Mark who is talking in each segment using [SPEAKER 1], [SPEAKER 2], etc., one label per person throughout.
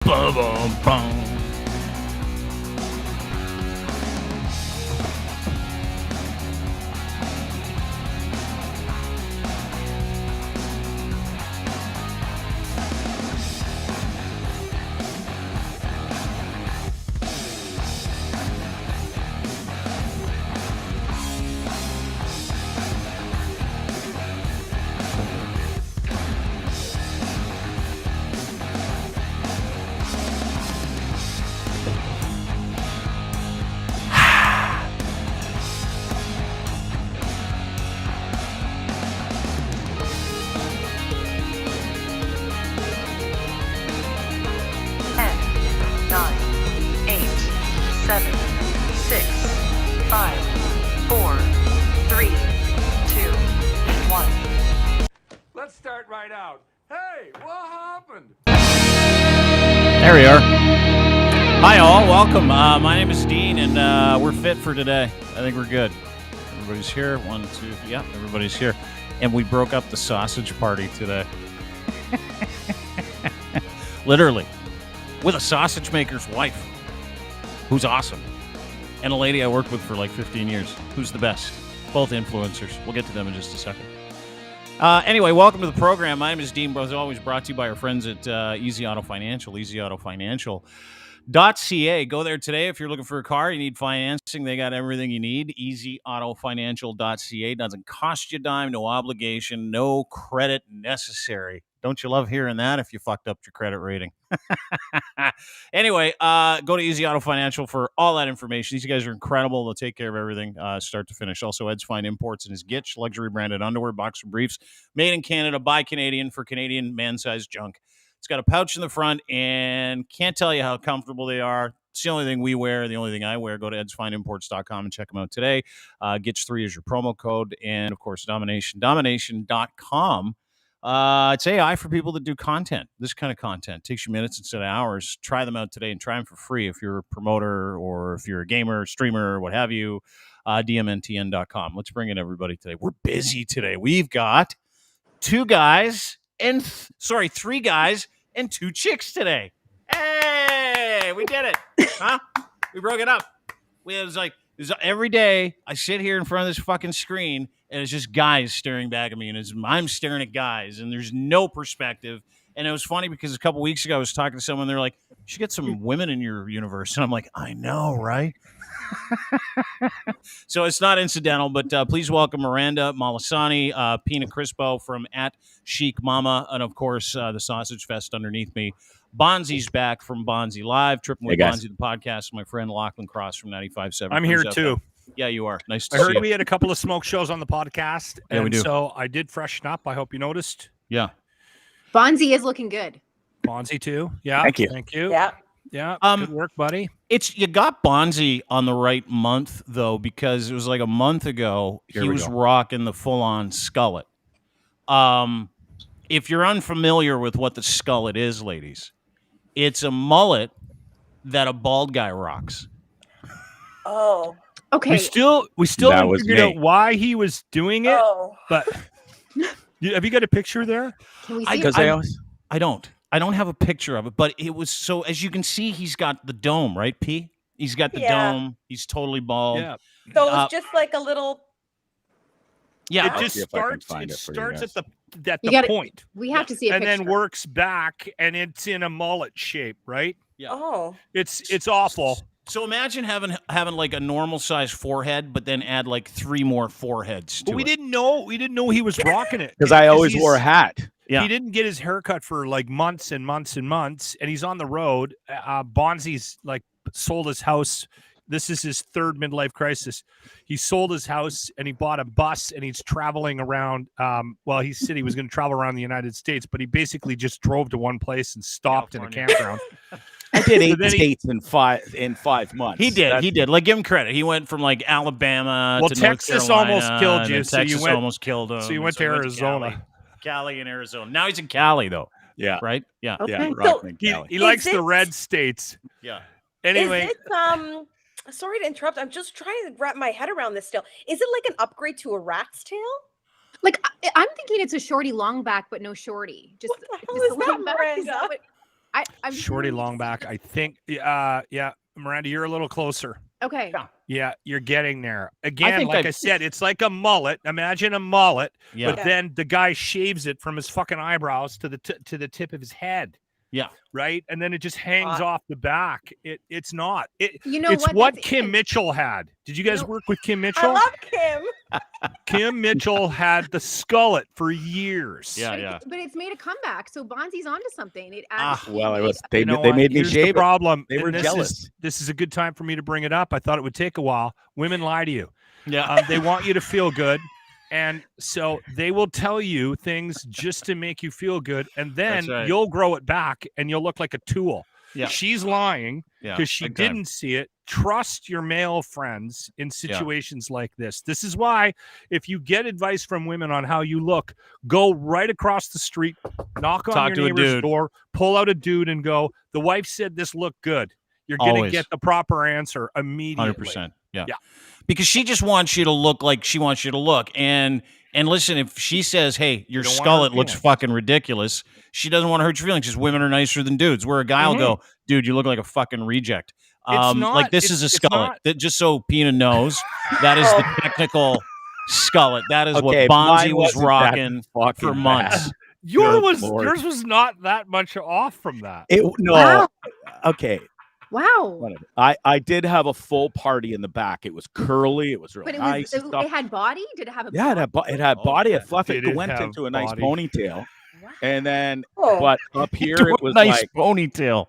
[SPEAKER 1] Ba-bum-bum. There we are. Hi, all. Welcome. My name is Dean, and we're fit for today. I think we're good. Everybody's here. 1, 2, 3. Yeah, everybody's here. And we broke up the sausage party today. Literally. With a sausage maker's wife, who's awesome. And a lady I worked with for like 15 years, who's the best. Both influencers. We'll get to them in just a second. Anyway, welcome to the program. My name is Dean, as always brought to you by our friends at Easy Auto Financial, easyautofinancial.ca. Go there today if you're looking for a car, you need financing, they got everything you need. Easyautofinancial.ca. Doesn't cost you a dime, no obligation, no credit necessary. Don't you love hearing that if you fucked up your credit rating? Anyway, go to Easy Auto Financial for all that information. These guys are incredible. They'll take care of everything start to finish. Also, Ed's Fine Imports and his Gitch, luxury branded underwear, boxer briefs, made in Canada by Canadian for Canadian man-sized junk. It's got a pouch in the front and can't tell you how comfortable they are. It's the only thing we wear, the only thing I wear. Go to edsfineimports.com and check them out today. Gitch3 is your promo code. And, of course, domination.com. It's AI for people that do content. This kind of content takes you minutes instead of hours. Try them out today and try them for free if you're a promoter or if you're a gamer, streamer, what have you. DMNTN.com. Let's bring in everybody today. We're busy today. We've got three guys and 2 chicks today. Hey, we did it. Huh? We broke it up. It was every day I sit here in front of this fucking screen and it's just guys staring back at me, and I'm staring at guys, and there's no perspective. And it was funny because a couple weeks ago I was talking to someone, they're like, "You should get some women in your universe," and I'm like, "I know, right?" So it's not incidental, but please welcome Miranda Malsiani Pina Crispo from @Chic Mama, and of course the Sausage Fest underneath me. Bonzi's back from Bonzi Live, Tripping with Bonzi, the podcast. My friend Lachlan Cross from 95.7.
[SPEAKER 2] I'm here too.
[SPEAKER 1] Yeah, you are. Nice to see you.
[SPEAKER 2] I heard we had a couple of smoke shows on the podcast,
[SPEAKER 1] and we do.
[SPEAKER 2] So I did freshen up. I hope you noticed.
[SPEAKER 1] Yeah.
[SPEAKER 3] Bonzi is looking good.
[SPEAKER 2] Bonzi too. Yeah.
[SPEAKER 4] Thank you.
[SPEAKER 2] Yeah. Yeah. Good work, buddy.
[SPEAKER 1] You got Bonzi on the right month though, because it was like a month ago he was rocking the full-on skullet. If you're unfamiliar with what the skullet is, ladies, it's a mullet that a bald guy rocks.
[SPEAKER 5] Oh.
[SPEAKER 3] Okay.
[SPEAKER 2] We still haven't figured out why he was doing it. But have you got a picture there?
[SPEAKER 3] Can we see it?
[SPEAKER 1] I don't have a picture of it, but it was so, as you can see, he's got the dome, right, P? He's got the dome. He's totally bald.
[SPEAKER 2] Yeah.
[SPEAKER 5] So it was just like a little.
[SPEAKER 1] Yeah.
[SPEAKER 2] It just starts at the point.
[SPEAKER 3] We have to see a picture.
[SPEAKER 2] And then works back, and it's in a mullet shape, right?
[SPEAKER 1] Yeah.
[SPEAKER 5] Oh.
[SPEAKER 2] It's awful.
[SPEAKER 1] So imagine having like a normal size forehead, but then add like 3 more foreheads to
[SPEAKER 2] we
[SPEAKER 1] it.
[SPEAKER 2] didn't know he was rocking it.
[SPEAKER 4] Because I always wore a hat.
[SPEAKER 1] Yeah.
[SPEAKER 2] He didn't get his haircut for like months and months and months, and he's on the road. Bonzi's like sold his house. This is his third midlife crisis. He sold his house and he bought a bus, and he's traveling around. He said he was going to travel around the United States, but he basically just drove to one place and stopped in a campground.
[SPEAKER 4] I did 8 states in 5 months.
[SPEAKER 1] He did. Like, give him credit. He went from like Alabama to
[SPEAKER 2] Texas
[SPEAKER 1] North Carolina,
[SPEAKER 2] almost killed you. So
[SPEAKER 1] Texas almost killed him.
[SPEAKER 2] So you went to Arizona.
[SPEAKER 1] Cali and Arizona. Now he's in Cali, though.
[SPEAKER 4] Yeah.
[SPEAKER 1] Right? Yeah.
[SPEAKER 3] Okay.
[SPEAKER 4] Yeah.
[SPEAKER 2] He likes the red states.
[SPEAKER 1] Yeah.
[SPEAKER 2] Anyway.
[SPEAKER 5] Is it, sorry to interrupt. I'm just trying to wrap my head around this still. Is it like an upgrade to a rat's tail?
[SPEAKER 3] Like, I'm thinking it's a shorty long back, but no shorty. Just
[SPEAKER 5] what the hell is that, Miranda?
[SPEAKER 3] I'm
[SPEAKER 2] Shorty
[SPEAKER 3] curious.
[SPEAKER 2] long back. I think. Yeah, Miranda, you're a little closer.
[SPEAKER 3] Okay.
[SPEAKER 2] Yeah, you're getting there. Again,
[SPEAKER 4] think
[SPEAKER 2] like I said, it's like a mullet. Imagine a mullet,
[SPEAKER 1] Yeah.
[SPEAKER 2] but then the guy shaves it from his fucking eyebrows to the tip of his head.
[SPEAKER 1] Yeah.
[SPEAKER 2] Right, and then it just hangs off the back. It's not.
[SPEAKER 3] You know
[SPEAKER 2] it's
[SPEAKER 3] what?
[SPEAKER 2] what Kim Mitchell had. Did you guys work with Kim
[SPEAKER 5] I
[SPEAKER 2] Mitchell?
[SPEAKER 5] love Kim.
[SPEAKER 2] Kim Mitchell had the skullet for years.
[SPEAKER 1] Yeah.
[SPEAKER 3] But it's made a comeback. So Bonzi's onto something. It
[SPEAKER 4] Well, it was
[SPEAKER 2] You
[SPEAKER 4] they
[SPEAKER 2] know
[SPEAKER 4] they
[SPEAKER 2] what?
[SPEAKER 4] made me
[SPEAKER 2] Here's
[SPEAKER 4] shave
[SPEAKER 2] the
[SPEAKER 4] it.
[SPEAKER 2] problem.
[SPEAKER 4] They were
[SPEAKER 2] and
[SPEAKER 4] jealous.
[SPEAKER 2] This is a good time for me to bring it up. I thought it would take a while. Women lie to you.
[SPEAKER 1] Yeah.
[SPEAKER 2] They want you to feel good. And so they will tell you things just to make you feel good. And then
[SPEAKER 1] That's right.
[SPEAKER 2] you'll grow it back and you'll look like a tool.
[SPEAKER 1] Yeah.
[SPEAKER 2] She's lying
[SPEAKER 1] Yeah.
[SPEAKER 2] because she
[SPEAKER 1] big time.
[SPEAKER 2] didn't see it. Trust your male friends in situations like this. This is why if you get advice from women on how you look, go right across the street, knock on
[SPEAKER 1] Talk to
[SPEAKER 2] your
[SPEAKER 1] a
[SPEAKER 2] neighbor's
[SPEAKER 1] dude.
[SPEAKER 2] door, pull out a dude and go, the wife said this looked good. You're going to
[SPEAKER 1] Always.
[SPEAKER 2] get the proper answer immediately.
[SPEAKER 1] 100%. Yeah.
[SPEAKER 2] Yeah.
[SPEAKER 1] Because she just wants you to look like she wants you to look. And listen, if she says, hey, your
[SPEAKER 2] don't want her
[SPEAKER 1] skullet looks
[SPEAKER 2] feelings.
[SPEAKER 1] fucking ridiculous, she doesn't want to hurt your feelings because women are nicer than dudes. Where a guy will go, dude, you look like a fucking reject.
[SPEAKER 2] It's not-
[SPEAKER 1] like this is a
[SPEAKER 2] it's
[SPEAKER 1] skullet.
[SPEAKER 2] not-
[SPEAKER 1] That, just so Pina knows, that is the technical skullet. That is
[SPEAKER 4] Okay,
[SPEAKER 1] what Bonzi
[SPEAKER 4] mine
[SPEAKER 1] was
[SPEAKER 4] wasn't that
[SPEAKER 1] rocking
[SPEAKER 4] fucking
[SPEAKER 1] for months.
[SPEAKER 4] bad.
[SPEAKER 2] Yours
[SPEAKER 4] Lord.
[SPEAKER 2] was not that much off from that.
[SPEAKER 4] No.
[SPEAKER 3] Wow.
[SPEAKER 4] Okay.
[SPEAKER 3] Wow.
[SPEAKER 4] Whatever. I did have a full party in the back. It was curly. It was real
[SPEAKER 3] But it
[SPEAKER 4] nice.
[SPEAKER 3] was
[SPEAKER 4] and stuff.
[SPEAKER 3] it had body? Did it have a
[SPEAKER 4] Yeah, it had body. It fluffy.
[SPEAKER 2] It
[SPEAKER 4] It went
[SPEAKER 2] have
[SPEAKER 4] into a nice
[SPEAKER 2] body.
[SPEAKER 4] ponytail, and then
[SPEAKER 5] Oh.
[SPEAKER 4] but up here
[SPEAKER 1] To a
[SPEAKER 4] it was
[SPEAKER 1] nice
[SPEAKER 4] like
[SPEAKER 1] ponytail.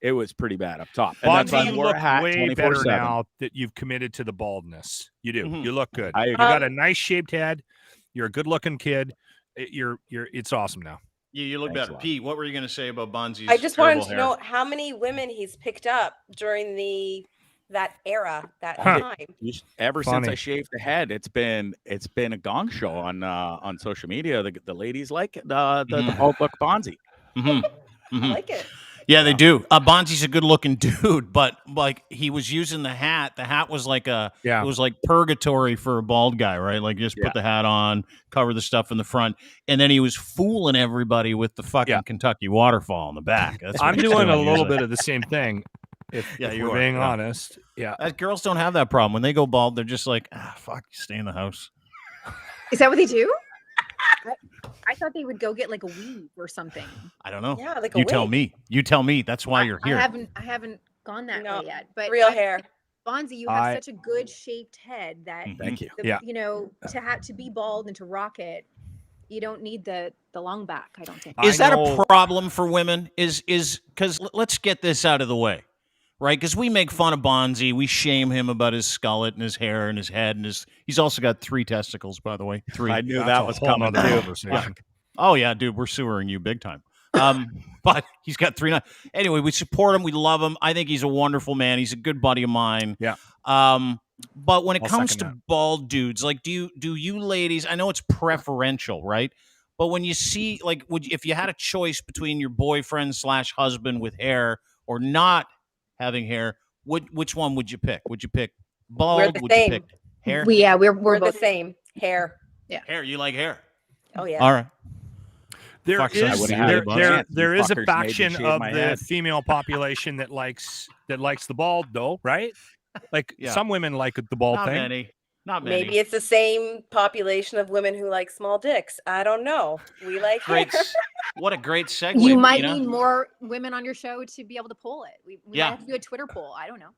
[SPEAKER 4] it was pretty bad up top. And that's why
[SPEAKER 2] Bonzi,
[SPEAKER 4] I
[SPEAKER 2] you
[SPEAKER 4] wore
[SPEAKER 2] look
[SPEAKER 4] a hat
[SPEAKER 2] way better
[SPEAKER 4] 24/7.
[SPEAKER 2] now that you've committed to the baldness. You do.
[SPEAKER 1] Mhm.
[SPEAKER 2] You look good.
[SPEAKER 4] I
[SPEAKER 2] You
[SPEAKER 4] agree.
[SPEAKER 2] got a nice shaped head. You're a good looking kid. It's awesome now.
[SPEAKER 1] Yeah, you look
[SPEAKER 4] Thanks
[SPEAKER 1] better.
[SPEAKER 4] a lot.
[SPEAKER 1] Pete, what were you going to say about Bonzi's
[SPEAKER 5] I just wanted
[SPEAKER 1] terrible
[SPEAKER 5] to
[SPEAKER 1] hair?
[SPEAKER 5] know how many women he's picked up during that era, that
[SPEAKER 2] Huh.
[SPEAKER 5] time.
[SPEAKER 4] Ever since
[SPEAKER 2] Funny.
[SPEAKER 4] I shaved the head, it's been a gong show on social media. The ladies like the bald look Bonzi.
[SPEAKER 1] Mhm.
[SPEAKER 5] I
[SPEAKER 1] Mhm.
[SPEAKER 5] like it.
[SPEAKER 1] Yeah, they do. Bonzi's a good-looking dude, but like he was using the hat. The hat was like it was like purgatory for a bald guy, right? Like just put the hat on, cover the stuff in the front, and then he was fooling everybody with the fucking Kentucky waterfall in the back. That's what
[SPEAKER 2] I'm
[SPEAKER 1] he's
[SPEAKER 2] doing a little
[SPEAKER 1] usually.
[SPEAKER 2] bit of the same thing. If
[SPEAKER 1] Yeah, you
[SPEAKER 2] we're
[SPEAKER 1] are,
[SPEAKER 2] being
[SPEAKER 1] yeah.
[SPEAKER 2] honest. Yeah.
[SPEAKER 1] Girls don't have that problem when they go bald. They're just like, fuck, you stay in the house.
[SPEAKER 3] Is that what they do? I thought they would go get like a weave or something.
[SPEAKER 1] I don't know.
[SPEAKER 5] Yeah, like a
[SPEAKER 1] You tell
[SPEAKER 5] wig.
[SPEAKER 1] me. You tell me. That's why you're here.
[SPEAKER 3] I haven't gone that
[SPEAKER 5] No,
[SPEAKER 3] way yet. But
[SPEAKER 5] Real hair.
[SPEAKER 3] Bonzi, you have
[SPEAKER 2] I-
[SPEAKER 3] such a good shaped head that
[SPEAKER 4] Thank you.
[SPEAKER 3] the,
[SPEAKER 2] Yeah.
[SPEAKER 3] you know, to be bald and to rock it, you don't need the long back, I don't think.
[SPEAKER 1] Is
[SPEAKER 2] I
[SPEAKER 1] that
[SPEAKER 2] know-
[SPEAKER 1] a problem for women? Is because let's get this out of the way, right? Because we make fun of Bonzi, we shame him about his skullet and his hair and his head and he's also got 3 testicles, by the way. 3.
[SPEAKER 4] I knew
[SPEAKER 2] That's
[SPEAKER 4] that
[SPEAKER 2] a
[SPEAKER 4] was
[SPEAKER 2] whole
[SPEAKER 4] coming
[SPEAKER 2] nother
[SPEAKER 4] too.
[SPEAKER 2] conversation.
[SPEAKER 1] Oh yeah, dude, we're sewering you big time. But he's got 3. Anyway, we support him. We love him. I think he's a wonderful man. He's a good buddy of mine.
[SPEAKER 2] Yeah.
[SPEAKER 1] But when it
[SPEAKER 2] I'll
[SPEAKER 1] comes
[SPEAKER 2] second
[SPEAKER 1] to bald dudes, like, do you ladies? I know it's preferential, right? But when you see, like, if you had a choice between your boyfriend / husband with hair or not having hair, which one would you pick? Would you pick bald?
[SPEAKER 5] the
[SPEAKER 1] Would
[SPEAKER 5] same.
[SPEAKER 1] you pick hair?
[SPEAKER 3] We're
[SPEAKER 5] We're the
[SPEAKER 3] both
[SPEAKER 5] same. Hair.
[SPEAKER 1] Hair. You like hair?
[SPEAKER 5] Oh yeah.
[SPEAKER 1] All right.
[SPEAKER 2] There
[SPEAKER 1] Fuck,
[SPEAKER 2] is
[SPEAKER 1] I would've had
[SPEAKER 2] there,
[SPEAKER 1] it, but
[SPEAKER 2] there,
[SPEAKER 4] chance.
[SPEAKER 2] there
[SPEAKER 4] You
[SPEAKER 2] is a
[SPEAKER 4] fuckers made me
[SPEAKER 2] faction
[SPEAKER 4] shave
[SPEAKER 2] of
[SPEAKER 4] my
[SPEAKER 2] the
[SPEAKER 4] head.
[SPEAKER 2] female population that likes the bald though, right? Like
[SPEAKER 1] Yeah.
[SPEAKER 2] some women like the bald
[SPEAKER 1] Not
[SPEAKER 2] thing.
[SPEAKER 1] many. Not many.
[SPEAKER 5] Maybe it's the same population of women who like small dicks. I don't know. We like
[SPEAKER 1] Great.
[SPEAKER 5] hair.
[SPEAKER 1] What a great segue.
[SPEAKER 3] you might
[SPEAKER 1] Pina.
[SPEAKER 3] need more women on your show to be able to pull it. We
[SPEAKER 1] Yeah.
[SPEAKER 3] might have to do a Twitter poll. I don't know.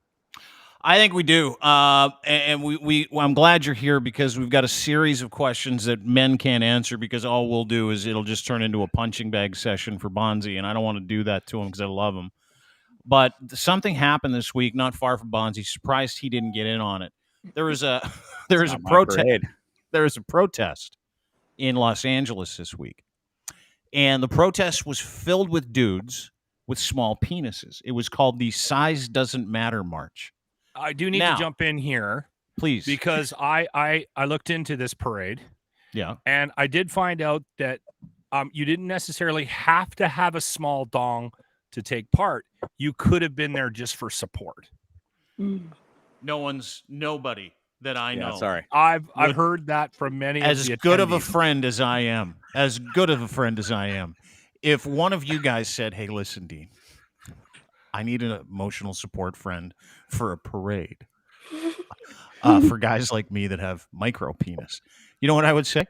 [SPEAKER 1] I think we do. And I'm glad you're here because we've got a series of questions that men can't answer because all we'll do is it'll just turn into a punching bag session for Bonzi, and I don't want to do that to him because I love him. But something happened this week, not far from Bonzi. Surprised he didn't get in on it. There was a
[SPEAKER 4] Not my
[SPEAKER 1] protest.
[SPEAKER 4] parade.
[SPEAKER 1] There was a protest in Los Angeles this week, and the protest was filled with dudes with small penises. It was called the Size Doesn't Matter March.
[SPEAKER 2] I do need
[SPEAKER 1] Now-
[SPEAKER 2] to jump in here
[SPEAKER 1] Please,
[SPEAKER 2] because I looked into this parade
[SPEAKER 1] yeah.
[SPEAKER 2] and I did find out that you didn't necessarily have to have a small dong to take part. You could have been there just for support.
[SPEAKER 1] Nobody that I know.
[SPEAKER 4] Sorry.
[SPEAKER 2] I've
[SPEAKER 1] Would-
[SPEAKER 2] heard that from many
[SPEAKER 1] As
[SPEAKER 2] of the
[SPEAKER 1] good of a
[SPEAKER 2] attendees.
[SPEAKER 1] friend as I am, if one of you guys said, "Hey, listen, Dean, I need an emotional support friend for a parade. For guys like me that have micro penis. You know what I would say?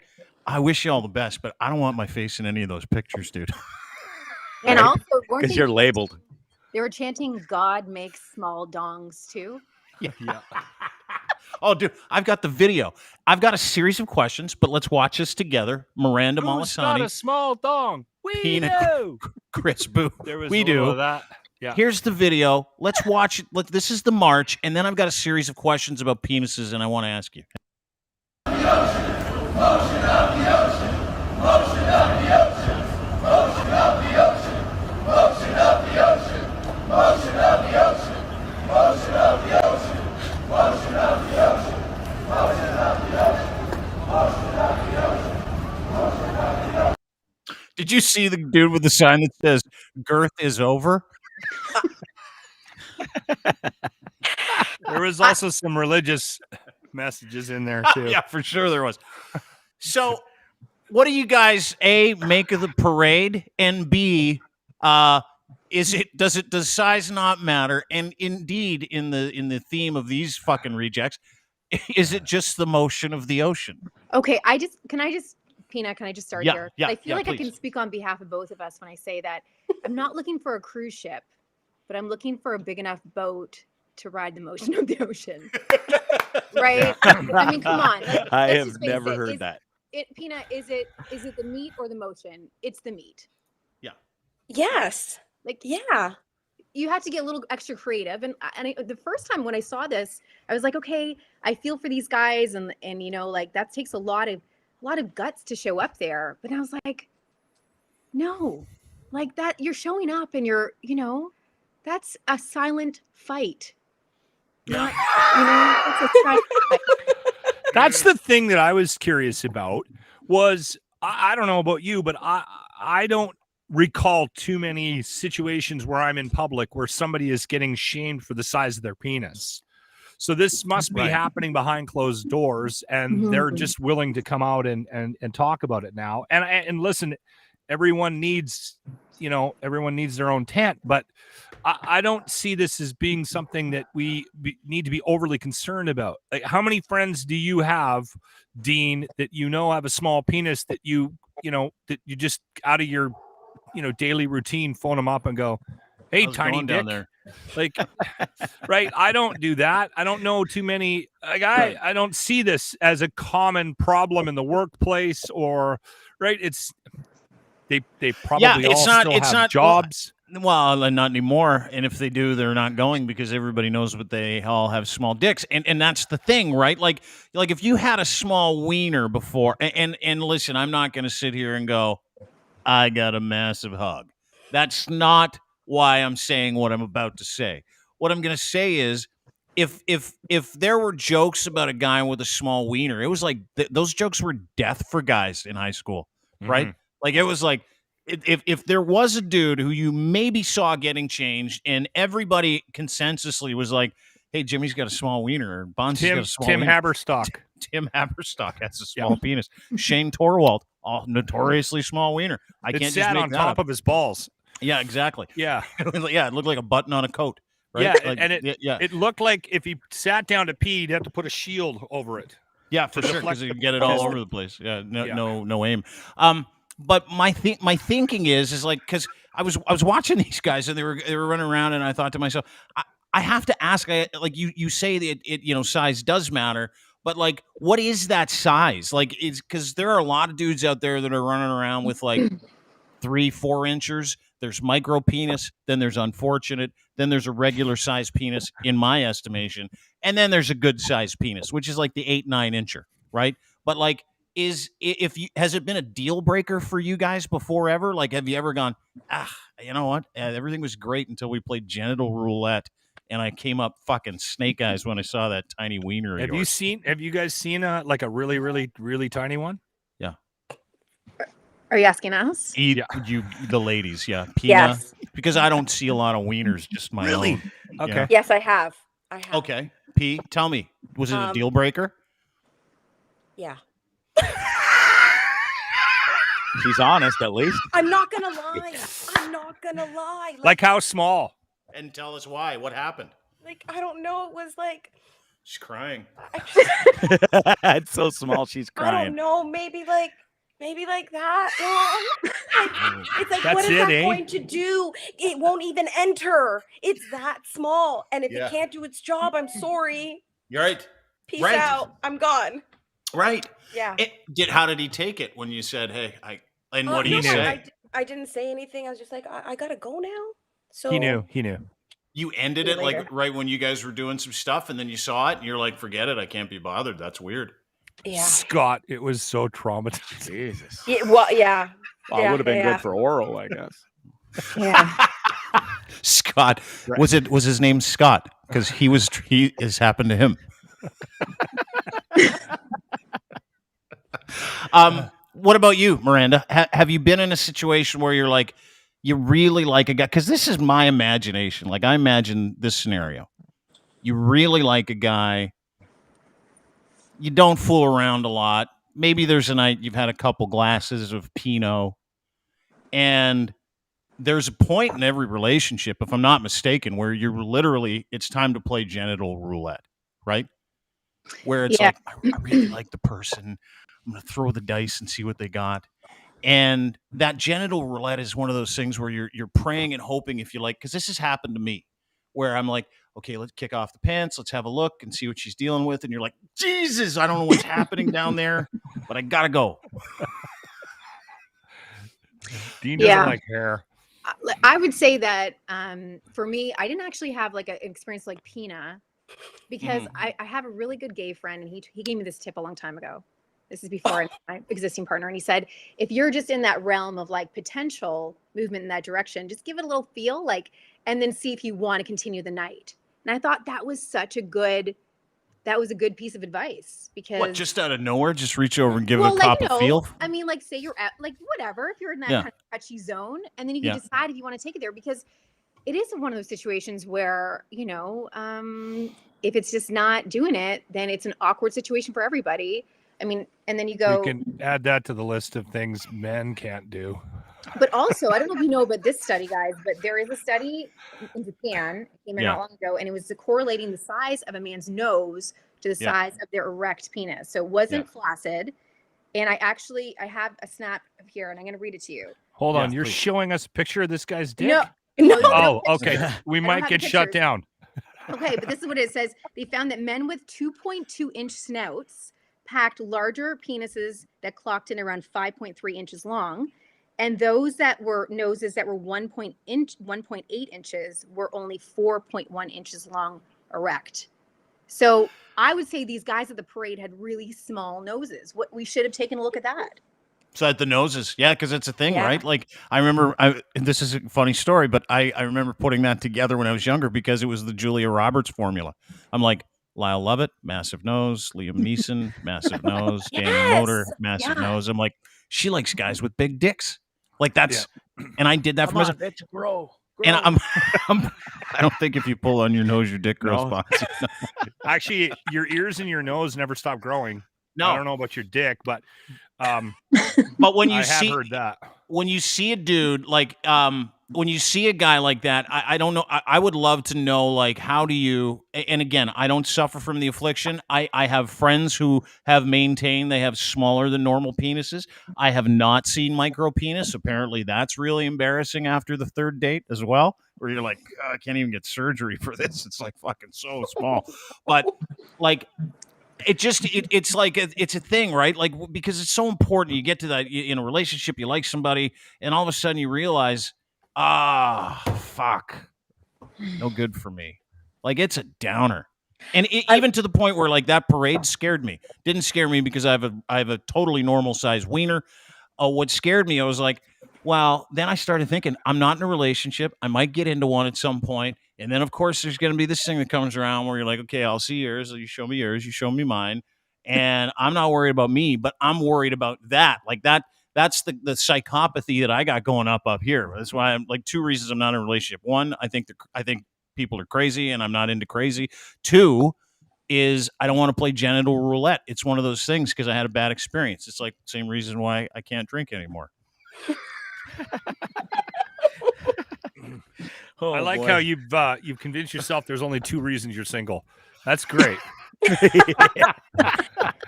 [SPEAKER 1] I wish you all the best, but I don't want my face in any of those pictures, dude.
[SPEAKER 3] And
[SPEAKER 4] Right?
[SPEAKER 3] also, weren't
[SPEAKER 4] Because
[SPEAKER 3] they
[SPEAKER 4] you're labeled.
[SPEAKER 3] They were chanting "God makes small dongs" too.
[SPEAKER 2] Yeah.
[SPEAKER 1] Oh, dude, I've got the video. I've got a series of questions, but let's watch this together. Miranda
[SPEAKER 2] Who's got a
[SPEAKER 1] Malsiani
[SPEAKER 2] small dong? We
[SPEAKER 1] Pina
[SPEAKER 2] do.
[SPEAKER 1] Crispo.
[SPEAKER 2] There was
[SPEAKER 1] We
[SPEAKER 2] a little
[SPEAKER 1] do.
[SPEAKER 2] of that. Yeah.
[SPEAKER 1] Here's the video. Let's watch it. Look, this is the march, and then I've got a series of questions about penises, and I want to ask you. Did you see the dude with the sign that says "Girth is over"?
[SPEAKER 2] There was also some religious messages in there too.
[SPEAKER 1] Yeah, for sure there was. So, what do you guys A make of the parade, and B, does size not matter? And indeed, in the theme of these fucking rejects, is it just the motion of the ocean?
[SPEAKER 3] Okay, Pina, can I just start
[SPEAKER 1] Yeah,
[SPEAKER 3] here?
[SPEAKER 1] yeah,
[SPEAKER 3] I feel
[SPEAKER 1] yeah,
[SPEAKER 3] like I
[SPEAKER 1] please.
[SPEAKER 3] can speak on behalf of both of us when I say that I'm not looking for a cruise ship, but I'm looking for a big enough boat to ride the motion of the ocean. Right? I mean, come on. Like,
[SPEAKER 4] I
[SPEAKER 3] let's
[SPEAKER 4] have
[SPEAKER 3] just face
[SPEAKER 4] never
[SPEAKER 3] it.
[SPEAKER 4] heard that.
[SPEAKER 3] Pina, is it the meat or the motion? It's the meat.
[SPEAKER 5] Yes.
[SPEAKER 3] Like,
[SPEAKER 5] Yeah.
[SPEAKER 3] you had to get a little extra creative, the first time when I saw this, I was like, okay, I feel for these guys, and you know, like, that takes a lot of guts to show up there. But I was like, no, like, that you're showing up and you're, you know, that's a silent fight. Not, you know, that's a silent fight.
[SPEAKER 2] That's the thing that I was curious about. Was I don't know about you, but I don't recall too many situations where I'm in public where somebody is getting shamed for the size of their penis. So this must be
[SPEAKER 1] Right.
[SPEAKER 2] happening behind closed doors, and they're just willing to come out and talk about it now. And listen, everyone needs their own tent, but I don't see this as being something that we need to be overly concerned about. Like, how many friends do you have, Dean, that have a small penis that you just out of your daily routine phone them up and go, "Hey,
[SPEAKER 1] How's it
[SPEAKER 2] tiny
[SPEAKER 1] going
[SPEAKER 2] dick."
[SPEAKER 1] down there?
[SPEAKER 2] Like, right? I don't do that. I don't know too many. Like, I don't see this as a common problem in the workplace, or right. It's they probably all still have jobs.
[SPEAKER 1] Well, not anymore. And if they do, they're not going, because everybody knows what they all have small dicks. And that's the thing, right? Like if you had a small wiener before, and listen, I'm not going to sit here and go, I got a massive hug. That's not why I'm saying what I'm about to say. What I'm going to say is, if there were jokes about a guy with a small wiener, it was like those jokes were death for guys in high school, right?
[SPEAKER 2] Mhm.
[SPEAKER 1] Like, it was like, if there was a dude who you maybe saw getting changed, and everybody consensusly was like, "Hey, Jimmy's got a small wiener," or Bonzi's got a small
[SPEAKER 2] Tim
[SPEAKER 1] wiener.
[SPEAKER 2] Haberstock.
[SPEAKER 1] Tim Haberstock has a small penis. Shane Torwald, notoriously small wiener. I
[SPEAKER 2] It
[SPEAKER 1] can't just
[SPEAKER 2] sat
[SPEAKER 1] make
[SPEAKER 2] on
[SPEAKER 1] that
[SPEAKER 2] top
[SPEAKER 1] up.
[SPEAKER 2] of his balls.
[SPEAKER 1] Yeah, exactly.
[SPEAKER 2] Yeah.
[SPEAKER 1] Yeah, it looked like a button on a coat. Right?
[SPEAKER 2] Yeah,
[SPEAKER 1] Like,
[SPEAKER 2] and it looked like if he sat down to pee, he'd have to put a shield over it.
[SPEAKER 1] Yeah, for
[SPEAKER 2] to
[SPEAKER 1] sure, because
[SPEAKER 2] deflect
[SPEAKER 1] you
[SPEAKER 2] the
[SPEAKER 1] get it all
[SPEAKER 2] pistol.
[SPEAKER 1] over the place. Yeah,
[SPEAKER 2] Yeah.
[SPEAKER 1] no aim. But my thinking is like, because I was watching these guys, and they were running around, and I thought to myself, I have to ask. Like, you say that it size does matter, but like, what is that size? Like, it's because there are a lot of dudes out there that are running around with like 3-4 inches. There's micro penis, then there's unfortunate, then there's a regular size penis, in my estimation, and then there's a good size penis, which is like the 8-9 incher, right? But like, has it been a deal breaker for you guys before ever? Like, have you ever gone, you know what? Everything was great until we played genital roulette, and I came up fucking snake eyes when I saw that tiny wiener of
[SPEAKER 2] Have
[SPEAKER 1] yours.
[SPEAKER 2] you guys seen like a really, really, really tiny one?
[SPEAKER 1] Yeah.
[SPEAKER 3] Are you asking us?
[SPEAKER 1] You, the ladies, yeah. Pina,
[SPEAKER 5] Yes.
[SPEAKER 1] because I don't see a lot of wieners, just my own.
[SPEAKER 2] Okay.
[SPEAKER 1] Yeah.
[SPEAKER 5] Yes, I have.
[SPEAKER 1] Okay. P, tell me, was it a deal breaker?
[SPEAKER 5] Yeah.
[SPEAKER 4] She's honest, at least.
[SPEAKER 5] I'm not gonna lie. I'm not gonna lie.
[SPEAKER 2] Like how small?
[SPEAKER 1] And tell us why. What happened?
[SPEAKER 5] Like, I don't know. It was like,
[SPEAKER 1] She's crying.
[SPEAKER 4] It's so small, she's
[SPEAKER 5] I don't
[SPEAKER 4] crying.
[SPEAKER 5] know. Maybe like that long. Like, it's like,
[SPEAKER 2] That's
[SPEAKER 5] what is
[SPEAKER 2] it,
[SPEAKER 5] that
[SPEAKER 2] eh?
[SPEAKER 5] going to do? It won't even enter. It's that small. And if
[SPEAKER 1] Yeah.
[SPEAKER 5] it can't do its job, I'm sorry.
[SPEAKER 1] You're right.
[SPEAKER 5] Peace
[SPEAKER 1] Right.
[SPEAKER 5] out. I'm gone.
[SPEAKER 1] Right.
[SPEAKER 5] Yeah.
[SPEAKER 1] How did he take it when you said, "Hey, and what did
[SPEAKER 2] he
[SPEAKER 1] he
[SPEAKER 2] knew.
[SPEAKER 1] say?
[SPEAKER 5] I didn't say anything. I was just like, I gotta go now. So
[SPEAKER 2] He knew.
[SPEAKER 1] You ended
[SPEAKER 5] See
[SPEAKER 1] it
[SPEAKER 5] you
[SPEAKER 1] like
[SPEAKER 5] later.
[SPEAKER 1] right when you guys were doing some stuff, and then you saw it, and you're like, "Forget it. I can't be bothered." That's weird.
[SPEAKER 5] Yeah.
[SPEAKER 2] Scott, it was so traumatizing.
[SPEAKER 4] Jesus.
[SPEAKER 5] Yeah. Well, yeah.
[SPEAKER 4] Well, it
[SPEAKER 5] Yeah,
[SPEAKER 4] would have been
[SPEAKER 5] yeah.
[SPEAKER 4] good for oral, I guess.
[SPEAKER 5] Yeah.
[SPEAKER 1] Scott, was his name Scott? Because he has happened to him. What about you, Miranda? Have you been in a situation where you're like, you really like a guy? Because this is my imagination. Like, I imagine this scenario. You really like a guy. You don't fool around a lot. Maybe there's a night you've had a couple glasses of Pinot, and there's a point in every relationship, if I'm not mistaken, where you're literally, it's time to play genital roulette, right? Where it's like, I really like the person. I'm going to throw the dice and see what they got. And that genital roulette is one of those things where you're praying and hoping, if you like, because this has happened to me, where I'm like, okay, let's kick off the pants. Let's have a look and see what she's dealing with. And you're like, Jesus, I don't know what's happening down there, but I got to go.
[SPEAKER 2] Dean doesn't like hair.
[SPEAKER 3] I would say that for me, I didn't actually have like an experience like Pina, because I have a really good gay friend, and he gave me this tip a long time ago. This is before my existing partner. And he said, if you're just in that realm of like potential movement in that direction, just give it a little feel, like, and then see if you want to continue the night. And I thought that was a good piece of advice, because
[SPEAKER 1] What, just out of nowhere, just reach over and give it a cop a feel?
[SPEAKER 3] I mean, like, say you're at like whatever, if you're in that kind of touchy zone, and then you can decide if you want to take it there, because it is one of those situations where, if it's just not doing it, then it's an awkward situation for everybody. I mean, and then you go.
[SPEAKER 2] We can add that to the list of things men can't do.
[SPEAKER 3] But also, I don't know if you know about this study, guys, but there is a study in Japan, it came in not long ago, and it was correlating the size of a man's nose to the size of their erect penis. So it wasn't flaccid. And I have a snap here, and I'm going to read it to you.
[SPEAKER 2] Hold on, you're showing us a picture of this guy's dick?
[SPEAKER 3] No.
[SPEAKER 2] Oh, okay. We might get shut down.
[SPEAKER 3] Okay, but this is what it says. They found that men with 2.2-inch snouts packed larger penises that clocked in around 5.3 inches long. And those that were noses that were 1.8 inches were only 4.1 inches long erect. So I would say these guys at the parade had really small noses. We should have taken a look at that.
[SPEAKER 1] So at the noses, because it's a thing, right? Like, I remember, this is a funny story, but I remember putting that together when I was younger, because it was the Julia Roberts formula. I'm like, Lyle Lovett, massive nose. Liam Neeson, massive nose. Danny Motor, massive nose. I'm like, she likes guys with big dicks. Like, that's, and I did that for myself.
[SPEAKER 4] Bitch, grow.
[SPEAKER 1] And I don't think if you pull on your nose, your dick grows spots.
[SPEAKER 2] Actually, your ears and your nose never stop growing.
[SPEAKER 1] No,
[SPEAKER 2] I don't know about your dick, but
[SPEAKER 1] when you
[SPEAKER 2] I have heard that.
[SPEAKER 1] When you see a dude like when you see a guy like that, I don't know. I would love to know, like, how do you, and again, I don't suffer from the affliction. I have friends who have maintained they have smaller than normal penises. I have not seen micro penis. Apparently that's really embarrassing after the third date as well, where you're like, I can't even get surgery for this. It's like fucking so small. But like, it's like it's a thing, right? Like, because it's so important. You get to that in a relationship, you like somebody, and all of a sudden you realize, fuck, no good for me. Like, it's a downer. And even to the point where, like, that parade scared me. Didn't scare me because I have a totally normal size wiener. What scared me, I was like, well, then I started thinking, I'm not in a relationship. I might get into one at some point. And then, of course, there's going to be this thing that comes around where you're like, okay, I'll see yours. You show me yours. You show me mine. And I'm not worried about me, but I'm worried about that. Like, that's the psychopathy that I got going up here. That's why I'm like, two reasons I'm not in a relationship. One, I think people are crazy, and I'm not into crazy. Two is I don't want to play genital roulette. It's one of those things because I had a bad experience. It's like the same reason why I can't drink anymore.
[SPEAKER 4] Oh,
[SPEAKER 2] I like
[SPEAKER 4] boy.
[SPEAKER 2] how you've convinced yourself there's only 2 reasons you're single. That's great.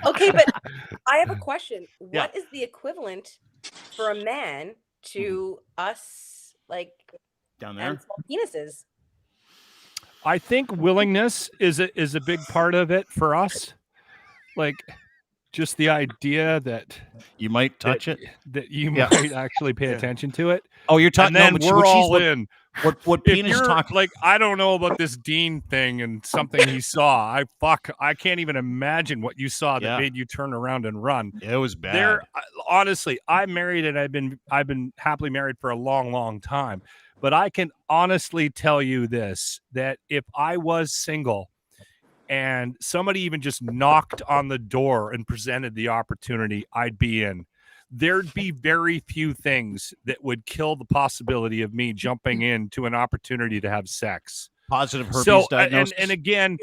[SPEAKER 5] Okay, but I have a question.
[SPEAKER 1] Yeah.
[SPEAKER 5] What is the equivalent for a man to us, like,
[SPEAKER 1] Down there.
[SPEAKER 5] and small penises?
[SPEAKER 2] I think willingness is a big part of it for us. Like, just the idea that
[SPEAKER 1] You might touch it.
[SPEAKER 2] you
[SPEAKER 1] Yeah.
[SPEAKER 2] might actually pay attention to it.
[SPEAKER 1] Oh, you're talking.
[SPEAKER 2] And then
[SPEAKER 1] no,
[SPEAKER 2] we're all
[SPEAKER 1] what,
[SPEAKER 2] in.
[SPEAKER 1] What
[SPEAKER 2] If
[SPEAKER 1] Pina's
[SPEAKER 2] you're
[SPEAKER 1] talking?
[SPEAKER 2] like, I don't know about this Dean thing and something he saw. I can't even imagine what you saw that
[SPEAKER 1] Yeah.
[SPEAKER 2] made you turn around and run.
[SPEAKER 1] It was bad.
[SPEAKER 2] There, honestly, I'm married and I've been happily married for a long, long time. But I can honestly tell you this, that if I was single and somebody even just knocked on the door and presented the opportunity, I'd be in. There'd be very few things that would kill the possibility of me jumping into an opportunity to have sex.
[SPEAKER 1] Positive herpes
[SPEAKER 2] So,
[SPEAKER 1] diagnosis.
[SPEAKER 2] and again,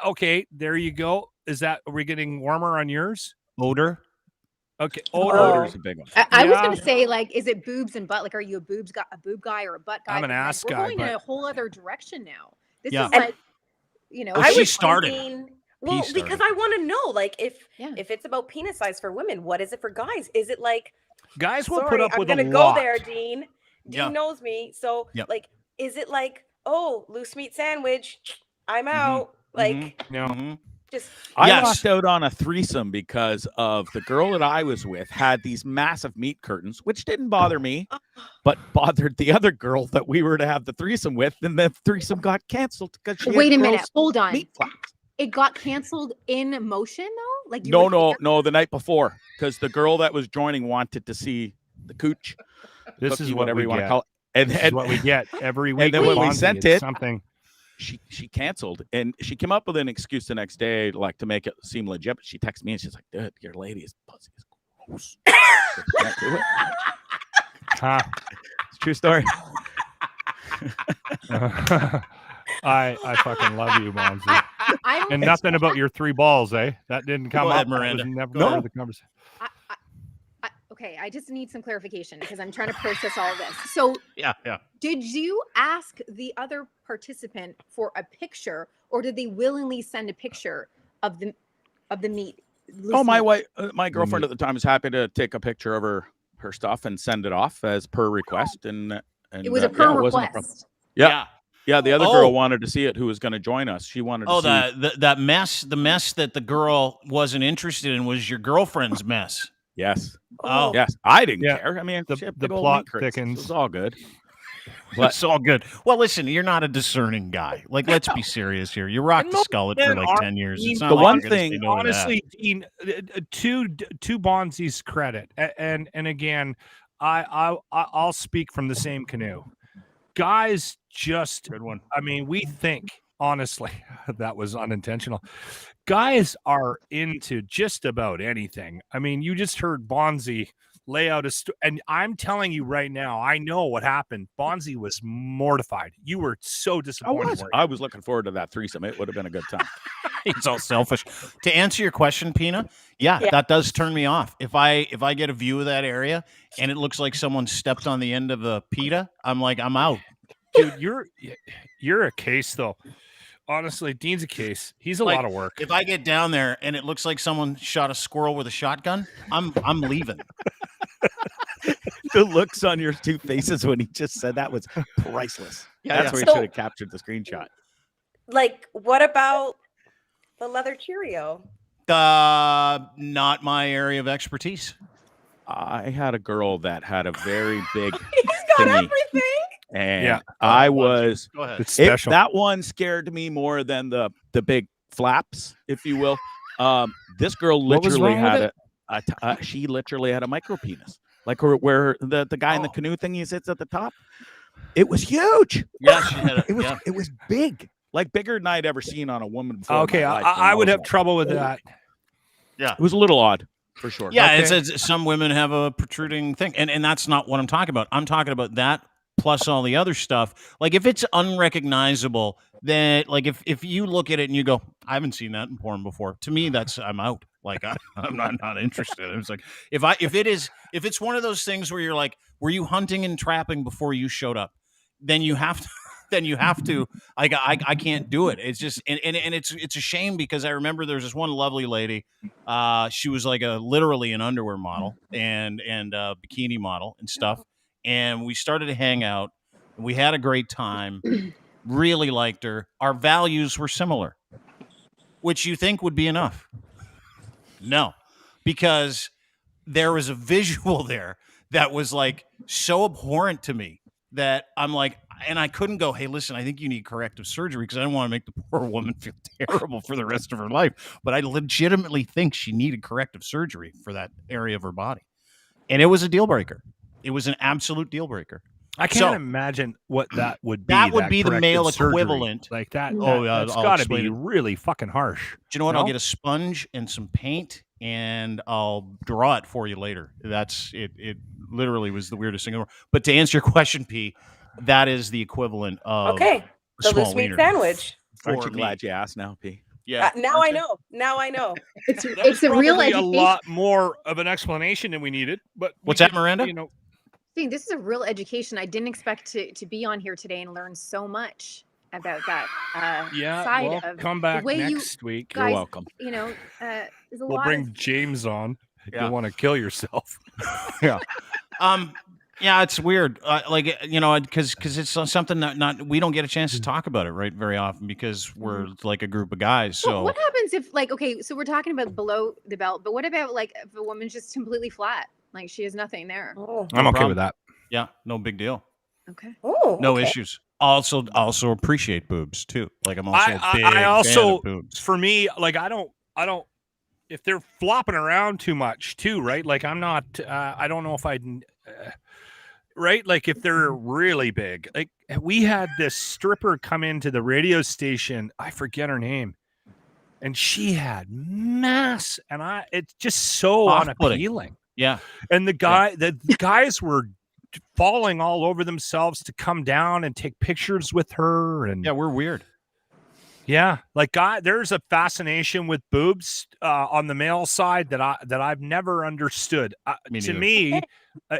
[SPEAKER 2] okay, there you go. Are we getting warmer on yours?
[SPEAKER 1] Odor.
[SPEAKER 2] Okay,
[SPEAKER 4] Odor's a big one.
[SPEAKER 3] I was
[SPEAKER 2] Yeah.
[SPEAKER 3] going to say, like, is it boobs and butt? Like, are you a boob guy or a butt guy?
[SPEAKER 2] I'm an
[SPEAKER 3] But, like,
[SPEAKER 2] ass
[SPEAKER 3] we're
[SPEAKER 2] guy,
[SPEAKER 3] going in
[SPEAKER 2] but-
[SPEAKER 3] a whole other direction now. This
[SPEAKER 1] Yeah.
[SPEAKER 3] is like, you know,
[SPEAKER 1] Oh,
[SPEAKER 5] I
[SPEAKER 1] she
[SPEAKER 5] was
[SPEAKER 1] started.
[SPEAKER 5] thinking, well,
[SPEAKER 1] He
[SPEAKER 5] because
[SPEAKER 1] started.
[SPEAKER 5] I want to know, like, if
[SPEAKER 3] Yeah.
[SPEAKER 5] it's about penis size for women, what is it for guys? Is it like,
[SPEAKER 2] Guys will
[SPEAKER 5] sorry,
[SPEAKER 2] put up
[SPEAKER 5] I'm
[SPEAKER 2] with a
[SPEAKER 5] gonna
[SPEAKER 2] lot.
[SPEAKER 5] go there, Dean. Dean
[SPEAKER 1] Yeah.
[SPEAKER 5] knows me, so
[SPEAKER 1] Yep.
[SPEAKER 5] like, is it like, oh, loose meat sandwich, I'm out, like,
[SPEAKER 2] No.
[SPEAKER 1] Mhm.
[SPEAKER 5] just
[SPEAKER 4] I
[SPEAKER 1] Yes.
[SPEAKER 4] lost out on a threesome because of the girl that I was with had these massive meat curtains, which didn't bother me, but bothered the other girl that we were to have the threesome with, and the threesome got canceled because she
[SPEAKER 3] wait a
[SPEAKER 4] had
[SPEAKER 3] minute.
[SPEAKER 4] gross
[SPEAKER 3] Hold on.
[SPEAKER 4] meat flaps.
[SPEAKER 3] It got canceled in motion, though? Like, you
[SPEAKER 4] No,
[SPEAKER 3] were
[SPEAKER 4] no, the night before, because the girl that was joining wanted to see the cooch.
[SPEAKER 2] This
[SPEAKER 4] cookie,
[SPEAKER 2] is what
[SPEAKER 4] whatever
[SPEAKER 2] we
[SPEAKER 4] you want
[SPEAKER 2] get.
[SPEAKER 4] to call it. And,
[SPEAKER 2] This is what we get every week.
[SPEAKER 4] and then
[SPEAKER 2] with
[SPEAKER 4] when we
[SPEAKER 2] Bonzi.
[SPEAKER 4] sent
[SPEAKER 2] It's
[SPEAKER 4] it-
[SPEAKER 2] something.
[SPEAKER 4] she canceled, and she came up with an excuse the next day, like to make it seem legit. But she texted me and she's like, "Dude, your lady's pussy is gross." Can't do it.
[SPEAKER 2] Huh.
[SPEAKER 4] It's a true story.
[SPEAKER 2] I fucking love you, Bonzi.
[SPEAKER 3] I don't
[SPEAKER 2] And nothing about your 3 balls, eh? That didn't come
[SPEAKER 1] Go
[SPEAKER 2] up.
[SPEAKER 1] ahead,
[SPEAKER 2] That was
[SPEAKER 1] Miranda.
[SPEAKER 2] never
[SPEAKER 1] Go
[SPEAKER 2] part
[SPEAKER 1] ahead.
[SPEAKER 2] of the conversation.
[SPEAKER 3] okay, I just need some clarification because I'm trying to process all this. So,
[SPEAKER 1] Yeah.
[SPEAKER 3] did you ask the other participant for a picture, or did they willingly send a picture of the meat?
[SPEAKER 4] Oh, my
[SPEAKER 3] meat?
[SPEAKER 4] wife, my girlfriend at the time was happy to take a picture of her stuff and send it off as per request, and
[SPEAKER 3] It was a
[SPEAKER 4] yeah,
[SPEAKER 3] per
[SPEAKER 4] it wasn't a problem.
[SPEAKER 3] request.
[SPEAKER 4] Yeah, the other
[SPEAKER 1] Oh.
[SPEAKER 4] girl wanted to see it, who was going to join us. She wanted to
[SPEAKER 1] Oh,
[SPEAKER 4] see.
[SPEAKER 1] that mess. The mess that the girl wasn't interested in was your girlfriend's mess.
[SPEAKER 4] Yes,
[SPEAKER 1] Oh.
[SPEAKER 4] yes, I didn't
[SPEAKER 2] Yeah.
[SPEAKER 4] care. I mean,
[SPEAKER 2] The-
[SPEAKER 4] she had
[SPEAKER 2] the
[SPEAKER 4] big old
[SPEAKER 2] plot
[SPEAKER 4] meat crates. It
[SPEAKER 2] thickens.
[SPEAKER 4] was all good. But
[SPEAKER 1] It's all good. Well, listen, you're not a discerning guy. Like, let's be serious here. You rocked the
[SPEAKER 2] No,
[SPEAKER 1] skullet for
[SPEAKER 2] man,
[SPEAKER 1] like 10 years. It's not
[SPEAKER 4] the
[SPEAKER 1] like
[SPEAKER 4] one
[SPEAKER 1] you're gonna say
[SPEAKER 4] thing-
[SPEAKER 1] no to that.
[SPEAKER 2] Honestly, Dean, to Bonzi's credit, and again, I'll speak from the same canoe. Guys, just
[SPEAKER 1] Good one.
[SPEAKER 2] I mean, we think honestly that was unintentional. Guys are into just about anything. I mean, you just heard Bonzi lay out and I'm telling you right now, I know what happened. Bonzi was mortified. You were so disappointed.
[SPEAKER 4] I was looking forward to that threesome. It would have been a good time.
[SPEAKER 1] He's all selfish. To answer your question, Pina, yeah,
[SPEAKER 5] Yeah.
[SPEAKER 1] that does turn me off. If I get a view of that area and it looks like someone stepped on the end of a pita, I'm like, I'm out.
[SPEAKER 2] Dude, you're a case though. Honestly, Dean's a case. He's a
[SPEAKER 1] Like,
[SPEAKER 2] lot of work.
[SPEAKER 1] If I get down there and it looks like someone shot a squirrel with a shotgun, I'm leaving.
[SPEAKER 4] The looks on your two faces when he just said that was priceless.
[SPEAKER 1] Yeah,
[SPEAKER 4] That's where he
[SPEAKER 5] So-
[SPEAKER 4] should have captured the screenshot.
[SPEAKER 5] like, what about the leather Cheerio?
[SPEAKER 1] Not my area of expertise.
[SPEAKER 4] I had a girl that had a very big
[SPEAKER 5] He's got
[SPEAKER 4] thingy,
[SPEAKER 5] everything.
[SPEAKER 4] and
[SPEAKER 2] Yeah.
[SPEAKER 4] I was
[SPEAKER 1] Go ahead.
[SPEAKER 2] It's
[SPEAKER 4] it-
[SPEAKER 2] special.
[SPEAKER 4] that one scared me more than the big flaps, if you will. This girl
[SPEAKER 2] What was
[SPEAKER 4] literally
[SPEAKER 2] wrong with
[SPEAKER 4] had she literally had a micro penis, like where the guy in the canoe thing he sits at the top. It was huge.
[SPEAKER 1] Yeah, she had
[SPEAKER 4] It was it was big, like bigger than I'd ever seen on a woman before. in
[SPEAKER 2] Okay,
[SPEAKER 4] my life.
[SPEAKER 2] I would
[SPEAKER 4] was
[SPEAKER 2] have
[SPEAKER 4] like,
[SPEAKER 2] trouble with that.
[SPEAKER 4] It was a little odd, for sure.
[SPEAKER 1] Yeah,
[SPEAKER 2] Okay.
[SPEAKER 1] it's some women have a protruding thing, and that's not what I'm talking about. I'm talking about that plus all the other stuff. Like if it's unrecognizable, then like if you look at it and you go, I haven't seen that in porn before. To me, I'm out. Like I'm not interested. It's like if it's one of those things where you're like, were you hunting and trapping before you showed up? Then you have to then you have to. I can't do it. It's just and it's a shame because I remember there's this one lovely lady. She was like literally an underwear model and bikini model and stuff. And we started to hang out. We had a great time. Really liked her. Our values were similar, which you think would be enough. No, because there was a visual there that was like so abhorrent to me that I'm like, and I couldn't go, hey, listen, I think you need corrective surgery because I don't want to make the poor woman feel terrible for the rest of her life. But I legitimately think she needed corrective surgery for that area of her body. And it was a deal breaker. It was an absolute deal breaker.
[SPEAKER 2] I can't imagine what that would be.
[SPEAKER 1] That would be the male
[SPEAKER 2] surgery.
[SPEAKER 1] equivalent.
[SPEAKER 2] Like that.
[SPEAKER 1] Oh, yeah.
[SPEAKER 2] That's got to be really fucking harsh.
[SPEAKER 1] Do you know what? I'll get a sponge and some paint and I'll draw it for you later. That's it. It literally was the weirdest thing ever. But to answer your question, P, that is the equivalent of
[SPEAKER 5] the
[SPEAKER 1] small
[SPEAKER 5] loose meat
[SPEAKER 1] wiener.
[SPEAKER 5] sandwich.
[SPEAKER 4] Aren't you glad you asked now, P?
[SPEAKER 1] Yeah.
[SPEAKER 5] Now I know. Now I know.
[SPEAKER 3] It's a real education.
[SPEAKER 2] A lot more of an explanation than we needed. But
[SPEAKER 1] what's that, Miranda?
[SPEAKER 2] You know,
[SPEAKER 3] This is a real education. I didn't expect to be on here today and learn so much about that side of
[SPEAKER 2] come back
[SPEAKER 3] the way
[SPEAKER 2] next week.
[SPEAKER 3] guys,
[SPEAKER 4] You're welcome.
[SPEAKER 3] You know, there's a
[SPEAKER 2] We'll
[SPEAKER 3] lot
[SPEAKER 2] bring
[SPEAKER 3] of,
[SPEAKER 2] James on. If
[SPEAKER 1] Yeah.
[SPEAKER 2] you want to kill yourself.
[SPEAKER 1] Yeah. Yeah, it's weird. Because it's something that we don't get a chance to talk about it very often because we're like a group of guys. So
[SPEAKER 3] Well, what happens if so we're talking about below the belt, but what about like if a woman's just completely flat, like she has nothing there?
[SPEAKER 5] Oh.
[SPEAKER 2] I'm okay
[SPEAKER 1] problem.
[SPEAKER 2] with that.
[SPEAKER 1] Yeah, no big deal.
[SPEAKER 3] Okay.
[SPEAKER 5] Oh,
[SPEAKER 1] No
[SPEAKER 5] okay.
[SPEAKER 1] issues. Also appreciate boobs too. Like I'm also a big
[SPEAKER 2] I also
[SPEAKER 1] fan of boobs.
[SPEAKER 2] for me, like I don't if they're flopping around too much too, right? Like I'm not I don't know if I'd right? Like if they're really big. Like we had this stripper come into the radio station, I forget her name. And she had mass and it's just so
[SPEAKER 1] Off-putting.
[SPEAKER 2] unappealing.
[SPEAKER 1] Yeah.
[SPEAKER 2] And the guys were falling all over themselves to come down and take pictures with her. And
[SPEAKER 1] Yeah, we're weird.
[SPEAKER 2] yeah, like there's a fascination with boobs on the male side that I've never understood.
[SPEAKER 1] Me
[SPEAKER 2] to
[SPEAKER 1] neither.
[SPEAKER 2] me,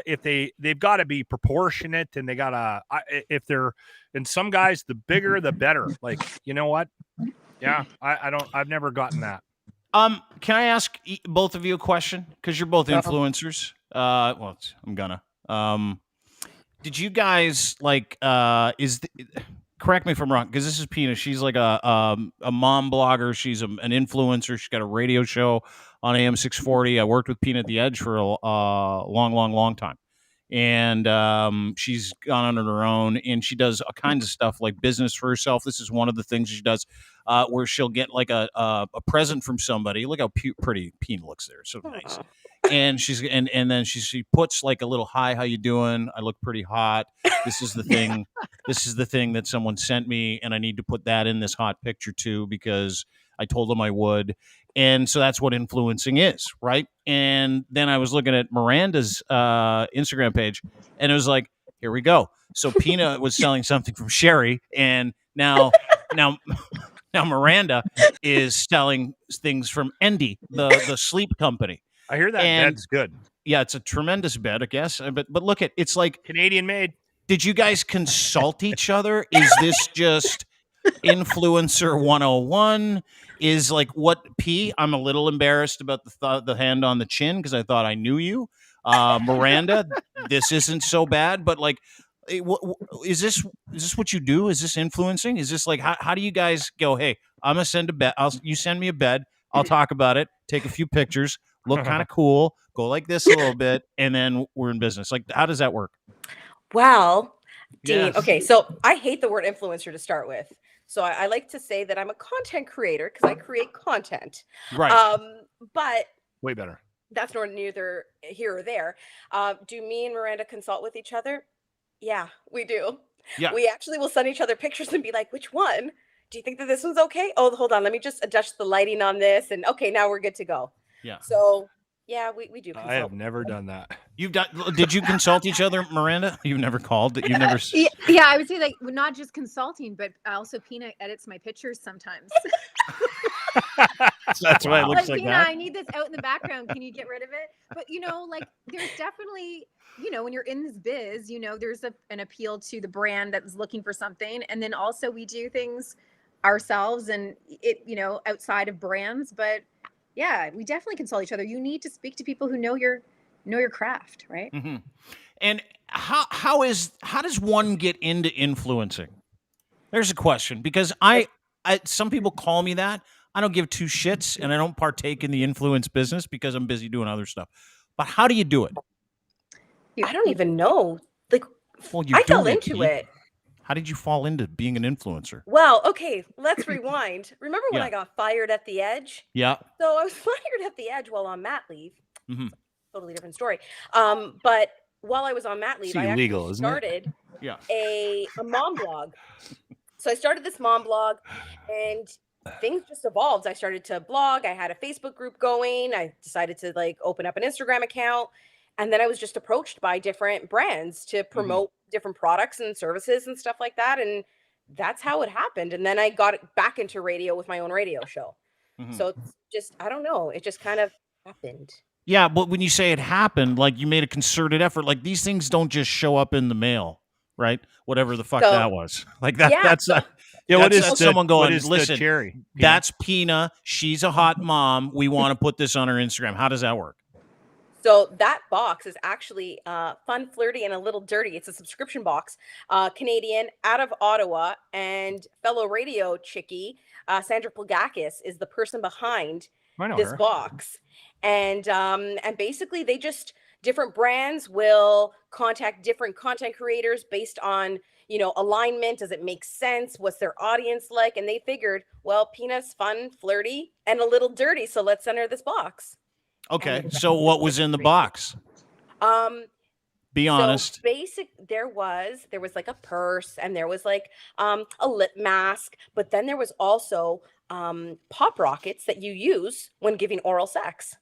[SPEAKER 2] if they've got to be proportionate and they gotta if they're and some guys the bigger the better. Like you know what? Yeah, I've never gotten that.
[SPEAKER 1] Can I ask both of you a question? Because you're both influencers. I'm gonna. Did you guys like? Correct me if I'm wrong, because this is Pina. She's like a mom blogger. She's an influencer. She's got a radio show on AM 640. I worked with Pina at the Edge for a long time, and she's gone on her own, and she does all kinds of stuff like business for herself. This is one of the things she does, where she'll get like a present from somebody. Look how pretty Pina looks there, so nice. And she's and then she puts like a little hi, how you doing? I look pretty hot. This is the thing. This is the thing that someone sent me, and I need to put that in this hot picture too because I told them I would. And so that's what influencing is, right? And then I was looking at Miranda's Instagram page, and it was like, here we go. So Pina was selling something from Sherry, and now Miranda is selling things from Endy, the sleep company.
[SPEAKER 2] I hear that bed's good.
[SPEAKER 1] Yeah, it's a tremendous bed, I guess. But look at it's like
[SPEAKER 2] Canadian made.
[SPEAKER 1] Did you guys consult each other? Is this just influencer 101? Is like what P? I'm a little embarrassed about the hand on the chin because I thought I knew you. Miranda, this isn't so bad, but like, is this what you do? Is this influencing? Is this like how do you guys go? Hey, I'm gonna send a bed. You send me a bed. I'll talk about it. Take a few pictures. Look kind of cool. Go like this a little bit, and then we're in business. Like, how does that work?
[SPEAKER 5] Well, Dean,
[SPEAKER 1] Yes.
[SPEAKER 5] okay, so I hate the word influencer to start with. So I like to say that I'm a content creator because I create content.
[SPEAKER 1] Right.
[SPEAKER 5] But
[SPEAKER 2] Way better.
[SPEAKER 5] that's neither here or there. Do me and Miranda consult with each other? Yeah, we do.
[SPEAKER 1] Yeah.
[SPEAKER 5] We actually will send each other pictures and be like, which one? Do you think that this one's okay? Oh, hold on. Let me just adjust the lighting on this. And okay, now we're good to go.
[SPEAKER 1] Yeah.
[SPEAKER 5] So yeah, we do consult.
[SPEAKER 2] I have never done that.
[SPEAKER 1] Did you consult each other, Miranda? You've never called that. You've never.
[SPEAKER 3] Yeah, I would say like not just consulting, but also Pina edits my pictures sometimes.
[SPEAKER 1] That's why it looks like
[SPEAKER 3] Pina,
[SPEAKER 1] that.
[SPEAKER 3] I need this out in the background. Can you get rid of it? But like there's definitely, when you're in this biz, there's an appeal to the brand that's looking for something, and then also we do things ourselves and outside of brands. But yeah, we definitely consult each other. You need to speak to people who know your craft, right?
[SPEAKER 1] Mm-hmm. And how does one get into influencing? There's a question, because I some people call me that. I don't give two shits, and I don't partake in the influence business because I'm busy doing other stuff. But how do you do it?
[SPEAKER 5] I don't even know. Like,
[SPEAKER 1] Well,
[SPEAKER 5] I fell into it.
[SPEAKER 1] How did you fall into being an influencer?
[SPEAKER 5] Well, okay, let's rewind. Remember when
[SPEAKER 1] Yeah.
[SPEAKER 5] I got fired at the Edge?
[SPEAKER 1] Yeah.
[SPEAKER 5] So I was fired at the Edge while on mat leave.
[SPEAKER 1] Mm-hmm.
[SPEAKER 5] Totally different story. But while I was on mat leave,
[SPEAKER 2] It's
[SPEAKER 5] I
[SPEAKER 2] illegal,
[SPEAKER 5] actually
[SPEAKER 2] isn't it?
[SPEAKER 5] started
[SPEAKER 1] Yeah.
[SPEAKER 5] a mom blog. So I started this mom blog, and things just evolved. I started to blog. I had a Facebook group going. I decided to open up an Instagram account. And then I was just approached by different brands to promote different products and services and stuff like that. And that's how it happened. And then I got back into radio with my own radio show.
[SPEAKER 1] Mm-hmm.
[SPEAKER 5] So it's just, I don't know. It just kind of happened.
[SPEAKER 1] Yeah, but when you say it happened, you made a concerted effort. These things don't just show up in the mail, right? Whatever the fuck that was. That.
[SPEAKER 5] Yeah,
[SPEAKER 1] That's
[SPEAKER 2] what is
[SPEAKER 1] someone going?
[SPEAKER 2] what is
[SPEAKER 1] Listen,
[SPEAKER 2] the cherry?
[SPEAKER 1] that's Pina. She's a hot mom. We want to put this on our Instagram. How does that work?
[SPEAKER 5] So that box is actually fun, flirty, and a little dirty. It's a subscription box. Canadian, out of Ottawa, and fellow radio chickie, Sandra Plagakis, is the person behind this box. And basically they different brands will contact different content creators based on, alignment. Does it make sense? What's their audience like? And they figured, well, Pina's fun, flirty, and a little dirty. So let's send her this box.
[SPEAKER 1] Okay. So what was in the box? Be honest.
[SPEAKER 5] So there was a purse, and there was a lip mask, but then there was also pop rockets that you use when giving oral sex.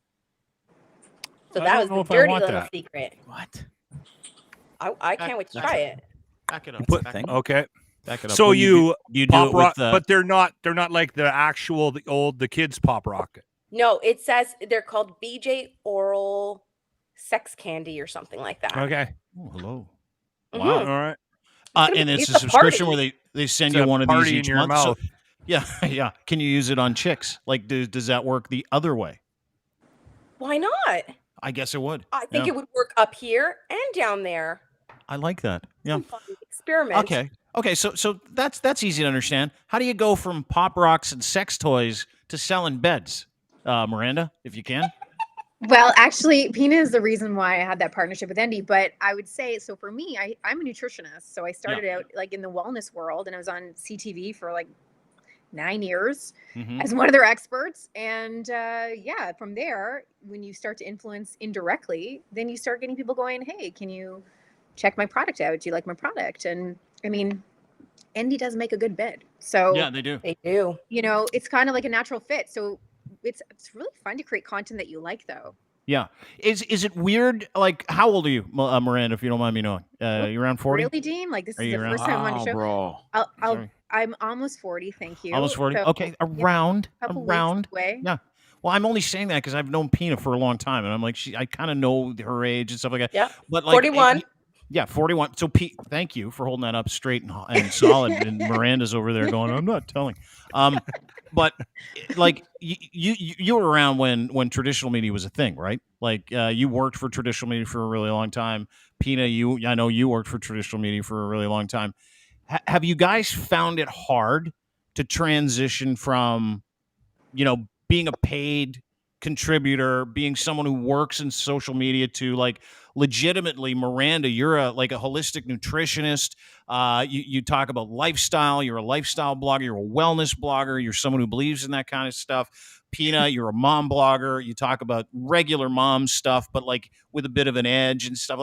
[SPEAKER 5] So that was the dirty little secret.
[SPEAKER 4] What?
[SPEAKER 5] I can't wait to try it.
[SPEAKER 1] Back it up.
[SPEAKER 2] Okay.
[SPEAKER 1] Back it up.
[SPEAKER 2] So
[SPEAKER 1] you do it with
[SPEAKER 2] but they're not like the actual the kids pop rocket.
[SPEAKER 5] No, it says they're called BJ Oral Sex Candy or something like that.
[SPEAKER 2] Okay.
[SPEAKER 1] Oh, hello.
[SPEAKER 5] Mhm.
[SPEAKER 1] Wow.
[SPEAKER 2] All right.
[SPEAKER 1] And it's a subscription where they send you one of these each month. So, yeah. Can you use it on chicks? Does that work the other way?
[SPEAKER 5] Why not?
[SPEAKER 1] I guess it would.
[SPEAKER 5] I think it would work up here and down there.
[SPEAKER 1] I like that. Yeah.
[SPEAKER 5] Some fun experiment.
[SPEAKER 1] Okay. So that's easy to understand. How do you go from pop rocks and sex toys to selling beds, Miranda? If you can.
[SPEAKER 3] Well, actually, Pina is the reason why I had that partnership with Andy. But I would say, so for me, I'm a nutritionist. So I started out in the wellness world, and I was on CTV for 9 years as one of their experts. And from there, when you start to influence indirectly, then you start getting people going, hey, can you check my product out? Do you like my product? And I mean, Andy does make a good bid. So
[SPEAKER 1] yeah, they do.
[SPEAKER 3] It's kind of like a natural fit. So it's really fun to create content that you like, though.
[SPEAKER 1] Yeah. Is it weird? How old are you, Miranda, if you don't mind me knowing? You around 40?
[SPEAKER 3] Really, Dean? This is the first time I'm on the show.
[SPEAKER 4] Bro.
[SPEAKER 3] I'm almost 40. Thank you.
[SPEAKER 1] Almost 40.
[SPEAKER 3] So,
[SPEAKER 1] okay. Around.
[SPEAKER 3] Weeks away.
[SPEAKER 1] Yeah. Well, I'm only saying that because I've known Pina for a long time, and I'm I kind of know her age and stuff like that.
[SPEAKER 5] Yeah.
[SPEAKER 1] But
[SPEAKER 5] 41.
[SPEAKER 1] Yeah, 41. So, Pete, thank you for holding that up straight and solid. And Miranda's over there going, I'm not telling. But you were around when traditional media was a thing, right? You worked for traditional media for a really long time. Pina, I know you worked for traditional media for a really long time. Have you guys found it hard to transition from, being a paid contributor, being someone who works in social media to legitimately, Miranda, you're a holistic nutritionist. You talk about lifestyle. You're a lifestyle blogger. You're a wellness blogger. You're someone who believes in that kind of stuff. Pina, you're a mom blogger. You talk about regular mom stuff, but with a bit of an edge and stuff.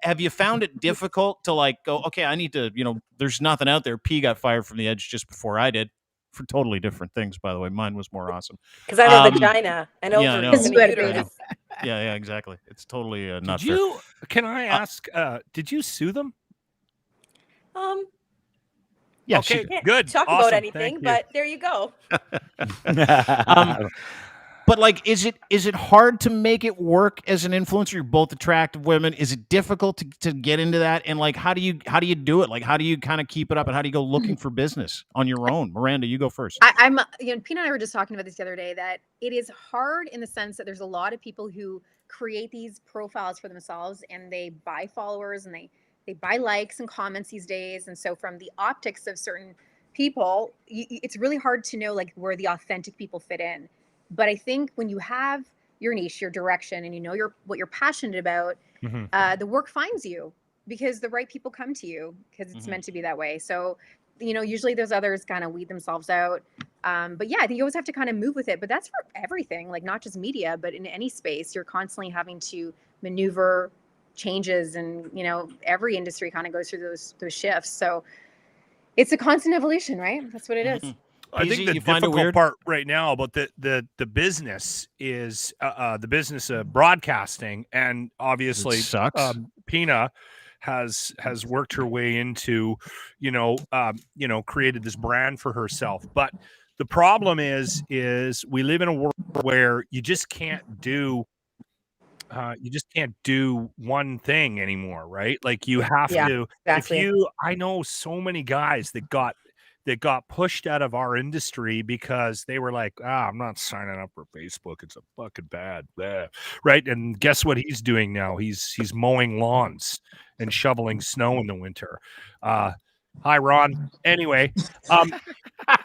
[SPEAKER 1] Have you found it difficult to go, okay, I need to, there's nothing out there. P got fired from the Edge just before I did. For totally different things, by the way. Mine was more awesome.
[SPEAKER 5] Because I have a vagina and
[SPEAKER 1] yeah,
[SPEAKER 5] ovaries and a uterus.
[SPEAKER 1] Yeah, exactly. It's totally not
[SPEAKER 2] fair. Can I ask, did you sue them?
[SPEAKER 1] Yeah,
[SPEAKER 2] Okay,
[SPEAKER 5] Can't
[SPEAKER 2] good.
[SPEAKER 5] talk
[SPEAKER 2] Awesome.
[SPEAKER 5] about anything,
[SPEAKER 2] Thank you.
[SPEAKER 5] but there you go.
[SPEAKER 1] But like, is it hard to make it work as an influencer? You're both attractive women. Is it difficult to get into that? And like, how do you do it? Like, how do you kind of keep it up? And how do you go looking for business on your own? Miranda, you go first.
[SPEAKER 3] I'm, Pina and I were just talking about this the other day, that it is hard in the sense that there's a lot of people who create these profiles for themselves and they buy followers and they buy likes and comments these days. And so from the optics of certain people, it's really hard to know like where the authentic people fit in. But I think when you have your niche, your direction, and you know what you're passionate about, the work finds you because the right people come to you because it's meant to be that way. So, usually those others kind of weed themselves out. But yeah, I think you always have to kind of move with it. But that's for everything, like not just media, but in any space, you're constantly having to maneuver changes, and every industry kind of goes through those shifts. So it's a constant evolution, right? That's what it is.
[SPEAKER 2] I think the
[SPEAKER 1] you find it
[SPEAKER 2] difficult
[SPEAKER 1] weird?
[SPEAKER 2] part right now about the business is the business of broadcasting, and obviously
[SPEAKER 1] It sucks.
[SPEAKER 2] Pina has worked her way into created this brand for herself. But the problem is we live in a world where you just can't do one thing anymore, right? Like you have to.
[SPEAKER 5] Exactly.
[SPEAKER 2] I know so many guys that got pushed out of our industry because they were like, I'm not signing up for Facebook. It's a fucking bad, blah. Right? And guess what he's doing now? He's mowing lawns and shoveling snow in the winter. Hi, Ron. Anyway,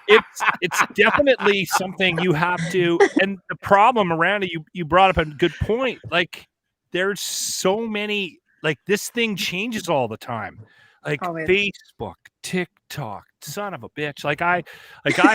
[SPEAKER 2] it's definitely something you have to. And the problem, Miranda, you brought up a good point. Like, there's so many. Like, this thing changes all the time. Like Facebook, TikTok, son of a bitch. Like I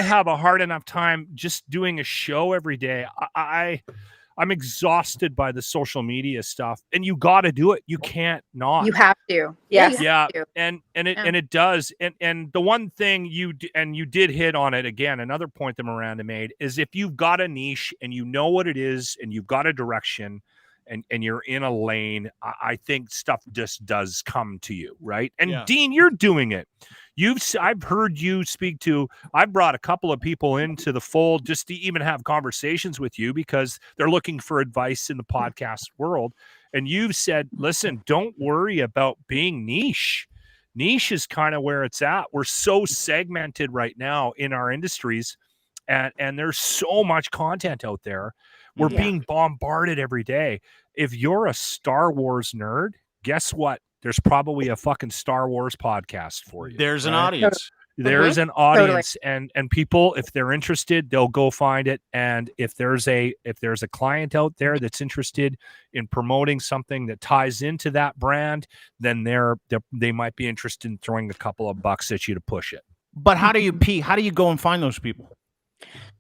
[SPEAKER 2] have a hard enough time just doing a show every day. I'm exhausted by the social media stuff, and you got to do it. You can't not.
[SPEAKER 3] You have to.
[SPEAKER 5] Yes.
[SPEAKER 2] Yeah. And it does. And the one thing you did hit on it again. Another point that Miranda made is if you've got a niche and you know what it is and you've got a direction, and you're in a lane, I think stuff just does come to you, right? And Dean, you're doing it. I've heard you speak to. I've brought a couple of people into the fold just to even have conversations with you because they're looking for advice in the podcast world. And you've said, listen, don't worry about being niche. Niche is kind of where it's at. We're so segmented right now in our industries, and there's so much content out there. We're being bombarded every day. If you're a Star Wars nerd, guess what? There's probably a fucking Star Wars podcast for you.
[SPEAKER 1] There's an audience.
[SPEAKER 2] There's an audience, and people, if they're interested, they'll go find it. And if there's a client out there that's interested in promoting something that ties into that brand, then they might be interested in throwing a couple of bucks at you to push it.
[SPEAKER 1] But how do you go and find those people?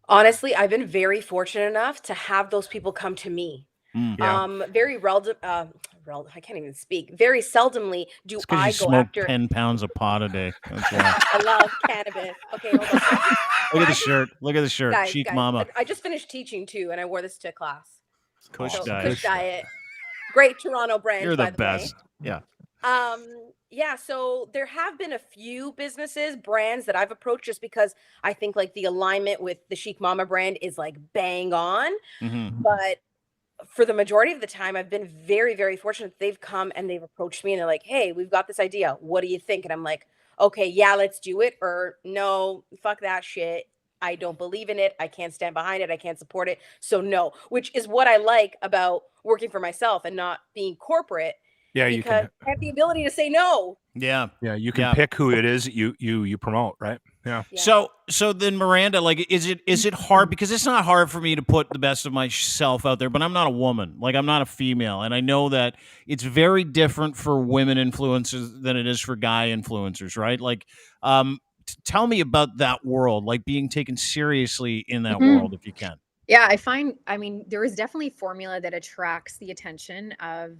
[SPEAKER 5] Honestly, I've been very fortunate enough to have those people come to me. Very I can't even speak. Very seldomly do I
[SPEAKER 1] you
[SPEAKER 5] go
[SPEAKER 1] smoke
[SPEAKER 5] after
[SPEAKER 1] 10 pounds of pot a day. That's why.
[SPEAKER 5] I love cannabis. Okay, hold on.
[SPEAKER 1] Look at the shirt. Look at the shirt.
[SPEAKER 5] Guys,
[SPEAKER 1] Chic mama.
[SPEAKER 5] I just finished teaching too, and I wore this to class.
[SPEAKER 1] Kush
[SPEAKER 5] So,
[SPEAKER 1] diet.
[SPEAKER 5] Kush Diet. Great Toronto brand.
[SPEAKER 1] You're
[SPEAKER 5] by
[SPEAKER 1] the
[SPEAKER 5] the
[SPEAKER 1] best.
[SPEAKER 5] Way.
[SPEAKER 1] Yeah.
[SPEAKER 5] Yeah, so there have been a few businesses, brands that I've approached just because I think like the alignment with the Chic Mama brand is like bang on. But for the majority of the time, I've been very, very fortunate. They've come and they've approached me and they're like, hey, we've got this idea. What do you think? And I'm like, okay, yeah, let's do it. Or no, fuck that shit. I don't believe in it. I can't stand behind it. I can't support it. So no, which is what I like about working for myself and not being corporate.
[SPEAKER 2] Yeah,
[SPEAKER 5] because
[SPEAKER 2] you can
[SPEAKER 5] I have the ability to say no.
[SPEAKER 2] Yeah, you can pick who it is you promote, right? Yeah.
[SPEAKER 1] So then Miranda, like, is it hard? Because it's not hard for me to put the best of myself out there, but I'm not a woman. Like, I'm not a female, and I know that it's very different for women influencers than it is for guy influencers, right? Like, tell me about that world, like being taken seriously in that world, if you can.
[SPEAKER 3] Yeah, I mean, there is definitely formula that attracts the attention of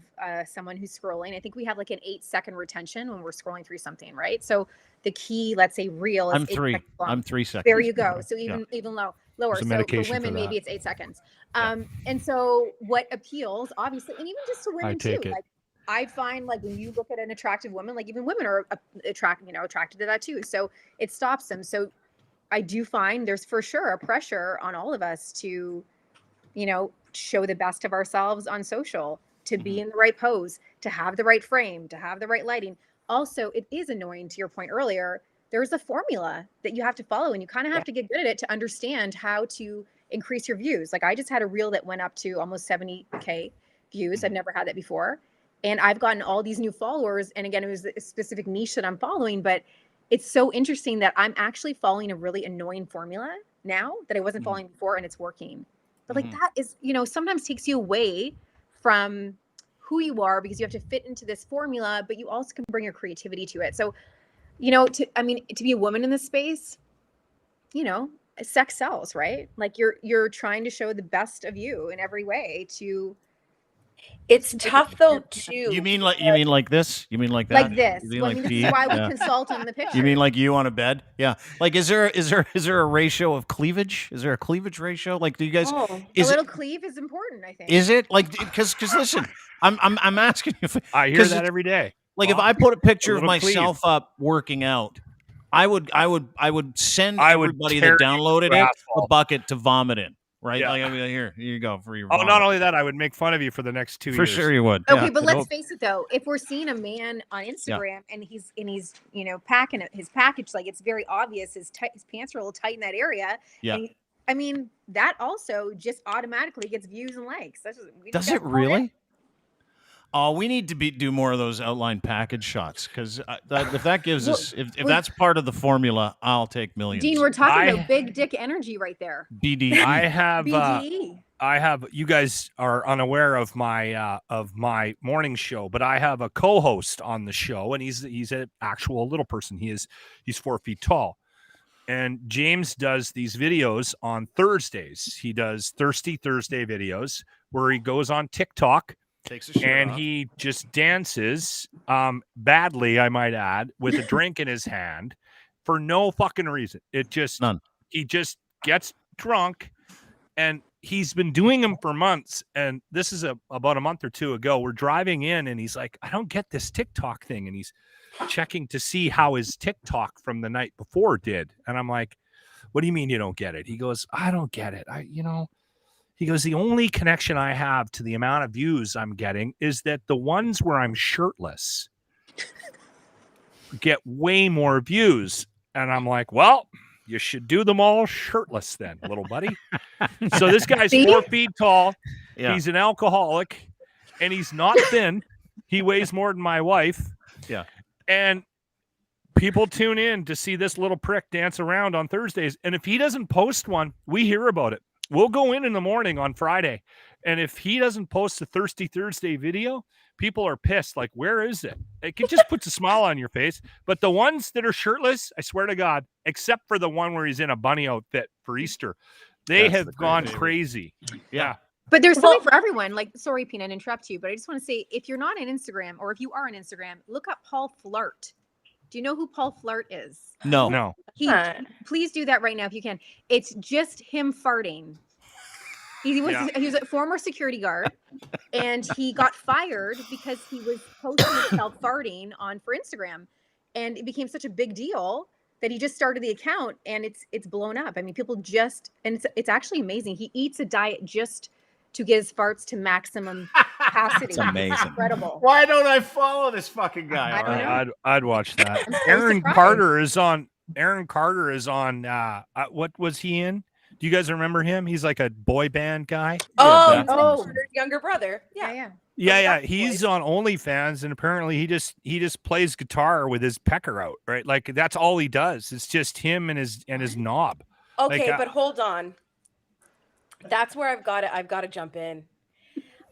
[SPEAKER 3] someone who's scrolling. I think we have like an 8-second retention when we're scrolling through something, right? So the key, let's say reel is
[SPEAKER 1] I'm
[SPEAKER 3] 8
[SPEAKER 1] 3.
[SPEAKER 3] seconds long.
[SPEAKER 1] I'm 3 seconds.
[SPEAKER 3] There you go. So even lower.
[SPEAKER 2] There's a
[SPEAKER 3] So
[SPEAKER 2] medication
[SPEAKER 3] for women,
[SPEAKER 2] for
[SPEAKER 3] maybe it's 8 seconds. And so what appeals, obviously, and even just to women too, like I find like when you look at an attractive woman, like even women are attracted to that too. So it stops them. So I do find there's for sure a pressure on all of us to, show the best of ourselves on social, to be in the right pose, to have the right frame, to have the right lighting. Also, it is annoying, to your point earlier, there's a formula that you have to follow, and you kind of have to get good at it to understand how to increase your views. Like I just had a reel that went up to almost 70K views. I've never had that before. And I've gotten all these new followers. And again, it was a specific niche that I'm following, but it's so interesting that I'm actually following a really annoying formula now that I wasn't following before, and it's working. But like that is, sometimes takes you away from who you are because you have to fit into this formula, but you also can bring your creativity to it. So, to be a woman in this space, sex sells, right? Like you're trying to show the best of you in every way to.
[SPEAKER 5] It's tough though too.
[SPEAKER 1] You mean like this? You mean like that?
[SPEAKER 3] Like this.
[SPEAKER 1] You mean
[SPEAKER 3] Well,
[SPEAKER 1] like
[SPEAKER 3] this is why we consult on the picture.
[SPEAKER 1] You mean like you on a bed? Yeah. Like, is there a ratio of cleavage? Is there a cleavage ratio? Like, do you guys?
[SPEAKER 3] A little cleave is important, I think.
[SPEAKER 1] Is it like because listen, I'm asking you.
[SPEAKER 2] I hear that every day.
[SPEAKER 1] Like, if I put a picture of
[SPEAKER 2] little
[SPEAKER 1] myself up working out, I would send everybody that downloaded it a bucket to vomit in. Right?
[SPEAKER 2] Yeah.
[SPEAKER 1] Like, I mean, here you go for your.
[SPEAKER 2] Oh, not only that, I would make fun of you for the next 2 years.
[SPEAKER 1] For sure you would.
[SPEAKER 3] Okay,
[SPEAKER 1] Yeah.
[SPEAKER 3] but let's face it though. If we're seeing a man on Instagram and he's packing his package, like it's very obvious his pants are a little tight in that area.
[SPEAKER 1] Yeah.
[SPEAKER 3] That also just automatically gets views and likes.
[SPEAKER 1] Does it really? Oh, we need to do more of those outline package shots because if that gives us, if that's part of the formula, I'll take millions.
[SPEAKER 3] Dean, we're talking about big dick energy right there.
[SPEAKER 1] BDE.
[SPEAKER 2] I have.
[SPEAKER 3] BDE.
[SPEAKER 2] You guys are unaware of my morning show, but I have a co-host on the show, and he's an actual little person. He's 4 feet tall, and James does these videos on Thursdays. He does Thirsty Thursday videos where he goes on TikTok.
[SPEAKER 1] Takes a shirt
[SPEAKER 2] and
[SPEAKER 1] off.
[SPEAKER 2] he just dances badly, I might add, with a drink in his hand for no fucking reason.
[SPEAKER 1] None.
[SPEAKER 2] He just gets drunk, and he's been doing them for months. And this is about a month or two ago. We're driving in, and he's like, I don't get this TikTok thing. And he's checking to see how his TikTok from the night before did. And I'm like, what do you mean you don't get it? He goes, I don't get it. He goes, the only connection I have to the amount of views I'm getting is that the ones where I'm shirtless get way more views. And I'm like, well, you should do them all shirtless then, little buddy. So this guy's 4 feet tall. Yeah. He's an alcoholic, and he's not thin. He weighs more than my wife.
[SPEAKER 1] Yeah.
[SPEAKER 2] And people tune in to see this little prick dance around on Thursdays. And if he doesn't post one, we hear about it. We'll go in the morning on Friday, and if he doesn't post a Thirsty Thursday video, people are pissed. Like, where is it? It just puts a smile on your face. But the ones that are shirtless, I swear to God, except for the one where he's in a bunny outfit for Easter, they have gone crazy. Yeah.
[SPEAKER 3] But there's something for everyone. Like, sorry, Pina, to interrupt you, but I just want to say, if you're not on Instagram, or if you are on Instagram, look up Paul Flart. Do you know who Paul Flart is?
[SPEAKER 1] No.
[SPEAKER 3] Please do that right now if you can. It's just him farting. He was a former security guard, and he got fired because he was posting himself farting for Instagram, and it became such a big deal that he just started the account, and it's blown up. I mean, people it's actually amazing. He eats a diet just to get his farts to maximum capacity.
[SPEAKER 1] It's amazing.
[SPEAKER 3] It's incredible.
[SPEAKER 1] Why don't I follow this fucking guy?
[SPEAKER 3] I don't know.
[SPEAKER 2] I'd watch that.
[SPEAKER 3] I'm so
[SPEAKER 2] Aaron
[SPEAKER 3] surprised.
[SPEAKER 2] Carter is on. What was he in? Do you guys remember him? He's like a boy band guy.
[SPEAKER 5] Oh, younger brother.
[SPEAKER 2] Yeah. He's on Onlyfans, and apparently he just plays guitar with his pecker out, right? Like that's all he does. It's just him and his knob.
[SPEAKER 5] Okay, but hold on. That's where I've got to jump in.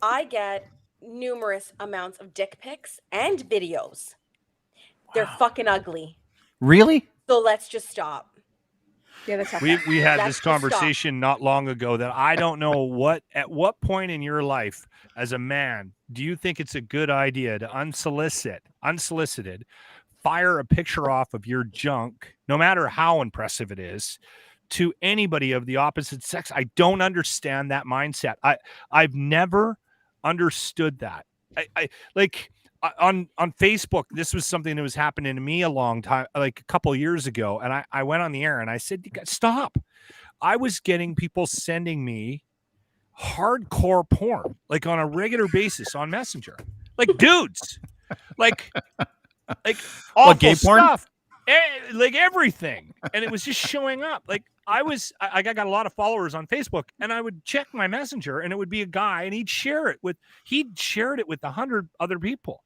[SPEAKER 5] I get numerous amounts of dick pics and videos. They're fucking ugly.
[SPEAKER 1] Really?
[SPEAKER 5] So let's just stop.
[SPEAKER 3] Yeah, that's
[SPEAKER 2] we had this conversation not long ago that I don't know at what point in your life as a man do you think it's a good idea to unsolicited fire a picture off of your junk, no matter how impressive it is, to anybody of the opposite sex? I don't understand that mindset. I've never understood that. I like on Facebook, this was something that was happening to me a long time, like a couple years ago, and I went on the air and I said, "Stop!" I was getting people sending me hardcore porn, like on a regular basis on Messenger, like dudes, like awful
[SPEAKER 1] gay porn?
[SPEAKER 2] stuff, like everything, and it was just showing up. Like I got a lot of followers on Facebook, and I would check my Messenger, and it would be a guy, and he'd shared it with 100 other people.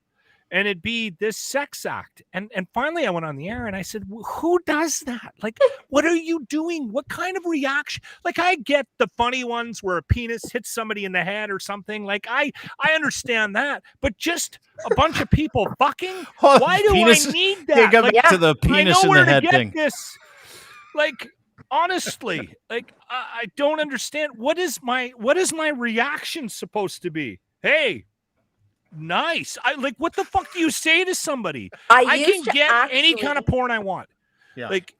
[SPEAKER 2] And it'd be this sex act. And finally I went on the air and I said, who does that? Like, what are you doing? What kind of reaction? Like, I get the funny ones where a penis hits somebody in the head or something. Like, I understand that. But just a bunch of people fucking? Why do I need that?
[SPEAKER 1] Hey, go back to the penis in the head thing.
[SPEAKER 2] This. Like, honestly, like, I don't understand. What is my reaction supposed to be? Hey, nice. Like, what the fuck do you say to somebody? I can get any kind of porn I want.
[SPEAKER 1] Yeah.
[SPEAKER 2] Like,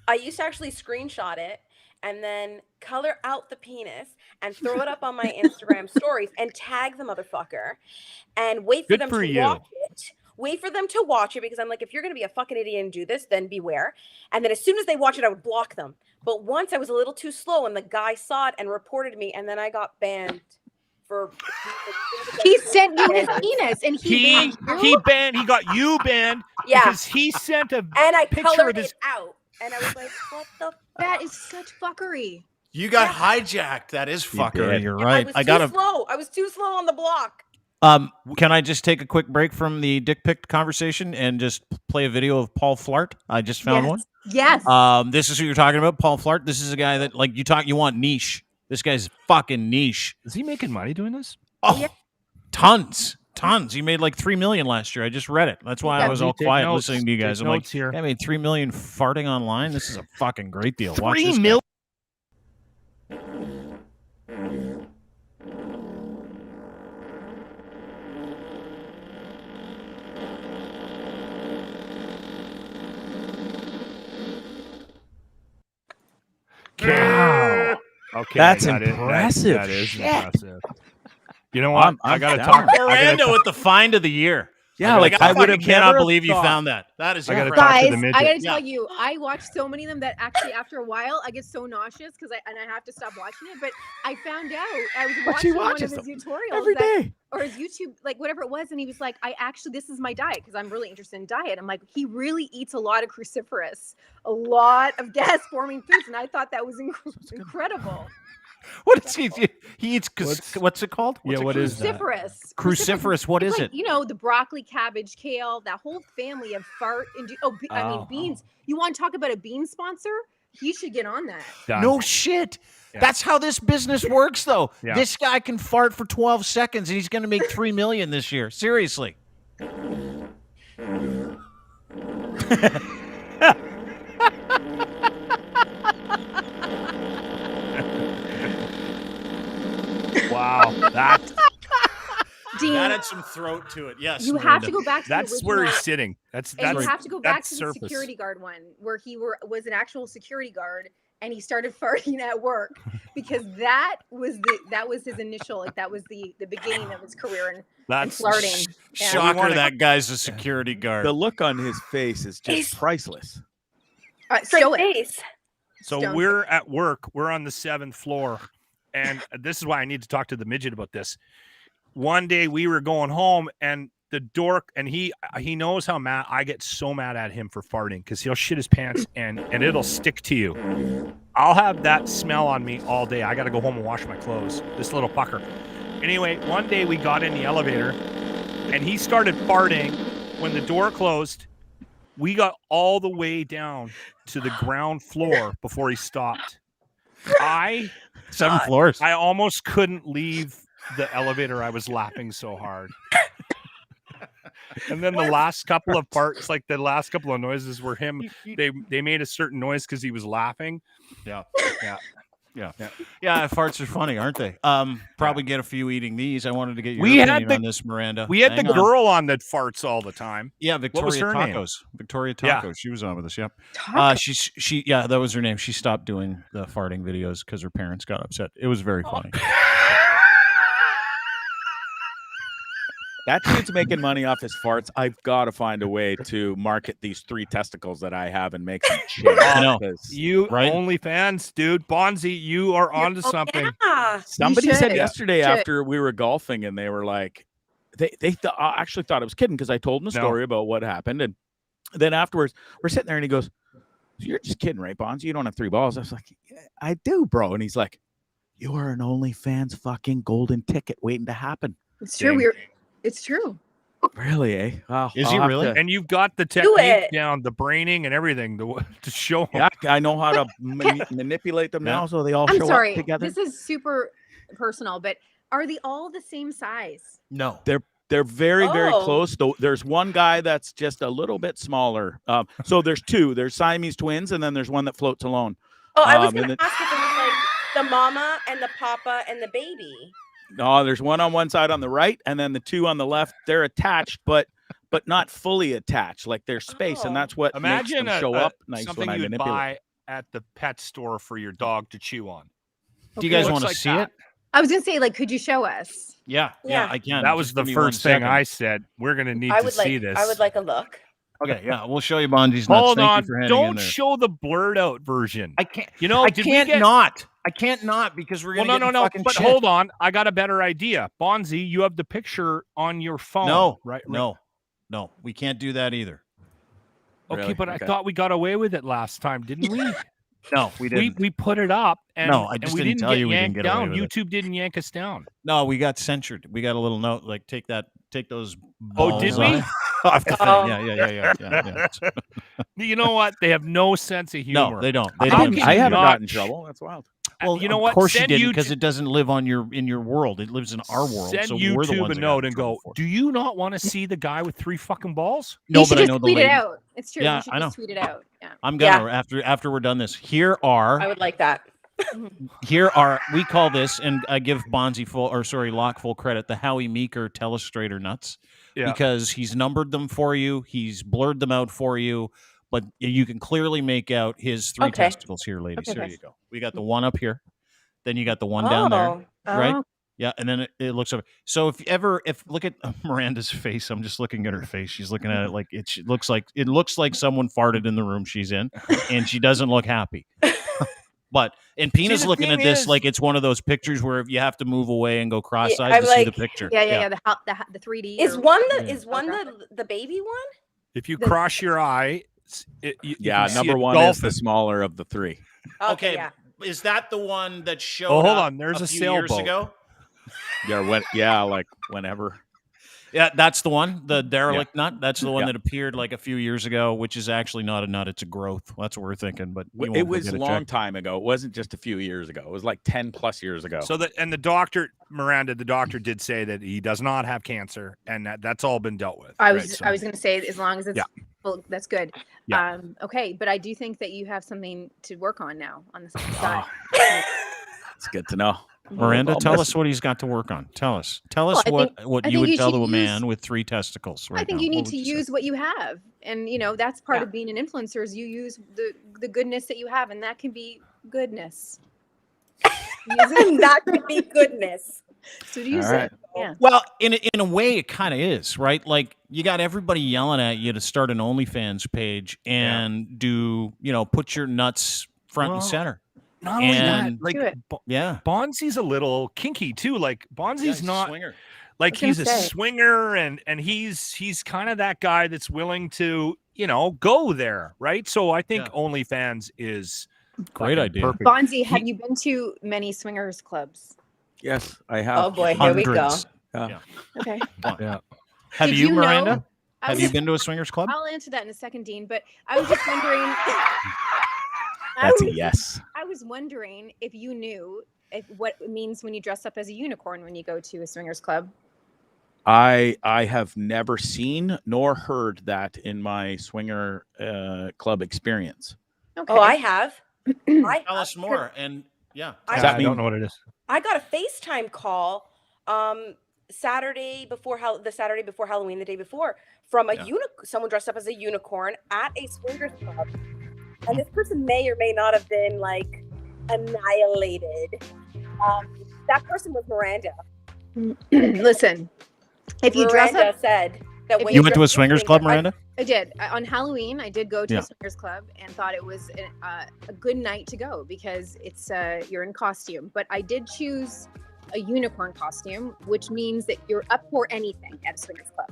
[SPEAKER 5] I used to actually screenshot it and then color out the penis and throw it up on my Instagram stories and tag the motherfucker and wait for them to watch it. Wait for them to watch it, because I'm like, if you're going to be a fucking idiot and do this, then beware. And then as soon as they watch it, I would block them. But once I was a little too slow and the guy saw it and reported me, and then I got banned.
[SPEAKER 3] He sent you his penis, and he
[SPEAKER 2] got you banned.
[SPEAKER 5] Yeah,
[SPEAKER 2] because he sent a
[SPEAKER 5] and I
[SPEAKER 2] picture
[SPEAKER 5] colored
[SPEAKER 2] of his...
[SPEAKER 5] it out, and I was like, "What the? Fuck?
[SPEAKER 3] That is such fuckery."
[SPEAKER 1] You got hijacked. That is fuckery. You're right.
[SPEAKER 5] I was too slow on the block.
[SPEAKER 1] Can I just take a quick break from the dick pic conversation and just play a video of Paul Flart? I just found one.
[SPEAKER 3] Yes.
[SPEAKER 1] This is who you're talking about, Paul Flart. This is a guy that, like, you want niche. This guy's fucking niche.
[SPEAKER 2] Is he making money doing this?
[SPEAKER 1] Oh, yeah. Tons. He made like $3 million last year. I just read it. That's why I was all quiet listening to you guys. I'm like, here. I made $3 million farting online. This is a fucking great deal. Watch this. $3 million.
[SPEAKER 2] Wow. Okay,
[SPEAKER 4] that's impressive.
[SPEAKER 2] That is impressive. You know what? I got to talk.
[SPEAKER 1] Miranda with the find of the year.
[SPEAKER 4] Yeah,
[SPEAKER 1] I would have cannot believe you found that. That is
[SPEAKER 3] guys. I got to tell you, I watch so many of them that actually, after a while, I get so nauseous because I have to stop watching it. But I found out I was watching one of his tutorials
[SPEAKER 4] every day,
[SPEAKER 3] or his YouTube, like whatever it was, and he was like, this is my diet because I'm really interested in diet. I'm like, he really eats a lot of cruciferous, a lot of gas-forming foods, and I thought that was incredible.
[SPEAKER 1] What is he? He eats. What's it called?
[SPEAKER 2] What is that?
[SPEAKER 1] Cruciferous. What is it?
[SPEAKER 3] You know, the broccoli, cabbage, kale, that whole family of fart and I mean beans. You want to talk about a bean sponsor? He should get on that.
[SPEAKER 2] Done.
[SPEAKER 1] No shit. Yeah. That's how this business works, though.
[SPEAKER 2] Yeah.
[SPEAKER 1] This guy can fart for 12 seconds, and he's going to make $3 million this year. Seriously.
[SPEAKER 2] Wow, that
[SPEAKER 1] had some throat to it. Yes,
[SPEAKER 3] you have to go back to
[SPEAKER 2] that's where he's sitting. You
[SPEAKER 3] have to go back to the security guard one where he was an actual security guard and he started farting at work because that was his initial, like that was the beginning of his career in flirting.
[SPEAKER 1] Shocker, that guy's a security guard.
[SPEAKER 4] The look on his face is just priceless.
[SPEAKER 3] Show it.
[SPEAKER 2] So we're at work. We're on the 7th floor. And this is why I need to talk to the midget about this. One day we were going home and the dork, and he knows how mad I get so mad at him for farting because he'll shit his pants and it'll stick to you. I'll have that smell on me all day. I got to go home and wash my clothes. This little fucker. Anyway, one day we got in the elevator and he started farting when the door closed. We got all the way down to the ground floor before he stopped.
[SPEAKER 1] 7 floors.
[SPEAKER 2] I almost couldn't leave the elevator. I was laughing so hard. And then the last couple of parts, like the last couple of noises were him. They made a certain noise because he was laughing.
[SPEAKER 1] Yeah. Farts are funny, aren't they? Probably get a few eating these. I wanted to get your opinion on this, Miranda.
[SPEAKER 2] We had the girl on that farts all the time.
[SPEAKER 1] Yeah, Victoria
[SPEAKER 2] what was her
[SPEAKER 1] Tacos.
[SPEAKER 2] Name?
[SPEAKER 1] Victoria Tacos.
[SPEAKER 2] Yeah.
[SPEAKER 1] She was on with us. Yep. She that was her name. She stopped doing the farting videos because her parents got upset. It was very funny.
[SPEAKER 4] That dude's making money off his farts. I've got to find a way to market these 3 testicles that I have and make some change.
[SPEAKER 1] I know.
[SPEAKER 2] You
[SPEAKER 1] Right?
[SPEAKER 2] OnlyFans, dude. Bonzi, you are onto
[SPEAKER 5] Oh,
[SPEAKER 2] something.
[SPEAKER 5] yeah.
[SPEAKER 4] Somebody said
[SPEAKER 3] should.
[SPEAKER 4] yesterday
[SPEAKER 3] Should.
[SPEAKER 4] after we were golfing, and they were like, they actually thought I was kidding because I told them a
[SPEAKER 2] No.
[SPEAKER 4] story about what happened, and then afterwards we're sitting there, and he goes, "So you're just kidding, right, Bonds? You don't have 3 balls." I was like, "Yeah, I do, bro." And he's like, "You are an OnlyFans fucking golden ticket waiting to happen."
[SPEAKER 3] It's true.
[SPEAKER 2] Dang.
[SPEAKER 3] It's true.
[SPEAKER 4] Really, eh? Well,
[SPEAKER 1] Is
[SPEAKER 4] I'll
[SPEAKER 1] he
[SPEAKER 4] have
[SPEAKER 1] really?
[SPEAKER 4] to-
[SPEAKER 2] And you've got the
[SPEAKER 5] Do
[SPEAKER 2] technique
[SPEAKER 5] it.
[SPEAKER 2] down, the braining and everything to show 'em.
[SPEAKER 4] Yeah, I know how to manipulate them now, so they all
[SPEAKER 3] I'm
[SPEAKER 4] show
[SPEAKER 3] sorry.
[SPEAKER 4] up together.
[SPEAKER 3] This is super personal, but are they all the same size?
[SPEAKER 1] No.
[SPEAKER 4] They're very, very
[SPEAKER 5] Oh.
[SPEAKER 4] close. Though there's one guy that's just a little bit smaller. So there's 2. There's Siamese twins, and then there's one that floats alone.
[SPEAKER 5] Oh, I was
[SPEAKER 4] and
[SPEAKER 5] going to
[SPEAKER 4] then-
[SPEAKER 5] ask if it was like the mama and the papa and the baby.
[SPEAKER 4] No, there's one on one side on the right, and then the 2 on the left. They're attached, but not fully attached. Like there's space, and
[SPEAKER 5] Oh.
[SPEAKER 4] that's what
[SPEAKER 2] Imagine
[SPEAKER 4] makes them show up nice
[SPEAKER 2] something
[SPEAKER 4] when I
[SPEAKER 2] you'd
[SPEAKER 4] manipulate.
[SPEAKER 2] buy at the pet store for your dog to chew on.
[SPEAKER 1] Do you guys
[SPEAKER 2] Looks
[SPEAKER 1] want to
[SPEAKER 2] like
[SPEAKER 1] see
[SPEAKER 2] that.
[SPEAKER 1] it?
[SPEAKER 3] I was gonna say, like, could you show us?
[SPEAKER 1] Yeah,
[SPEAKER 5] Yeah.
[SPEAKER 1] I can.
[SPEAKER 2] That was
[SPEAKER 1] Just
[SPEAKER 2] the
[SPEAKER 1] give me 1
[SPEAKER 2] first thing
[SPEAKER 1] second.
[SPEAKER 2] I said. We're going to need
[SPEAKER 5] I
[SPEAKER 2] to
[SPEAKER 5] would
[SPEAKER 2] see
[SPEAKER 5] like.
[SPEAKER 2] this.
[SPEAKER 5] I would like a look.
[SPEAKER 1] Okay, yeah, we'll show you Bonzi's nuts.
[SPEAKER 2] Hold
[SPEAKER 1] Thank
[SPEAKER 2] on.
[SPEAKER 1] you for handing in
[SPEAKER 2] Don't
[SPEAKER 1] there.
[SPEAKER 2] show the blurred out version.
[SPEAKER 1] I can't.
[SPEAKER 2] You know,
[SPEAKER 1] I
[SPEAKER 2] did we
[SPEAKER 1] can't
[SPEAKER 2] get-
[SPEAKER 1] not. I can't not because we're
[SPEAKER 2] Well,
[SPEAKER 1] gonna
[SPEAKER 2] no,
[SPEAKER 1] get
[SPEAKER 2] no,
[SPEAKER 1] in
[SPEAKER 2] no.
[SPEAKER 1] fucking
[SPEAKER 2] But
[SPEAKER 1] shit.
[SPEAKER 2] hold on. I got a better idea. Bonzi, you have the picture on your phone.
[SPEAKER 1] No,
[SPEAKER 2] right?
[SPEAKER 1] no, we can't do that either.
[SPEAKER 2] Okay,
[SPEAKER 4] Really?
[SPEAKER 2] but
[SPEAKER 4] Okay.
[SPEAKER 2] I thought we got away with it last time, didn't we?
[SPEAKER 1] No, we
[SPEAKER 2] we
[SPEAKER 1] didn't.
[SPEAKER 2] we put it up, and,
[SPEAKER 1] No, I
[SPEAKER 2] and
[SPEAKER 1] just
[SPEAKER 2] we
[SPEAKER 1] didn't
[SPEAKER 2] didn't
[SPEAKER 1] tell
[SPEAKER 2] get
[SPEAKER 1] you we didn't
[SPEAKER 2] yanked
[SPEAKER 1] get away
[SPEAKER 2] down.
[SPEAKER 1] with it.
[SPEAKER 2] YouTube didn't yank us down.
[SPEAKER 1] No, we got censored. We got a little note like take those.
[SPEAKER 2] Oh, did
[SPEAKER 1] balls
[SPEAKER 2] we?
[SPEAKER 1] off the thing.
[SPEAKER 5] Oh.
[SPEAKER 1] Yeah.
[SPEAKER 2] You know what? They have no sense of humor.
[SPEAKER 1] No, they don't. They
[SPEAKER 2] How
[SPEAKER 1] don't.
[SPEAKER 2] can
[SPEAKER 4] I
[SPEAKER 2] you
[SPEAKER 4] haven't
[SPEAKER 2] not
[SPEAKER 4] gotten in trouble. That's wild.
[SPEAKER 1] Well,
[SPEAKER 2] you know
[SPEAKER 1] of
[SPEAKER 2] what?
[SPEAKER 1] course you
[SPEAKER 2] Send
[SPEAKER 1] didn't because
[SPEAKER 2] YouTube-
[SPEAKER 1] it doesn't live on in your world. It lives in our world.
[SPEAKER 2] Send
[SPEAKER 1] so we're the
[SPEAKER 2] YouTube
[SPEAKER 1] ones
[SPEAKER 2] a
[SPEAKER 1] that got
[SPEAKER 2] note
[SPEAKER 1] in
[SPEAKER 2] and
[SPEAKER 1] trouble
[SPEAKER 2] go,
[SPEAKER 1] for it.
[SPEAKER 2] do you not want to see the guy with 3 fucking balls?
[SPEAKER 1] No,
[SPEAKER 3] you should
[SPEAKER 1] but I
[SPEAKER 3] just
[SPEAKER 1] know the
[SPEAKER 3] tweet it
[SPEAKER 1] lady.
[SPEAKER 3] out. It's true.
[SPEAKER 1] Yeah,
[SPEAKER 3] you should
[SPEAKER 1] I
[SPEAKER 3] just tweet it out. Yeah.
[SPEAKER 1] I'm gonna after we're done this. Here
[SPEAKER 5] I
[SPEAKER 1] are
[SPEAKER 5] would like that.
[SPEAKER 1] we call this, and I give Locke full credit, the Howie Meeker Telestrator nuts,
[SPEAKER 2] Yeah.
[SPEAKER 1] because he's numbered them for you, he's blurred them out for you, but you can clearly make out his 3
[SPEAKER 5] Okay.
[SPEAKER 1] testicles here, ladies.
[SPEAKER 5] Okay,
[SPEAKER 1] There
[SPEAKER 5] okay.
[SPEAKER 1] you go. We got the one up here, then you got the one down there, right?
[SPEAKER 3] Oh,
[SPEAKER 1] Yeah, and then it looks over. So if look at Miranda's face, I'm just looking at her face. She's looking at it like it looks like someone farted in the room she's in, and she doesn't look happy. And Pina's
[SPEAKER 2] the
[SPEAKER 1] looking
[SPEAKER 2] thing
[SPEAKER 1] at this
[SPEAKER 2] is-
[SPEAKER 1] like it's one of those pictures where you have to move away and go cross-eyed
[SPEAKER 5] I'm
[SPEAKER 1] to see the
[SPEAKER 5] like-
[SPEAKER 1] picture.
[SPEAKER 3] yeah. The 3D.
[SPEAKER 5] Is
[SPEAKER 3] or-
[SPEAKER 5] one
[SPEAKER 1] Yeah.
[SPEAKER 5] the baby one?
[SPEAKER 2] If you
[SPEAKER 3] The-
[SPEAKER 2] cross your eye, you
[SPEAKER 4] Yeah,
[SPEAKER 2] can see
[SPEAKER 4] number
[SPEAKER 2] a
[SPEAKER 4] 1 is the
[SPEAKER 2] dolphin.
[SPEAKER 4] smaller of the 3.
[SPEAKER 1] Okay,
[SPEAKER 5] Yeah.
[SPEAKER 1] is that the one that showed?
[SPEAKER 2] Oh, hold
[SPEAKER 1] up
[SPEAKER 2] on, there's a
[SPEAKER 1] few years
[SPEAKER 2] sailboat.
[SPEAKER 1] ago?
[SPEAKER 4] Yeah, like whenever.
[SPEAKER 1] Yeah, that's the one, the derelict nut. That's the one
[SPEAKER 4] Yeah.
[SPEAKER 1] that appeared like a few years ago, which is actually not a nut; it's a growth. That's what we're thinking. But you
[SPEAKER 4] It
[SPEAKER 1] won't go
[SPEAKER 4] was
[SPEAKER 1] get
[SPEAKER 4] a
[SPEAKER 1] it
[SPEAKER 4] long
[SPEAKER 1] checked.
[SPEAKER 4] time ago. It wasn't just a few years ago. It was like 10 plus years ago.
[SPEAKER 2] So the doctor, Miranda, the doctor did say that he does not have cancer, and that's all been dealt with.
[SPEAKER 3] I
[SPEAKER 2] right?
[SPEAKER 3] was
[SPEAKER 2] So-
[SPEAKER 3] I was going to say as long as it's
[SPEAKER 2] Yeah.
[SPEAKER 3] well, that's good.
[SPEAKER 2] Yeah.
[SPEAKER 3] Okay, but I do think that you have something to work on now on the side.
[SPEAKER 4] It's good to know.
[SPEAKER 1] Miranda,
[SPEAKER 4] Well,
[SPEAKER 1] tell
[SPEAKER 4] listen.
[SPEAKER 1] us what he's got to work on. Tell us
[SPEAKER 3] Well, I
[SPEAKER 1] what
[SPEAKER 3] I
[SPEAKER 1] you
[SPEAKER 3] think
[SPEAKER 1] would
[SPEAKER 3] you
[SPEAKER 1] tell
[SPEAKER 3] should
[SPEAKER 1] to a
[SPEAKER 3] use-
[SPEAKER 1] man with 3 testicles. Right
[SPEAKER 3] I think
[SPEAKER 1] now.
[SPEAKER 3] you
[SPEAKER 1] What
[SPEAKER 3] need
[SPEAKER 1] would
[SPEAKER 3] to
[SPEAKER 1] you say?
[SPEAKER 3] use what you have, and that's part
[SPEAKER 5] Yeah.
[SPEAKER 3] of being an influencer. Is you use the goodness that you have, and that can be goodness. Use it.
[SPEAKER 5] That could be goodness.
[SPEAKER 3] So use
[SPEAKER 4] All right.
[SPEAKER 3] it. Yeah.
[SPEAKER 1] Well, in a way, it kind of is, right? Like you got everybody yelling at you to start an OnlyFans page and put your nuts front
[SPEAKER 2] Well,
[SPEAKER 1] and center.
[SPEAKER 2] Not only
[SPEAKER 1] And-
[SPEAKER 2] that, like
[SPEAKER 3] Do it.
[SPEAKER 1] Yeah,
[SPEAKER 2] Bonzi's a little kinky too. Like Bonzi's
[SPEAKER 1] he's a
[SPEAKER 2] not
[SPEAKER 1] swinger.
[SPEAKER 2] like
[SPEAKER 3] I was
[SPEAKER 2] he's a
[SPEAKER 3] gonna say.
[SPEAKER 2] swinger, and he's kind of that guy that's willing to go there, right? So I think
[SPEAKER 1] Yeah.
[SPEAKER 2] OnlyFans is
[SPEAKER 1] Great
[SPEAKER 2] fucking
[SPEAKER 1] idea.
[SPEAKER 2] perfect.
[SPEAKER 3] Bonzi, have you been to many swingers clubs?
[SPEAKER 4] Yes, I have.
[SPEAKER 5] Oh boy, here we go.
[SPEAKER 1] Hundreds.
[SPEAKER 3] Okay.
[SPEAKER 2] Yeah.
[SPEAKER 1] Have
[SPEAKER 3] Did
[SPEAKER 1] you,
[SPEAKER 3] know-
[SPEAKER 1] Miranda?
[SPEAKER 3] I
[SPEAKER 1] Have
[SPEAKER 3] was-
[SPEAKER 1] you been to a swingers club?
[SPEAKER 3] I'll answer that in a second, Dean. But I was just wondering.
[SPEAKER 4] That's a yes.
[SPEAKER 3] I was wondering if you knew what it means when you dress up as a unicorn when you go to a swingers club.
[SPEAKER 4] I have never seen nor heard that in my swinger club experience.
[SPEAKER 3] Okay.
[SPEAKER 5] Oh, I have. I
[SPEAKER 1] Tell us more. And yeah,
[SPEAKER 5] I-
[SPEAKER 4] Does that
[SPEAKER 2] I
[SPEAKER 4] mean-
[SPEAKER 2] don't know what it is.
[SPEAKER 5] I got a FaceTime call Saturday before Halloween, the day before, from a
[SPEAKER 1] Yeah.
[SPEAKER 5] someone dressed up as a unicorn at a swingers club. And this person may or may not have been like annihilated. That person was Miranda.
[SPEAKER 3] Listen, If you dress
[SPEAKER 5] Miranda
[SPEAKER 3] up,
[SPEAKER 5] said that
[SPEAKER 3] If
[SPEAKER 5] when
[SPEAKER 1] You went to a
[SPEAKER 5] dress as
[SPEAKER 1] swingers club, Miranda?
[SPEAKER 3] I did. On Halloween, I did go to
[SPEAKER 1] Yeah.
[SPEAKER 3] a swingers club and thought it was a good night to go because it's you're in costume. But I did choose a unicorn costume, which means that you're up for anything at a swingers club.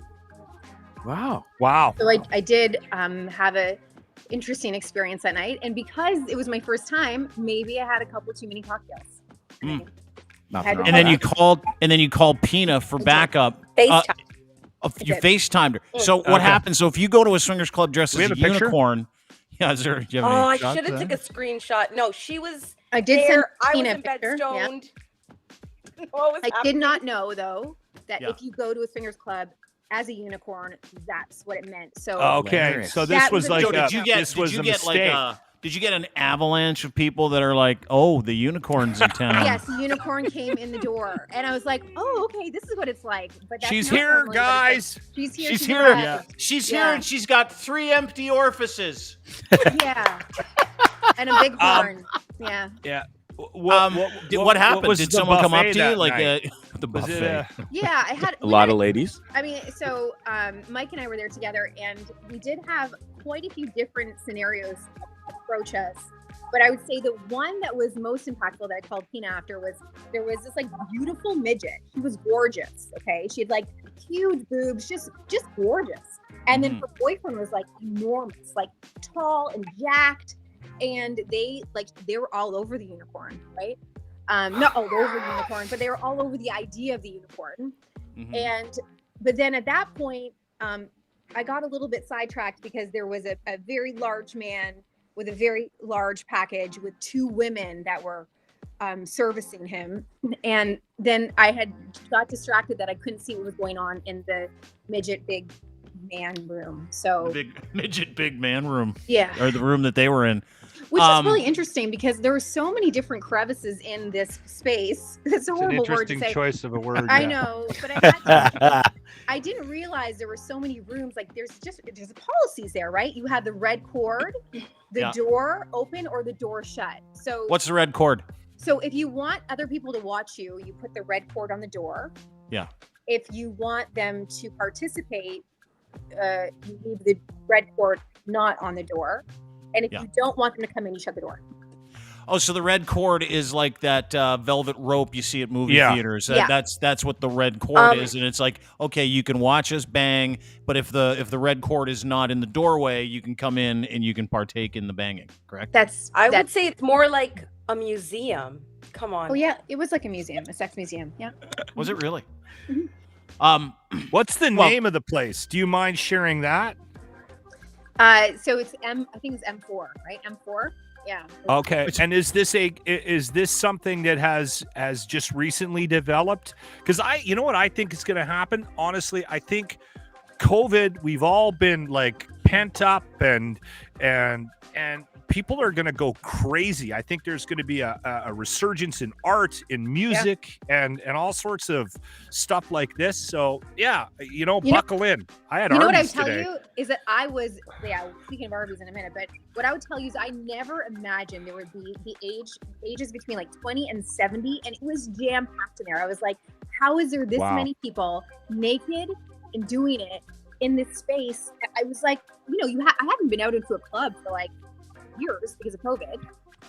[SPEAKER 4] Wow.
[SPEAKER 3] So I did have a interesting experience that night, and because it was my first time, maybe I had a couple too many cocktails.
[SPEAKER 4] Nothing
[SPEAKER 3] And
[SPEAKER 4] wrong
[SPEAKER 1] And then
[SPEAKER 4] with
[SPEAKER 1] you called Pina for
[SPEAKER 3] did.
[SPEAKER 1] FaceTime.
[SPEAKER 5] FaceTime.
[SPEAKER 1] You
[SPEAKER 3] did.
[SPEAKER 1] FaceTimed her. So what
[SPEAKER 2] Okay.
[SPEAKER 1] happens? So if you go to a swingers club dressed
[SPEAKER 2] We
[SPEAKER 1] as
[SPEAKER 2] have
[SPEAKER 1] a
[SPEAKER 2] a picture?
[SPEAKER 1] unicorn, yeah, is there? Do you have
[SPEAKER 5] Oh,
[SPEAKER 1] any
[SPEAKER 5] I
[SPEAKER 1] shots
[SPEAKER 5] should have
[SPEAKER 1] of
[SPEAKER 5] took
[SPEAKER 1] that?
[SPEAKER 5] a screenshot. No, she was
[SPEAKER 3] I did send
[SPEAKER 5] there. I was
[SPEAKER 3] Tina a
[SPEAKER 5] in bed
[SPEAKER 3] picture. Yeah.
[SPEAKER 5] stoned. What was
[SPEAKER 3] I did
[SPEAKER 5] happening?
[SPEAKER 3] not know though that
[SPEAKER 1] Yeah.
[SPEAKER 3] if you go to a swingers club as a unicorn, that's what it meant. So
[SPEAKER 2] Okay,
[SPEAKER 4] Hilarious.
[SPEAKER 2] so this
[SPEAKER 3] That
[SPEAKER 2] was
[SPEAKER 3] was a
[SPEAKER 2] like
[SPEAKER 1] Joe,
[SPEAKER 3] big
[SPEAKER 2] a,
[SPEAKER 1] did you get?
[SPEAKER 2] this
[SPEAKER 1] Did
[SPEAKER 2] was
[SPEAKER 1] you
[SPEAKER 2] a
[SPEAKER 1] get like
[SPEAKER 2] mistake.
[SPEAKER 1] Did you get an avalanche of people that are like, "Oh, the unicorn's in town"?
[SPEAKER 3] yes, the unicorn came in the door, and I was like, "Oh, okay, this is what it's like." But that's
[SPEAKER 2] She's
[SPEAKER 3] not
[SPEAKER 2] here,
[SPEAKER 3] normally what it's like.
[SPEAKER 2] guys.
[SPEAKER 3] She's here.
[SPEAKER 1] She's
[SPEAKER 3] she's
[SPEAKER 1] here.
[SPEAKER 3] arrived.
[SPEAKER 2] Yeah.
[SPEAKER 1] She's
[SPEAKER 3] Yeah.
[SPEAKER 1] here and she's got 3 empty orifices.
[SPEAKER 3] Yeah, and a big horn. Yeah,
[SPEAKER 1] What happened?
[SPEAKER 2] was
[SPEAKER 1] Did
[SPEAKER 2] the
[SPEAKER 1] someone come up
[SPEAKER 2] buffet
[SPEAKER 1] to you
[SPEAKER 2] that
[SPEAKER 1] like
[SPEAKER 2] night?
[SPEAKER 1] the
[SPEAKER 2] Was it,
[SPEAKER 1] buffet?
[SPEAKER 3] yeah. I had
[SPEAKER 4] A lot of ladies.
[SPEAKER 3] I mean, so Mike and I were there together, and we did have quite a few different scenarios approach us. But I would say the one that was most impactful that I called Pina after was there was this like beautiful midget. She was gorgeous. Okay, she had like huge boobs, just gorgeous. And then her boyfriend was like enormous, like tall and jacked. And they were all over the unicorn, right? Not all over the unicorn, but they were all over the idea of the unicorn. But then at that point, I got a little bit sidetracked because there was a very large man with a very large package with 2 women that were servicing him. And then I had got distracted that I couldn't see what was going on in the midget big man room. So
[SPEAKER 1] Big midget big man room,
[SPEAKER 3] yeah,
[SPEAKER 1] or the room that they were in.
[SPEAKER 3] which is really interesting because there were so many different crevices in this space. It's a
[SPEAKER 2] It's an
[SPEAKER 3] horrible word to
[SPEAKER 2] interesting
[SPEAKER 3] say.
[SPEAKER 2] choice of a word.
[SPEAKER 3] I
[SPEAKER 2] yeah.
[SPEAKER 3] know, but I didn't realize there were so many rooms. Like there's policies there, right? You have the red cord, the
[SPEAKER 1] Yeah.
[SPEAKER 3] door open or the door shut. So
[SPEAKER 1] What's the red cord?
[SPEAKER 3] So if you want other people to watch you, you put the red cord on the door.
[SPEAKER 1] Yeah.
[SPEAKER 3] If you want them to participate, you leave the red cord not on the door. And if
[SPEAKER 1] Yeah.
[SPEAKER 3] you don't want them to come in, you shut the door.
[SPEAKER 1] Oh, so the red cord is like that velvet rope you see at movie
[SPEAKER 2] Yeah.
[SPEAKER 1] theaters.
[SPEAKER 3] Yeah.
[SPEAKER 1] That's what the red cord is, and it's like, okay, you can watch us bang, but if the red cord is not in the doorway, you can come in and you can partake in the banging. Correct?
[SPEAKER 5] I would say it's more like a museum. Come on.
[SPEAKER 3] Oh yeah, it was like a museum, a sex museum. Yeah.
[SPEAKER 1] Was it really?
[SPEAKER 3] Mhm.
[SPEAKER 2] What's the
[SPEAKER 1] Well-
[SPEAKER 2] name of the place? Do you mind sharing that?
[SPEAKER 3] So it's I think it's M4, right? M4. Yeah.
[SPEAKER 2] Okay. And is this something that has just recently developed? Because you know what I think is going to happen? Honestly, I think COVID, we've all been like pent up and people are going to go crazy. I think there's going to be a resurgence in art, in music, and all sorts of stuff like this. So yeah, buckle in. I had
[SPEAKER 3] You know what I
[SPEAKER 2] Arby's
[SPEAKER 3] would tell
[SPEAKER 2] today.
[SPEAKER 3] you is that speaking of Arby's in a minute, but what I would tell you is I never imagined there would be the ages between like 20 and 70, and it was jam packed in there. I was like, how is there this
[SPEAKER 2] Wow.
[SPEAKER 3] many people naked and doing it in this space? I was like, I haven't been out into a club for like years because of COVID.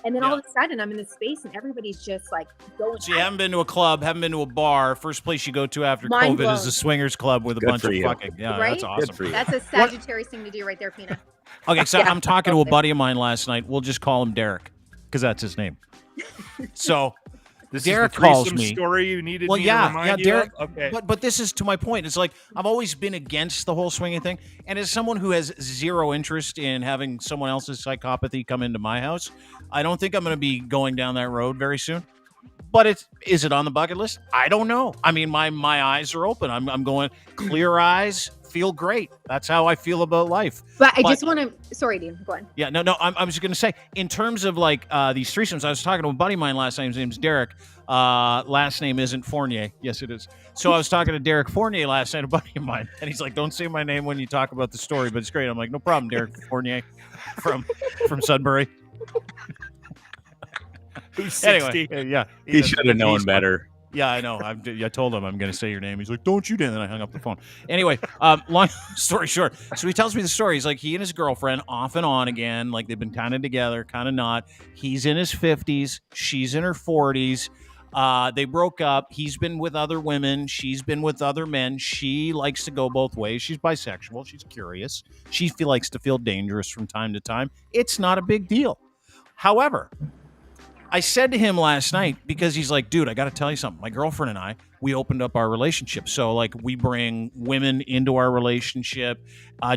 [SPEAKER 3] And then all of a sudden I'm in this space and everybody's just like going.
[SPEAKER 1] So you haven't been to a club, haven't been to a bar. First place you go to after
[SPEAKER 3] Mind
[SPEAKER 1] COVID
[SPEAKER 3] blown.
[SPEAKER 1] is a swingers club with a
[SPEAKER 4] Good
[SPEAKER 1] bunch
[SPEAKER 4] for
[SPEAKER 1] of
[SPEAKER 4] you.
[SPEAKER 1] fucking. Yeah,
[SPEAKER 3] Right?
[SPEAKER 1] that's awesome.
[SPEAKER 4] Good for you.
[SPEAKER 3] That's a Sagittarius thing to do right there, Pina.
[SPEAKER 1] Okay, so
[SPEAKER 5] Yeah.
[SPEAKER 1] I'm talking to a buddy of mine last night. We'll just call him Derek because that's his name. So
[SPEAKER 2] This
[SPEAKER 1] Derek
[SPEAKER 2] is the threesome
[SPEAKER 1] calls me.
[SPEAKER 2] story you needed
[SPEAKER 1] Well,
[SPEAKER 2] me
[SPEAKER 1] yeah,
[SPEAKER 2] to remind you
[SPEAKER 1] Derek.
[SPEAKER 2] of? Okay.
[SPEAKER 1] But this is to my point. It's like I've always been against the whole swinging thing, and as someone who has zero interest in having someone else's psychopathy come into my house, I don't think I'm going to be going down that road very soon. But is it on the bucket list? I don't know. I mean, my eyes are open. I'm going clear eyes, feel great. That's how I feel about life.
[SPEAKER 3] But I just want to. Sorry, Dean. Go on.
[SPEAKER 1] Yeah, no. I'm just going to say, in terms of like these threesomes, I was talking to a buddy of mine last night. His name's Derek. Last name isn't Fournier. Yes, it is. So I was talking to Derek Fournier last night, a buddy of mine, and he's like, "Don't say my name when you talk about the story, but it's great." I'm like, "No problem, Derek Fournier from Sudbury."
[SPEAKER 2] Who's 60?
[SPEAKER 1] Anyway, yeah.
[SPEAKER 4] He should have known better.
[SPEAKER 1] Yeah, I know. I told him I'm going to say your name. He's like, don't you? And then I hung up the phone. Anyway, long story short. So he tells me the story. He's like, he and his girlfriend off and on again. Like they've been kind of together, kind of not. He's in his 50s. She's in her 40s. They broke up. He's been with other women. She's been with other men. She likes to go both ways. She's bisexual. She's curious. She likes to feel dangerous from time to time. It's not a big deal. However, I said to him last night, because he's like, dude, I got to tell you something. My girlfriend and I, we opened up our relationship. So like we bring women into our relationship,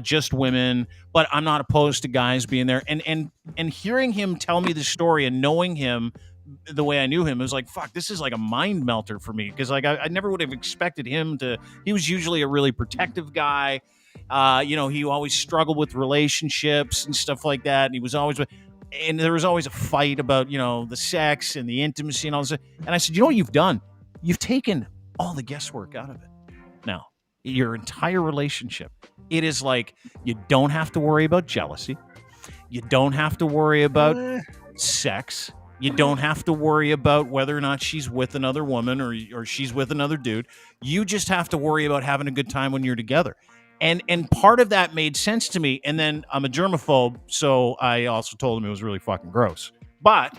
[SPEAKER 1] just women, but I'm not opposed to guys being there. And hearing him tell me the story and knowing him the way I knew him, it was like, fuck, this is like a mind melter for me. Cause like, I never would have expected him to, he was usually a really protective guy. He always struggled with relationships and stuff like that. And he was always, and there was always a fight about, the sex and the intimacy and all this. And I said, you know what you've done? You've taken all the guesswork out of it. Now, your entire relationship, it is like, you don't have to worry about jealousy. You don't have to worry about sex. You don't have to worry about whether or not she's with another woman or she's with another dude. You just have to worry about having a good time when you're together. And part of that made sense to me. And then I'm a germaphobe, so I also told him it was really fucking gross. But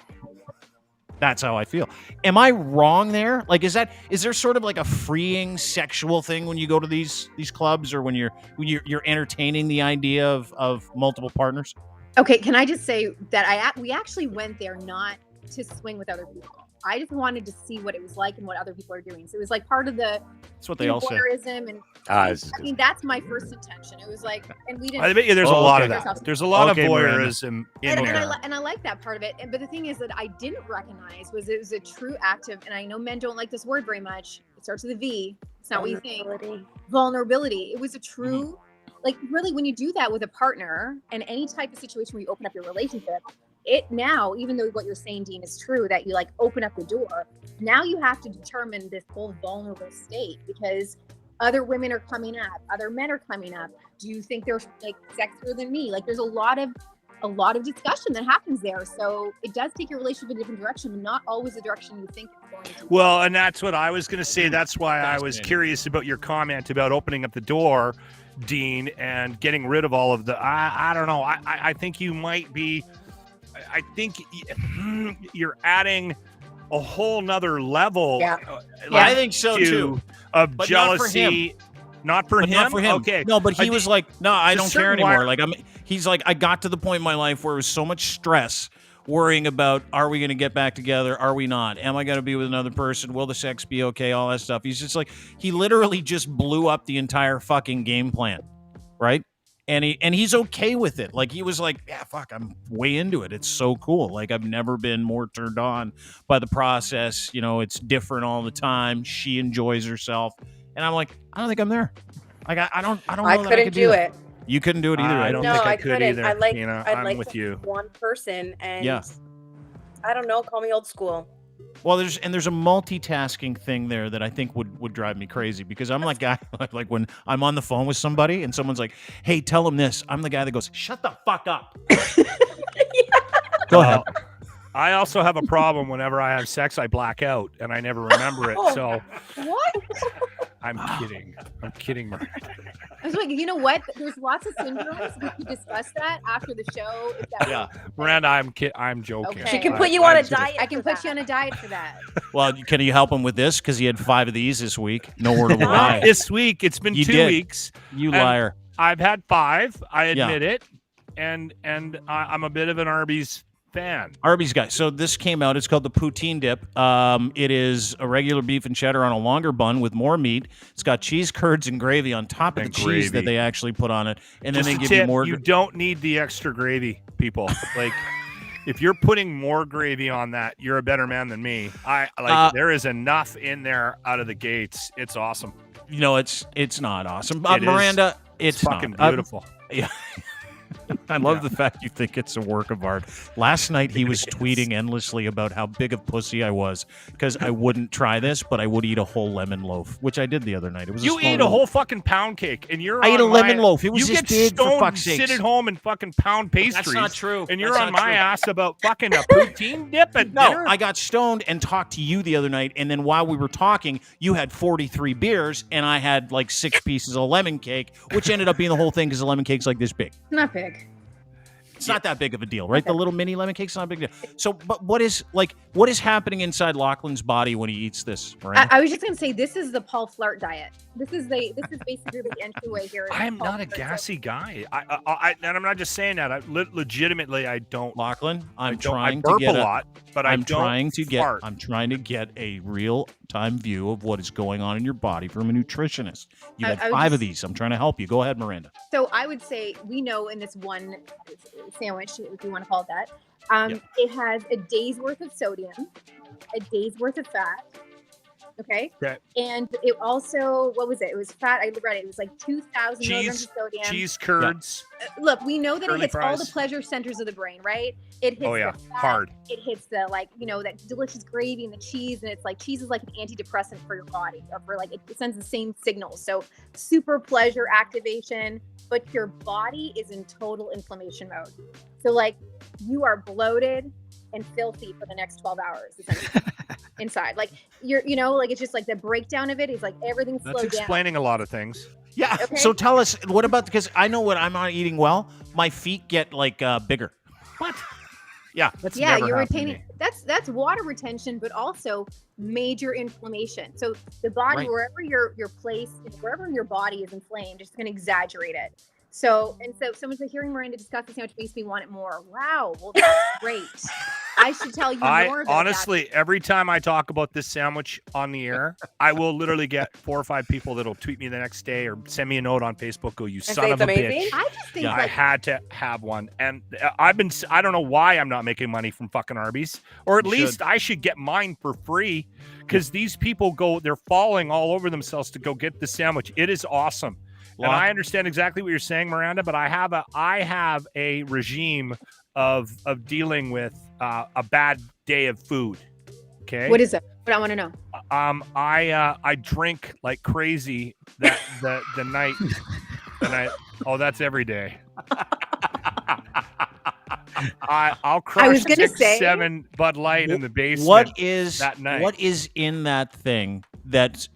[SPEAKER 1] that's how I feel. Am I wrong there? Like, is there sort of like a freeing sexual thing when you go to these clubs, or when you're entertaining the idea of multiple partners?
[SPEAKER 3] Okay, can I just say that we actually went there not to swing with other people. I just wanted to see what it was like and what other people are doing. So it was like part of the
[SPEAKER 1] that's what they all say.
[SPEAKER 3] Voyeurism, and I mean that's my first intention. It was like, and we didn't.
[SPEAKER 2] I bet you there's a lot of that. There's a lot of voyeurism in there.
[SPEAKER 3] And I like that part of it. But the thing is that I didn't recognize was it was a true active, and I know men don't like this word very much. It starts with a V. It's not what you think. Vulnerability. It was a true, like really when you do that with a partner and any type of situation where you open up your relationship, it now, even though what you're saying, Dean, is true, that you like open up the door, now you have to determine this whole vulnerable state because other women are coming up, other men are coming up. Do you think they're like sexier than me? Like there's a lot of discussion that happens there. So it does take your relationship in a different direction, but not always the direction you think it's going to.
[SPEAKER 2] Well, and that's what I was going to say. That's why I was curious about your comment about opening up the door, Dean, and getting rid of all of the, I don't know. I think you might be, I think you're adding a whole nother level.
[SPEAKER 3] Yeah.
[SPEAKER 1] I think so too.
[SPEAKER 2] Of
[SPEAKER 1] but
[SPEAKER 2] jealousy. Not for him.
[SPEAKER 1] Not for him.
[SPEAKER 2] Okay.
[SPEAKER 1] No, but he was like, no, I don't care anymore. Like he's like, I got to the point in my life where it was so much stress worrying about, are we going to get back together? Are we not? Am I going to be with another person? Will the sex be okay? All that stuff. He's just like, he literally just blew up the entire fucking game plan. Right. And he's okay with it. Like he was like, yeah, fuck, I'm way into it. It's so cool. Like I've never been more turned on by the process. It's different all the time. She enjoys herself. And I'm like, I don't think I'm there. Like I don't know that I could do it. You couldn't do it either.
[SPEAKER 2] I don't think I could either.
[SPEAKER 5] I like,
[SPEAKER 2] I'm
[SPEAKER 5] like
[SPEAKER 2] with you.
[SPEAKER 5] One person, and I don't know. Call me old school.
[SPEAKER 1] Well, there's a multitasking thing there that I think would drive me crazy because I'm like guy like when I'm on the phone with somebody and someone's like, "Hey, tell them this." I'm the guy that goes, "Shut the fuck up." Go ahead.
[SPEAKER 2] I also have a problem whenever I have sex, I black out and I never remember it. So
[SPEAKER 3] what?
[SPEAKER 2] I'm kidding, Miranda.
[SPEAKER 3] I was like, you know what? There's lots of syndromes. We could discuss that after the show. If that
[SPEAKER 2] Miranda, I'm joking.
[SPEAKER 3] Okay.
[SPEAKER 5] She can put you on a diet.
[SPEAKER 3] I can put you on a diet for that.
[SPEAKER 1] Well, can you help him with this? Because he had 5 of these this week. No word of a lie.
[SPEAKER 2] This week, it's been 2 weeks.
[SPEAKER 1] You liar.
[SPEAKER 2] I've had 5. I admit it, and I'm a bit of an Arby's fan.
[SPEAKER 1] Arby's guy. So this came out. It's called the poutine dip. It is a regular beef and cheddar on a longer bun with more meat. It's got cheese curds and gravy on top of the cheese that they actually put on it, and then they give you more.
[SPEAKER 2] You don't need the extra gravy, people. Like, if you're putting more gravy on that, you're a better man than me. There is enough in there out of the gates. It's awesome.
[SPEAKER 1] It's not awesome. Miranda, it's
[SPEAKER 2] fucking
[SPEAKER 1] not.
[SPEAKER 2] beautiful.
[SPEAKER 1] Yeah. I love the fact you think it's a work of art. Last night he was tweeting endlessly about how big of pussy I was because I wouldn't try this, but I would eat a whole lemon loaf, which I did the other night. It was
[SPEAKER 2] You ate a whole fucking pound cake, and you're
[SPEAKER 1] I ate a
[SPEAKER 2] on
[SPEAKER 1] lemon
[SPEAKER 2] my-
[SPEAKER 1] loaf. It was
[SPEAKER 2] you
[SPEAKER 1] this
[SPEAKER 2] get
[SPEAKER 1] big, for
[SPEAKER 2] stoned
[SPEAKER 1] fuck's
[SPEAKER 2] and sit
[SPEAKER 1] sakes.
[SPEAKER 2] at home and fucking pound pastries.
[SPEAKER 1] That's not true.
[SPEAKER 2] And you're
[SPEAKER 1] That's
[SPEAKER 2] on
[SPEAKER 1] not
[SPEAKER 2] my
[SPEAKER 1] true.
[SPEAKER 2] ass about fucking a poutine dip at
[SPEAKER 1] No,
[SPEAKER 2] dinner?
[SPEAKER 1] I got stoned and talked to you the other night, and then while we were talking, you had 43 beers, and I had like 6 pieces of lemon cake, which ended up being the whole thing because the lemon cake's like this big.
[SPEAKER 3] Not big.
[SPEAKER 1] It's not that big of a deal, right? The little mini lemon cake's not a big deal. So, but what is happening inside Lachlan's body when he eats this? Miranda?
[SPEAKER 3] I was just gonna say this is the Paul Flart diet. This is basically the entryway here.
[SPEAKER 2] I am not a gassy guy. And I'm not just saying that. Legitimately, I don't.
[SPEAKER 1] Lachlan, I'm
[SPEAKER 2] I
[SPEAKER 1] trying
[SPEAKER 2] burp
[SPEAKER 1] to get
[SPEAKER 2] a lot, but
[SPEAKER 1] I'm
[SPEAKER 2] I don't
[SPEAKER 1] trying to get
[SPEAKER 2] fart.
[SPEAKER 1] I'm trying to get a real time view of what is going on in your body from a nutritionist. You had
[SPEAKER 3] I would
[SPEAKER 1] 5 of
[SPEAKER 3] just-
[SPEAKER 1] these. I'm trying to help you. Go ahead, Miranda.
[SPEAKER 3] So I would say we know in this one sandwich, if you want to call it that, it has a day's worth of sodium, a day's worth of fat. Okay. And it also, what was it? It was fat. I read it. It was like 2,000 milligrams of sodium.
[SPEAKER 2] Cheese curds.
[SPEAKER 3] Look, we know that
[SPEAKER 2] Curly
[SPEAKER 3] it hits all the
[SPEAKER 2] fries.
[SPEAKER 3] pleasure centers of the brain, right? It hits
[SPEAKER 2] Oh yeah,
[SPEAKER 3] the fat,
[SPEAKER 2] hard.
[SPEAKER 3] It hits the that delicious gravy and the cheese, and it's like cheese is like an antidepressant for your body, or for like it sends the same signals. So super pleasure activation, but your body is in total inflammation mode. So like you are bloated and filthy for the next 12 hours essentially. Inside, like it's just like the breakdown of it is like everything's
[SPEAKER 2] That's
[SPEAKER 3] slowed down.
[SPEAKER 2] explaining a lot of things.
[SPEAKER 1] Yeah.
[SPEAKER 3] Okay.
[SPEAKER 1] So tell us, what about, because I know when I'm not eating well, my feet get like bigger.
[SPEAKER 2] What?
[SPEAKER 1] Yeah.
[SPEAKER 2] That's
[SPEAKER 3] Yeah,
[SPEAKER 2] never
[SPEAKER 3] you're
[SPEAKER 2] happened to
[SPEAKER 3] retaining.
[SPEAKER 2] me.
[SPEAKER 3] That's water retention, but also major inflammation. So the body,
[SPEAKER 1] Right.
[SPEAKER 3] wherever your place, wherever your body is inflamed, just going to exaggerate it. So someone said, hearing Miranda discuss the sandwich makes me want it more. Wow, well that's great. I should tell you more about
[SPEAKER 2] Honestly, every time I talk about this sandwich on the air, I will literally get 4 or 5 people that'll tweet me the next day or send me a note on Facebook. Go, you
[SPEAKER 5] say
[SPEAKER 2] son of
[SPEAKER 5] it's
[SPEAKER 2] a
[SPEAKER 5] amazing?
[SPEAKER 2] bitch!
[SPEAKER 3] I just think
[SPEAKER 2] I had to have one, and I don't know why I'm not making money from fucking Arby's, or at
[SPEAKER 1] You
[SPEAKER 2] least
[SPEAKER 1] should.
[SPEAKER 2] I should get mine for free, because these people they're falling all over themselves to go get the sandwich. It is awesome. And I understand exactly what you're saying, Miranda, but I have a regime of dealing with a bad day of food. Okay.
[SPEAKER 3] What is it? What I want to know.
[SPEAKER 2] I drink like crazy the night. Oh, that's every day. I'll crush
[SPEAKER 3] gonna
[SPEAKER 2] 6,
[SPEAKER 3] say-
[SPEAKER 2] 7 Bud Light in the basement.
[SPEAKER 1] What is
[SPEAKER 2] that night?
[SPEAKER 1] What is in that thing that's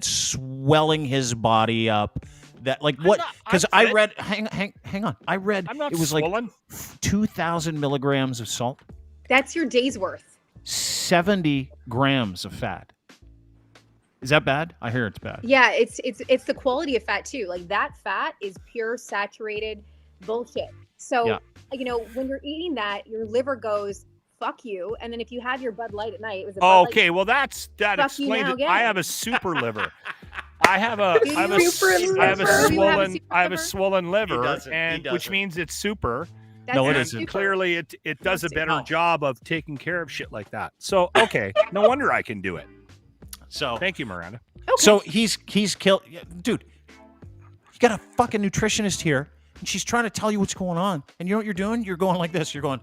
[SPEAKER 1] swelling his body up? That like what? Because I
[SPEAKER 2] fit.
[SPEAKER 1] read. Hang on. I read
[SPEAKER 2] I'm not
[SPEAKER 1] it was
[SPEAKER 2] swollen.
[SPEAKER 1] like 2,000 milligrams of salt,
[SPEAKER 3] That's your day's worth.
[SPEAKER 1] 70 grams of fat. Is that bad? I hear it's bad.
[SPEAKER 3] Yeah, it's the quality of fat too. Like that fat is pure saturated bullshit. So
[SPEAKER 1] Yeah.
[SPEAKER 3] when you're eating that, your liver goes, fuck you. And then if you have your Bud Light at night, it was a Bud Light.
[SPEAKER 2] Okay, well that
[SPEAKER 3] Fuck you
[SPEAKER 2] explains
[SPEAKER 3] now
[SPEAKER 2] it.
[SPEAKER 3] again.
[SPEAKER 2] I have a super liver. I have a
[SPEAKER 3] Do you
[SPEAKER 2] I have a
[SPEAKER 3] super
[SPEAKER 2] s- I have a
[SPEAKER 3] liver? You have a
[SPEAKER 2] swollen
[SPEAKER 3] super
[SPEAKER 2] I have a
[SPEAKER 3] liver?
[SPEAKER 2] swollen liver,
[SPEAKER 1] doesn't. He
[SPEAKER 2] and which
[SPEAKER 1] doesn't.
[SPEAKER 2] means it's super.
[SPEAKER 3] That's
[SPEAKER 1] No, it
[SPEAKER 3] not
[SPEAKER 1] isn't.
[SPEAKER 3] super.
[SPEAKER 2] Clearly, it does a better
[SPEAKER 1] No.
[SPEAKER 2] job of taking care of shit like that. So okay, no wonder I can do it.
[SPEAKER 1] So
[SPEAKER 2] Thank you, Miranda.
[SPEAKER 3] Okay.
[SPEAKER 1] So he's killed, dude. You got a fucking nutritionist here, and she's trying to tell you what's going on, and you know what you're doing? You're going like this. You're going,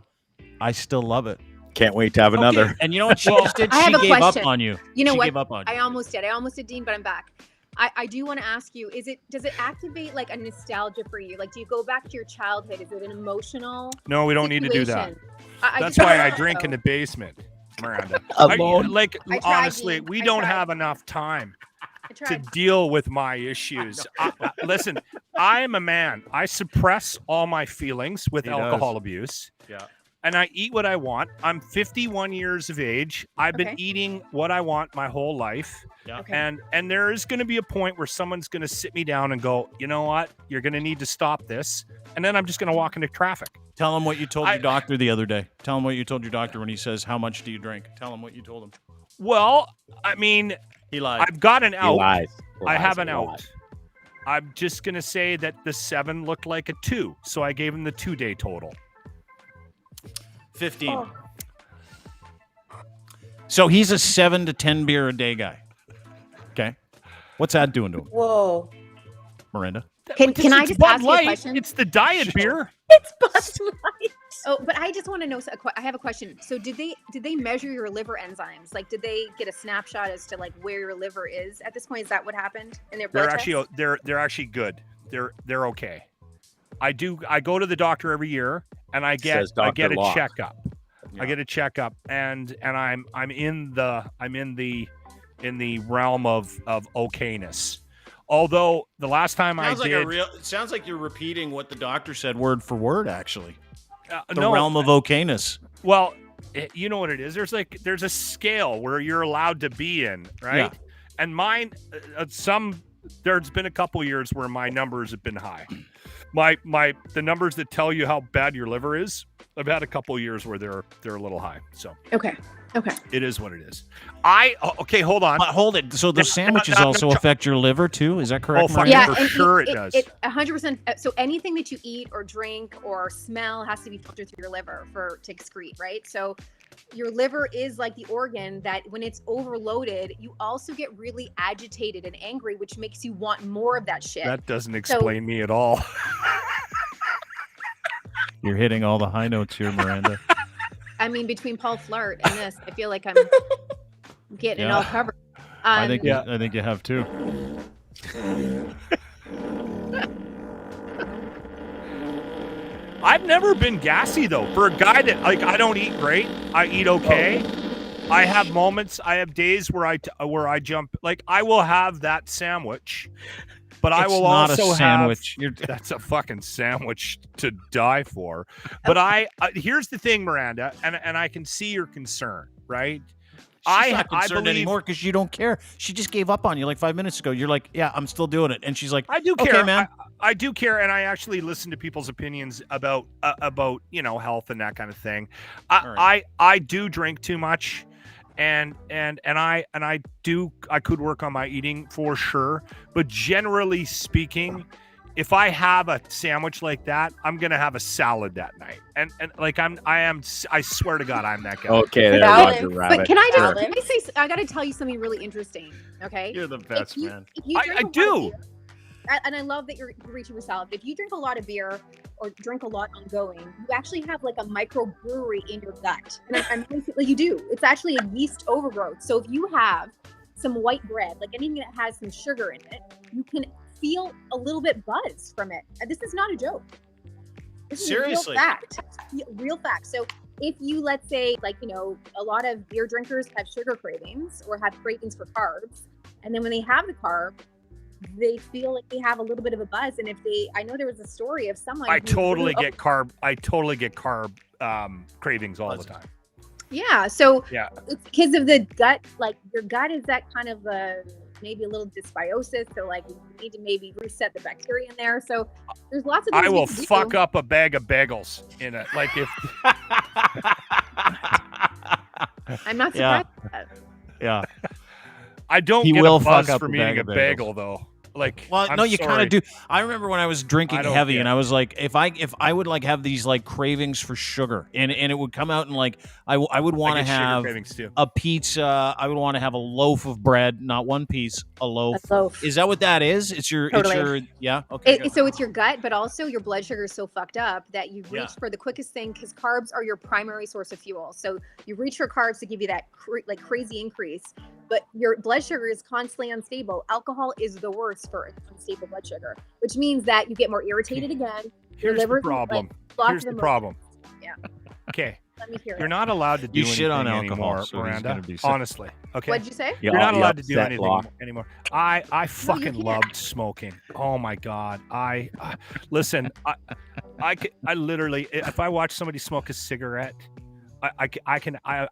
[SPEAKER 1] I still love it.
[SPEAKER 4] Can't wait to have another.
[SPEAKER 1] And you know what she just did?
[SPEAKER 3] I
[SPEAKER 1] She
[SPEAKER 3] have a
[SPEAKER 1] gave up
[SPEAKER 3] question.
[SPEAKER 1] on you.
[SPEAKER 3] You know
[SPEAKER 1] She
[SPEAKER 3] what?
[SPEAKER 1] gave up on you.
[SPEAKER 3] I almost did, Dean, but I'm back. I do want to ask you, does it activate like a nostalgia for you? Like, do you go back to your childhood? Is it an emotional
[SPEAKER 2] No, we don't need to do that.
[SPEAKER 3] situation?
[SPEAKER 2] That's
[SPEAKER 3] just
[SPEAKER 2] why
[SPEAKER 3] wanna
[SPEAKER 2] I
[SPEAKER 3] know.
[SPEAKER 2] drink in the basement, Miranda.
[SPEAKER 4] Alone?
[SPEAKER 3] I tried,
[SPEAKER 2] Honestly,
[SPEAKER 3] Dean.
[SPEAKER 2] we
[SPEAKER 3] I
[SPEAKER 2] don't
[SPEAKER 3] tried.
[SPEAKER 2] have enough time
[SPEAKER 3] I
[SPEAKER 2] to
[SPEAKER 3] tried.
[SPEAKER 2] deal with my issues. Listen, I am a man. I suppress all my feelings with
[SPEAKER 1] He does.
[SPEAKER 2] alcohol abuse.
[SPEAKER 1] Yeah.
[SPEAKER 2] And I eat what I want. I'm 51 years of age. I've been
[SPEAKER 3] Okay.
[SPEAKER 2] eating what I want my whole life.
[SPEAKER 1] Yeah.
[SPEAKER 3] Okay.
[SPEAKER 2] And there is going to be a point where someone's going to sit me down and go, you know what? You're going to need to stop this. And then I'm just going to walk into traffic.
[SPEAKER 1] Tell him what you told
[SPEAKER 2] I-
[SPEAKER 1] your doctor the other day. Tell him what you told your doctor when he says, how much do you drink? Tell him what you told him.
[SPEAKER 2] Well, I mean,
[SPEAKER 1] He lied.
[SPEAKER 2] I've got an
[SPEAKER 4] He
[SPEAKER 2] out.
[SPEAKER 4] lies.
[SPEAKER 2] I
[SPEAKER 4] Lies
[SPEAKER 2] have
[SPEAKER 4] a
[SPEAKER 2] an
[SPEAKER 4] lot.
[SPEAKER 2] out. I'm just going to say that the 7 looked like a 2. So I gave him the 2-day total.
[SPEAKER 1] 15.
[SPEAKER 3] Oh.
[SPEAKER 1] So he's a 7 to 10 beer a day guy. Okay. What's that doing to him,
[SPEAKER 5] Whoa.
[SPEAKER 1] Miranda?
[SPEAKER 3] Can I just
[SPEAKER 2] Bud
[SPEAKER 3] ask you a
[SPEAKER 2] Light.
[SPEAKER 3] question?
[SPEAKER 2] It's the diet beer.
[SPEAKER 5] It's Bud Light.
[SPEAKER 3] Oh, but I just want to know. I have a question. So did they measure your liver enzymes? Like, did they get a snapshot as to like where your liver is at this point? Is that what happened in their blood
[SPEAKER 2] They're
[SPEAKER 3] test?
[SPEAKER 2] actually they're actually good. They're okay. I go to the doctor every year and I get a checkup.
[SPEAKER 1] Yeah.
[SPEAKER 2] I get a checkup and I'm in the realm of okayness. Although the last time
[SPEAKER 1] it sounds like you're repeating what the doctor said word for word, actually. The
[SPEAKER 2] no,
[SPEAKER 1] realm of okayness.
[SPEAKER 2] Well, you know what it is. There's a scale where you're allowed to be in, right?
[SPEAKER 1] Yeah.
[SPEAKER 2] And mine, there's been a couple years where my numbers have been high. The numbers that tell you how bad your liver is, I've had a couple years where they're a little high. So
[SPEAKER 3] Okay.
[SPEAKER 2] it is what it is. Okay, hold on.
[SPEAKER 1] Hold it. So the sandwiches also affect your liver too? Is that correct?
[SPEAKER 2] fuck
[SPEAKER 1] Miranda?
[SPEAKER 2] yeah. For sure it does.
[SPEAKER 3] 100%. So anything that you eat or drink or smell has to be filtered through your liver to excrete, right? So your liver is like the organ that when it's overloaded, you also get really agitated and angry, which makes you want more of that shit.
[SPEAKER 2] That doesn't explain me at all.
[SPEAKER 1] You're hitting all the high notes here, Miranda.
[SPEAKER 3] I mean, between Paul Flart and this, I feel like I'm getting it all covered.
[SPEAKER 1] I think you have too.
[SPEAKER 2] I've never been gassy though. For a guy that I don't eat great. I eat okay. I have moments. I have days where I jump. Like I will have that sandwich, but I will
[SPEAKER 1] not
[SPEAKER 2] also
[SPEAKER 1] a sandwich.
[SPEAKER 2] That's a fucking sandwich to die for. But here's the thing, Miranda, and I can see your concern, right?
[SPEAKER 1] She's not concerned anymore because you don't care. She just gave up on you like 5 minutes ago. You're like, yeah, I'm still doing it, and she's like,
[SPEAKER 2] I do care,
[SPEAKER 1] okay, man.
[SPEAKER 2] I do care, and I actually listen to people's opinions about health and that kind of thing. I do drink too much, and I could work on my eating for sure. But generally speaking, if I have a sandwich like that, I'm gonna have a salad that night, and like I swear to God, I'm that guy.
[SPEAKER 4] Okay, there,
[SPEAKER 5] Balance.
[SPEAKER 4] Roger Rabbit.
[SPEAKER 3] But can I
[SPEAKER 5] Sure.
[SPEAKER 3] say? I got to tell you something really interesting. Okay,
[SPEAKER 1] You're the best, man.
[SPEAKER 3] If you drink
[SPEAKER 2] I
[SPEAKER 3] a lot
[SPEAKER 2] do.
[SPEAKER 3] of beer, and I love that you're reaching for salad. If you drink a lot of beer or drink a lot ongoing, you actually have like a microbrewery in your gut, and I'm you do. It's actually a yeast overgrowth. So if you have some white bread, like anything that has some sugar in it, you can feel a little bit buzz from it. And this is not a joke. This is
[SPEAKER 1] Seriously.
[SPEAKER 3] a real fact. Real fact. So if you, let's say, a lot of beer drinkers have sugar cravings or have cravings for carbs, and then when they have the carb, they feel like they have a little bit of a buzz. And I know there was a story of someone.
[SPEAKER 2] I totally get carb cravings all the time.
[SPEAKER 3] Yeah. So
[SPEAKER 2] Yeah.
[SPEAKER 3] it's because of the gut. Like your gut is that kind of maybe a little dysbiosis. So like you need to maybe reset the bacteria in there. So there's lots of things
[SPEAKER 2] I will
[SPEAKER 3] you can
[SPEAKER 2] fuck
[SPEAKER 3] do.
[SPEAKER 2] up a bag of bagels in it. Like if
[SPEAKER 3] I'm not surprised. At that.
[SPEAKER 1] Yeah.
[SPEAKER 2] I don't
[SPEAKER 1] He
[SPEAKER 2] get
[SPEAKER 1] will
[SPEAKER 2] a buzz
[SPEAKER 1] fuck up
[SPEAKER 2] from
[SPEAKER 1] a
[SPEAKER 2] eating
[SPEAKER 1] bag
[SPEAKER 2] a
[SPEAKER 1] of bagels.
[SPEAKER 2] bagel though. Like,
[SPEAKER 1] Well,
[SPEAKER 2] I'm
[SPEAKER 1] no, you kind
[SPEAKER 2] sorry.
[SPEAKER 1] of do. I remember when I was drinking
[SPEAKER 2] I don't
[SPEAKER 1] heavy,
[SPEAKER 2] get
[SPEAKER 1] and
[SPEAKER 2] it.
[SPEAKER 1] I was like, if I would like have these like cravings for sugar, and it would come out and like I would want to
[SPEAKER 2] I get sugar
[SPEAKER 1] have
[SPEAKER 2] cravings too.
[SPEAKER 1] a pizza. I would want to have a loaf of bread, not one piece, a loaf.
[SPEAKER 3] A loaf.
[SPEAKER 1] Is that what that is? It's your yeah. Okay. good.
[SPEAKER 3] So it's your gut, but also your blood sugar is so fucked up that you reach
[SPEAKER 1] Yeah.
[SPEAKER 3] for the quickest thing because carbs are your primary source of fuel. So you reach for carbs to give you that crazy increase, but your blood sugar is constantly unstable. Alcohol is the worst for unstable blood sugar, which means that you get more irritated again. Your
[SPEAKER 2] Here's the
[SPEAKER 3] liver's,
[SPEAKER 2] problem.
[SPEAKER 3] lots
[SPEAKER 2] Here's
[SPEAKER 3] of
[SPEAKER 2] the
[SPEAKER 3] emotions.
[SPEAKER 2] problem.
[SPEAKER 3] Yeah.
[SPEAKER 2] Okay.
[SPEAKER 3] Let me hear
[SPEAKER 2] You're
[SPEAKER 3] it.
[SPEAKER 2] not allowed to do
[SPEAKER 1] You shit on
[SPEAKER 2] anything
[SPEAKER 1] alcohol,
[SPEAKER 2] anymore,
[SPEAKER 1] so he's
[SPEAKER 2] Miranda.
[SPEAKER 1] gonna be sick.
[SPEAKER 2] Honestly. Okay.
[SPEAKER 3] What'd you say?
[SPEAKER 2] You're not allowed to do
[SPEAKER 4] upset
[SPEAKER 2] anything
[SPEAKER 4] law.
[SPEAKER 2] anymore. I fucking
[SPEAKER 3] can't.
[SPEAKER 2] loved smoking. Oh my God. I listen, I literally, if I watch somebody smoke a cigarette,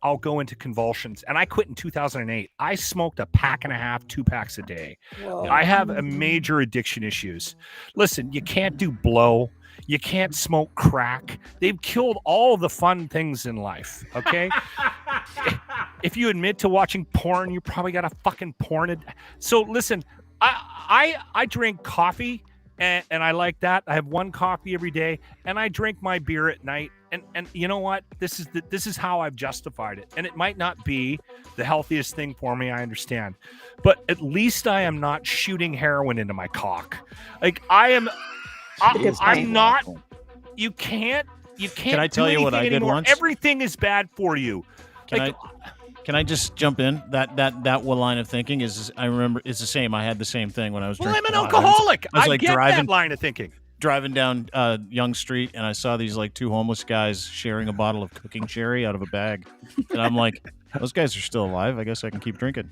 [SPEAKER 2] I'll go into convulsions. And I quit in 2008. I smoked a pack and a half, 2 packs a day.
[SPEAKER 5] Whoa.
[SPEAKER 2] I have a major addiction issues. Listen, you can't do blow. You can't smoke crack. They've killed all the fun things in life. Okay. If you admit to watching porn, you probably got a fucking porn. So listen, I drink coffee and I like that. I have 1 coffee every day and I drink my beer at night. And you know what? This is how I've justified it. And it might not be the healthiest thing for me. I understand, but at least I am not shooting heroin into my cock. Like I'm not. You can't.
[SPEAKER 1] Can I tell you what I did
[SPEAKER 2] anymore.
[SPEAKER 1] once?
[SPEAKER 2] Everything is bad for you.
[SPEAKER 1] Can I just jump in? That one line of thinking is, I remember, it's the same. I had the same thing when I was drinking.
[SPEAKER 2] I'm an alcoholic.
[SPEAKER 1] I was like
[SPEAKER 2] get
[SPEAKER 1] driving
[SPEAKER 2] that line of thinking.
[SPEAKER 1] Driving down Young Street, and I saw these like two homeless guys sharing a bottle of cooking sherry out of a bag, and I'm like, those guys are still alive. I guess I can keep drinking.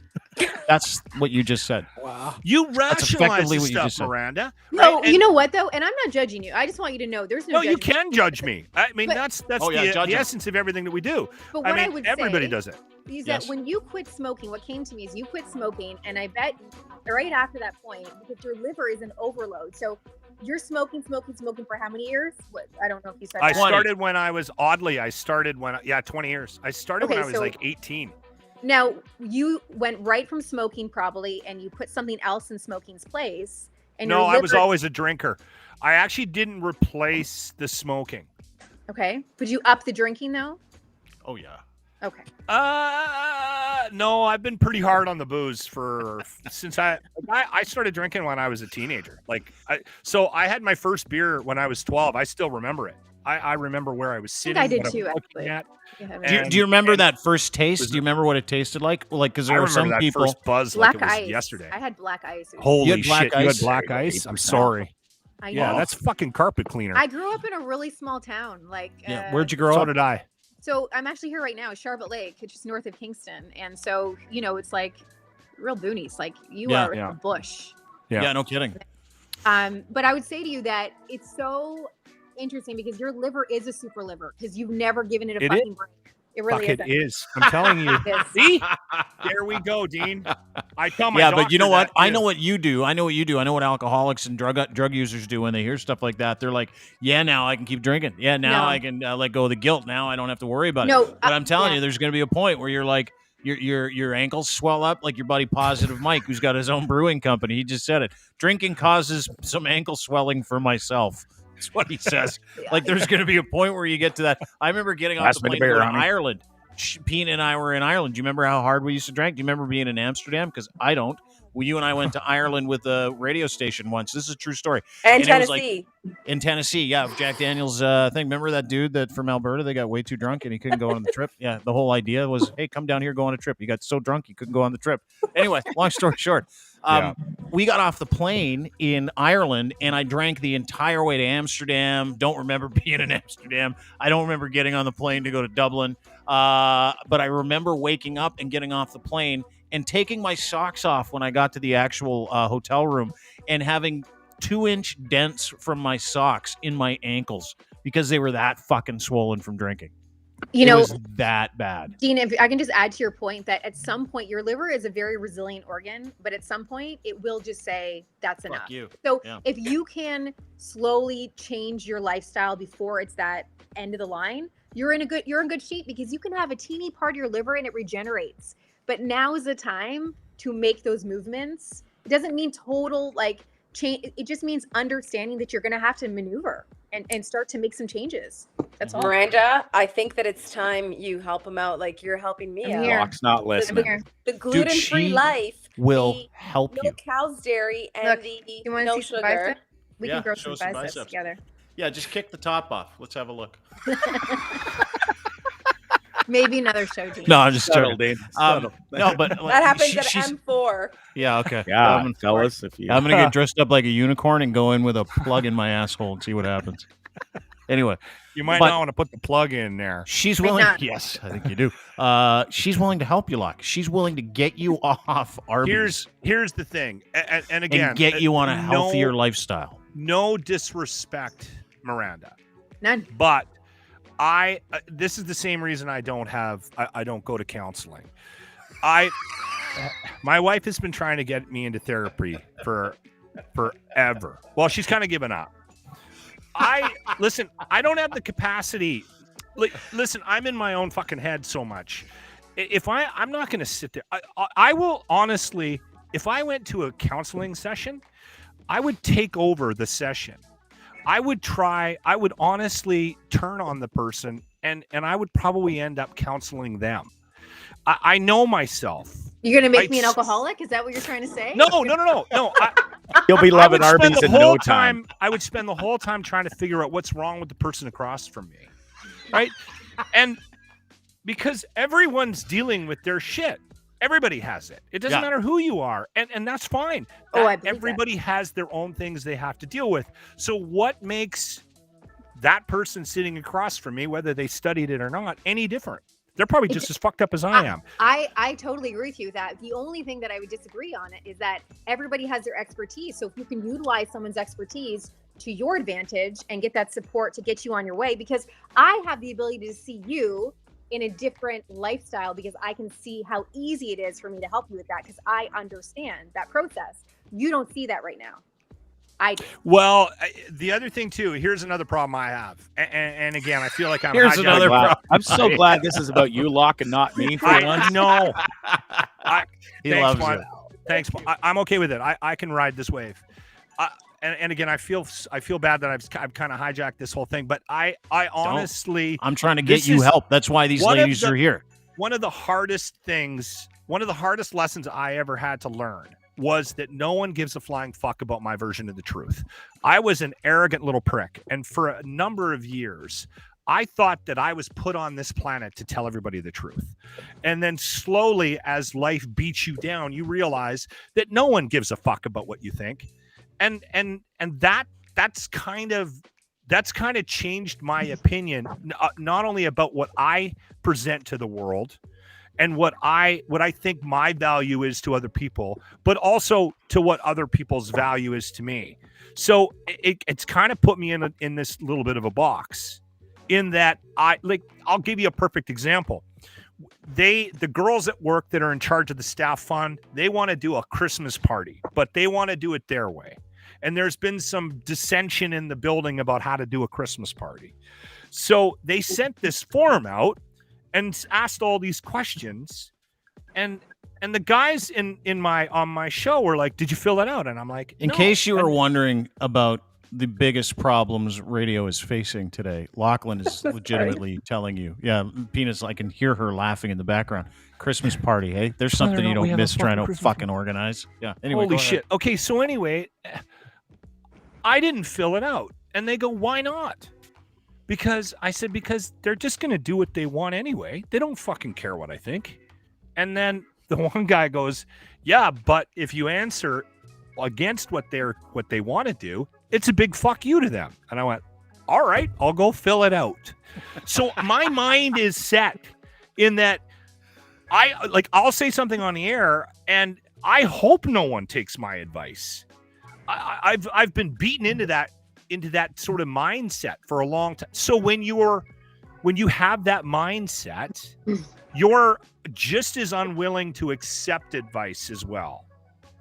[SPEAKER 1] That's what you just said.
[SPEAKER 2] Wow. You rationalize this stuff, Miranda.
[SPEAKER 3] No,
[SPEAKER 2] right?
[SPEAKER 3] you know what though, and I'm not judging you. I just want you to know there's no.
[SPEAKER 2] You can judge me. I mean, that's the essence of everything that we do.
[SPEAKER 3] But what I would
[SPEAKER 2] everybody
[SPEAKER 3] say
[SPEAKER 2] does it.
[SPEAKER 3] Is that when you quit smoking, what came to me is you quit smoking, and I bet right after that point, because your liver is an overload. So you're smoking for how many years? What, I don't know if you said.
[SPEAKER 2] I started when I was 20 years. I started when I was like 18.
[SPEAKER 3] Now you went right from smoking probably, and you put something else in smoking's place. And
[SPEAKER 2] no, I was always a drinker. I actually didn't replace the smoking.
[SPEAKER 3] Okay, would you up the drinking though?
[SPEAKER 1] Oh yeah.
[SPEAKER 3] Okay.
[SPEAKER 2] No, I've been pretty hard on the booze since I started drinking when I was a teenager. So I had my first beer when I was 12. I still remember it. I remember where I was sitting.
[SPEAKER 3] I did too, actually.
[SPEAKER 1] Do you remember that first taste? Do you remember what it tasted like? Like, because there were some people.
[SPEAKER 2] First buzz
[SPEAKER 3] black
[SPEAKER 2] like it was
[SPEAKER 3] ice.
[SPEAKER 2] Yesterday.
[SPEAKER 3] I had black ice.
[SPEAKER 2] Holy shit!
[SPEAKER 1] Black
[SPEAKER 2] You
[SPEAKER 1] ice?
[SPEAKER 2] had black ice. I'm sorry.
[SPEAKER 3] I know.
[SPEAKER 2] Yeah, that's fucking carpet cleaner.
[SPEAKER 3] I grew up in a really small town.
[SPEAKER 1] Where'd you grow up?
[SPEAKER 2] So did I.
[SPEAKER 3] So I'm actually here right now, Charlotte Lake, which is north of Kingston, and so it's like real boonies. Like you are in the bush.
[SPEAKER 1] Yeah, no kidding.
[SPEAKER 3] But I would say to you that it's so interesting because your liver is a super liver because you've never given it a fucking break. It really
[SPEAKER 2] Fuck, it is. I'm telling you. See? There we go, Dean. I tell my
[SPEAKER 1] but you know what? I know
[SPEAKER 2] too.
[SPEAKER 1] what you do. I know what you do. I know what alcoholics and drug users do when they hear stuff like that. They're like, yeah, now I can keep drinking. Yeah, now I can let go of the guilt. Now I don't have to worry about it. But I'm telling you, there's going to be a point where you're like, your ankles swell up like your buddy Positive Mike, who's got his own brewing company. He just said it. Drinking causes some ankle swelling for myself. That's what he says. Like, there's going to be a point where you get to that. I remember getting off the plane to go to Ireland. Pina and I were in Ireland. Do you remember how hard we used to drink? Do you remember being in Amsterdam? Because I don't. Well, you and I went to Ireland with a radio station once. This is a true story.
[SPEAKER 5] And Tennessee.
[SPEAKER 1] In Tennessee, yeah. Jack Daniels thing. Remember that dude that from Alberta? They got way too drunk and he couldn't go on the trip. Yeah, the whole idea was, hey, come down here, go on a trip. He got so drunk he couldn't go on the trip. Anyway, long story short. We got off the plane in Ireland, and I drank the entire way to Amsterdam. Don't remember being in Amsterdam. I don't remember getting on the plane to go to Dublin. But I remember waking up and getting off the plane and taking my socks off when I got to the actual hotel room and having 2-inch dents from my socks in my ankles because they were that fucking swollen from drinking. It was that bad.
[SPEAKER 3] Dean, if I can just add to your point that at some point your liver is a very resilient organ, but at some point it will just say that's enough. So if you can slowly change your lifestyle before it's that end of the line, you're in good shape because you can have a teeny part of your liver and it regenerates. But now is the time to make those movements. It doesn't mean total change. It just means understanding that you're going to have to maneuver and start to make some changes. That's all.
[SPEAKER 5] Miranda, I think that it's time you help him out like you're helping me out.
[SPEAKER 4] Doc's not listening.
[SPEAKER 5] The gluten-free life
[SPEAKER 1] will help you.
[SPEAKER 5] No cow's dairy and
[SPEAKER 3] you want to
[SPEAKER 5] no
[SPEAKER 3] see some
[SPEAKER 5] sugar.
[SPEAKER 3] biceps? We can grow some biceps together.
[SPEAKER 1] Yeah, just kick the top off. Let's have a look.
[SPEAKER 3] Maybe another show, Dean.
[SPEAKER 1] No, I'm just joking.
[SPEAKER 4] No,
[SPEAKER 1] but
[SPEAKER 5] that happens at M4.
[SPEAKER 1] Yeah, okay.
[SPEAKER 4] Yeah, fellas, I'm going
[SPEAKER 1] to get dressed up like a unicorn and go in with a plug in my asshole and see what happens. Anyway,
[SPEAKER 2] you might not want to put the plug in there.
[SPEAKER 1] She's willing. Yes, I think you do. She's willing to help you, Locke. She's willing to get you off Arby's.
[SPEAKER 2] Here's the thing, and again,
[SPEAKER 1] and get you on a healthier lifestyle.
[SPEAKER 2] No disrespect, Miranda.
[SPEAKER 3] None.
[SPEAKER 2] But this is the same reason I don't go to counseling. My wife has been trying to get me into therapy for forever. Well, she's kind of given up. Listen, I don't have the capacity. Listen, I'm in my own fucking head so much. If I'm not going to sit there. I will honestly, if I went to a counseling session, I would take over the session. I would honestly turn on the person and I would probably end up counseling them. I know myself.
[SPEAKER 3] You're gonna make
[SPEAKER 2] I
[SPEAKER 3] me an
[SPEAKER 2] s-
[SPEAKER 3] alcoholic? Is that what you're trying to say?
[SPEAKER 2] No.
[SPEAKER 4] You'll be
[SPEAKER 2] I
[SPEAKER 4] loving
[SPEAKER 2] would spend
[SPEAKER 4] Arby's
[SPEAKER 2] the
[SPEAKER 4] in
[SPEAKER 2] whole
[SPEAKER 4] no time.
[SPEAKER 2] I would spend the whole time trying to figure out what's wrong with the person across from me, right? And because everyone's dealing with their shit. Everybody has it. It doesn't matter who you are, and that's fine.
[SPEAKER 3] I believe
[SPEAKER 2] Everybody has their own things they have to deal with. So what makes that person sitting across from me, whether they studied it or not, any different? They're probably just as fucked up as I am.
[SPEAKER 3] I totally agree with you with that. The only thing that I would disagree on it is that everybody has their expertise. So if you can utilize someone's expertise to your advantage and get that support to get you on your way, because I have the ability to see you in a different lifestyle because I can see how easy it is for me to help you with that because I understand that process. You don't see that right now. I do.
[SPEAKER 2] Well, the other thing too, here's another problem I have. And again, I feel like I'm
[SPEAKER 1] Here's
[SPEAKER 2] hijacking-
[SPEAKER 1] another problem.
[SPEAKER 4] I'm so glad this is about you, Locke, and not me for
[SPEAKER 2] I
[SPEAKER 4] once.
[SPEAKER 2] know.
[SPEAKER 1] He
[SPEAKER 2] Thanks,
[SPEAKER 1] loves
[SPEAKER 2] Juan.
[SPEAKER 1] it.
[SPEAKER 2] Thanks. I'm okay with it. I can ride this wave. And again, I feel bad that I've kind of hijacked this whole thing, but I honestly,
[SPEAKER 1] I'm trying to get you help. That's why these ladies are here.
[SPEAKER 2] One of the hardest lessons I ever had to learn was that no one gives a flying fuck about my version of the truth. I was an arrogant little prick, and for a number of years, I thought that I was put on this planet to tell everybody the truth. And then slowly, as life beats you down, you realize that no one gives a fuck about what you think. And that's kind of changed my opinion, not only about what I present to the world and what I think my value is to other people, but also to what other people's value is to me. So it's kind of put me in this little bit of a box, in that I'll give you a perfect example. The girls at work that are in charge of the staff fund, they want to do a Christmas party, but they want to do it their way. And there's been some dissension in the building about how to do a Christmas party. So they sent this form out and asked all these questions. And the guys on my show were like, "Did you fill that out?" And I'm like,
[SPEAKER 1] In
[SPEAKER 2] "No."
[SPEAKER 1] case you were wondering about the biggest problems radio is facing today, Lachlan is legitimately telling you. Yeah, Pina's, I can hear her laughing in the background. Christmas party, hey? There's something you don't miss trying to fucking organize. Yeah. Anyway,
[SPEAKER 2] Holy shit. Okay, so anyway, I didn't fill it out. And they go, "Why not?" I said, because they're just going to do what they want anyway. They don't fucking care what I think. And then the one guy goes, "Yeah, but if you answer against what they want to do, it's a big fuck you to them." And I went, "All right, I'll go fill it out." So my mind is set in that I'll say something on the air, and I hope no one takes my advice. I've been beaten into that sort of mindset for a long time. So when you have that mindset, you're just as unwilling to accept advice as well.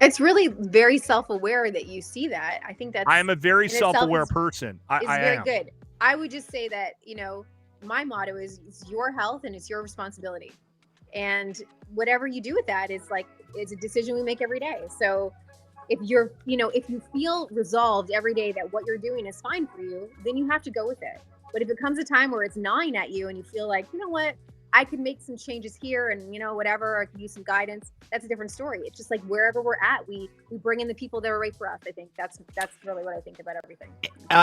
[SPEAKER 3] It's really very self-aware that you see that. I think that's.
[SPEAKER 2] I am a very
[SPEAKER 3] in itself
[SPEAKER 2] self-aware
[SPEAKER 3] is-
[SPEAKER 2] person.
[SPEAKER 3] It's
[SPEAKER 2] I
[SPEAKER 3] very
[SPEAKER 2] am.
[SPEAKER 3] good. I would just say that, my motto is it's your health and it's your responsibility. And whatever you do with that is it's a decision we make every day. So if if you feel resolved every day that what you're doing is fine for you, then you have to go with it. But if it comes a time where it's gnawing at you and you feel like, you know what, I could make some changes here and, whatever, I could use some guidance, that's a different story. It's just like wherever we're at, we bring in the people that are right for us. I think that's really what I think about everything.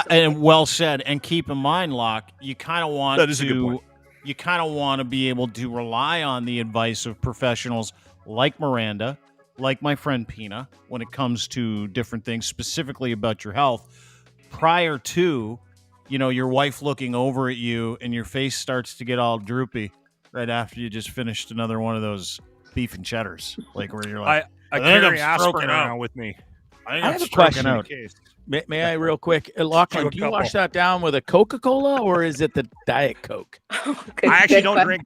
[SPEAKER 1] And well said. And keep in mind, Locke, you kind of want
[SPEAKER 2] That is a good point.
[SPEAKER 1] You kind of want to be able to rely on the advice of professionals like Miranda, like my friend Pina, when it comes to different things, specifically about your health, prior to, your wife looking over at you and your face starts to get all droopy right after you just finished another one of those beef and cheddars, like where you're like,
[SPEAKER 2] I
[SPEAKER 1] think I'm
[SPEAKER 2] carry aspirin
[SPEAKER 1] stroking out.
[SPEAKER 2] around with me.
[SPEAKER 1] I
[SPEAKER 4] I have a
[SPEAKER 1] stroking
[SPEAKER 4] question.
[SPEAKER 1] out.
[SPEAKER 2] Case.
[SPEAKER 4] May I real quick? Lachlan,
[SPEAKER 2] Do
[SPEAKER 4] do
[SPEAKER 2] a
[SPEAKER 4] you wash
[SPEAKER 2] couple.
[SPEAKER 4] that down with a Coca-Cola or is it the Diet Coke?
[SPEAKER 2] I actually don't drink.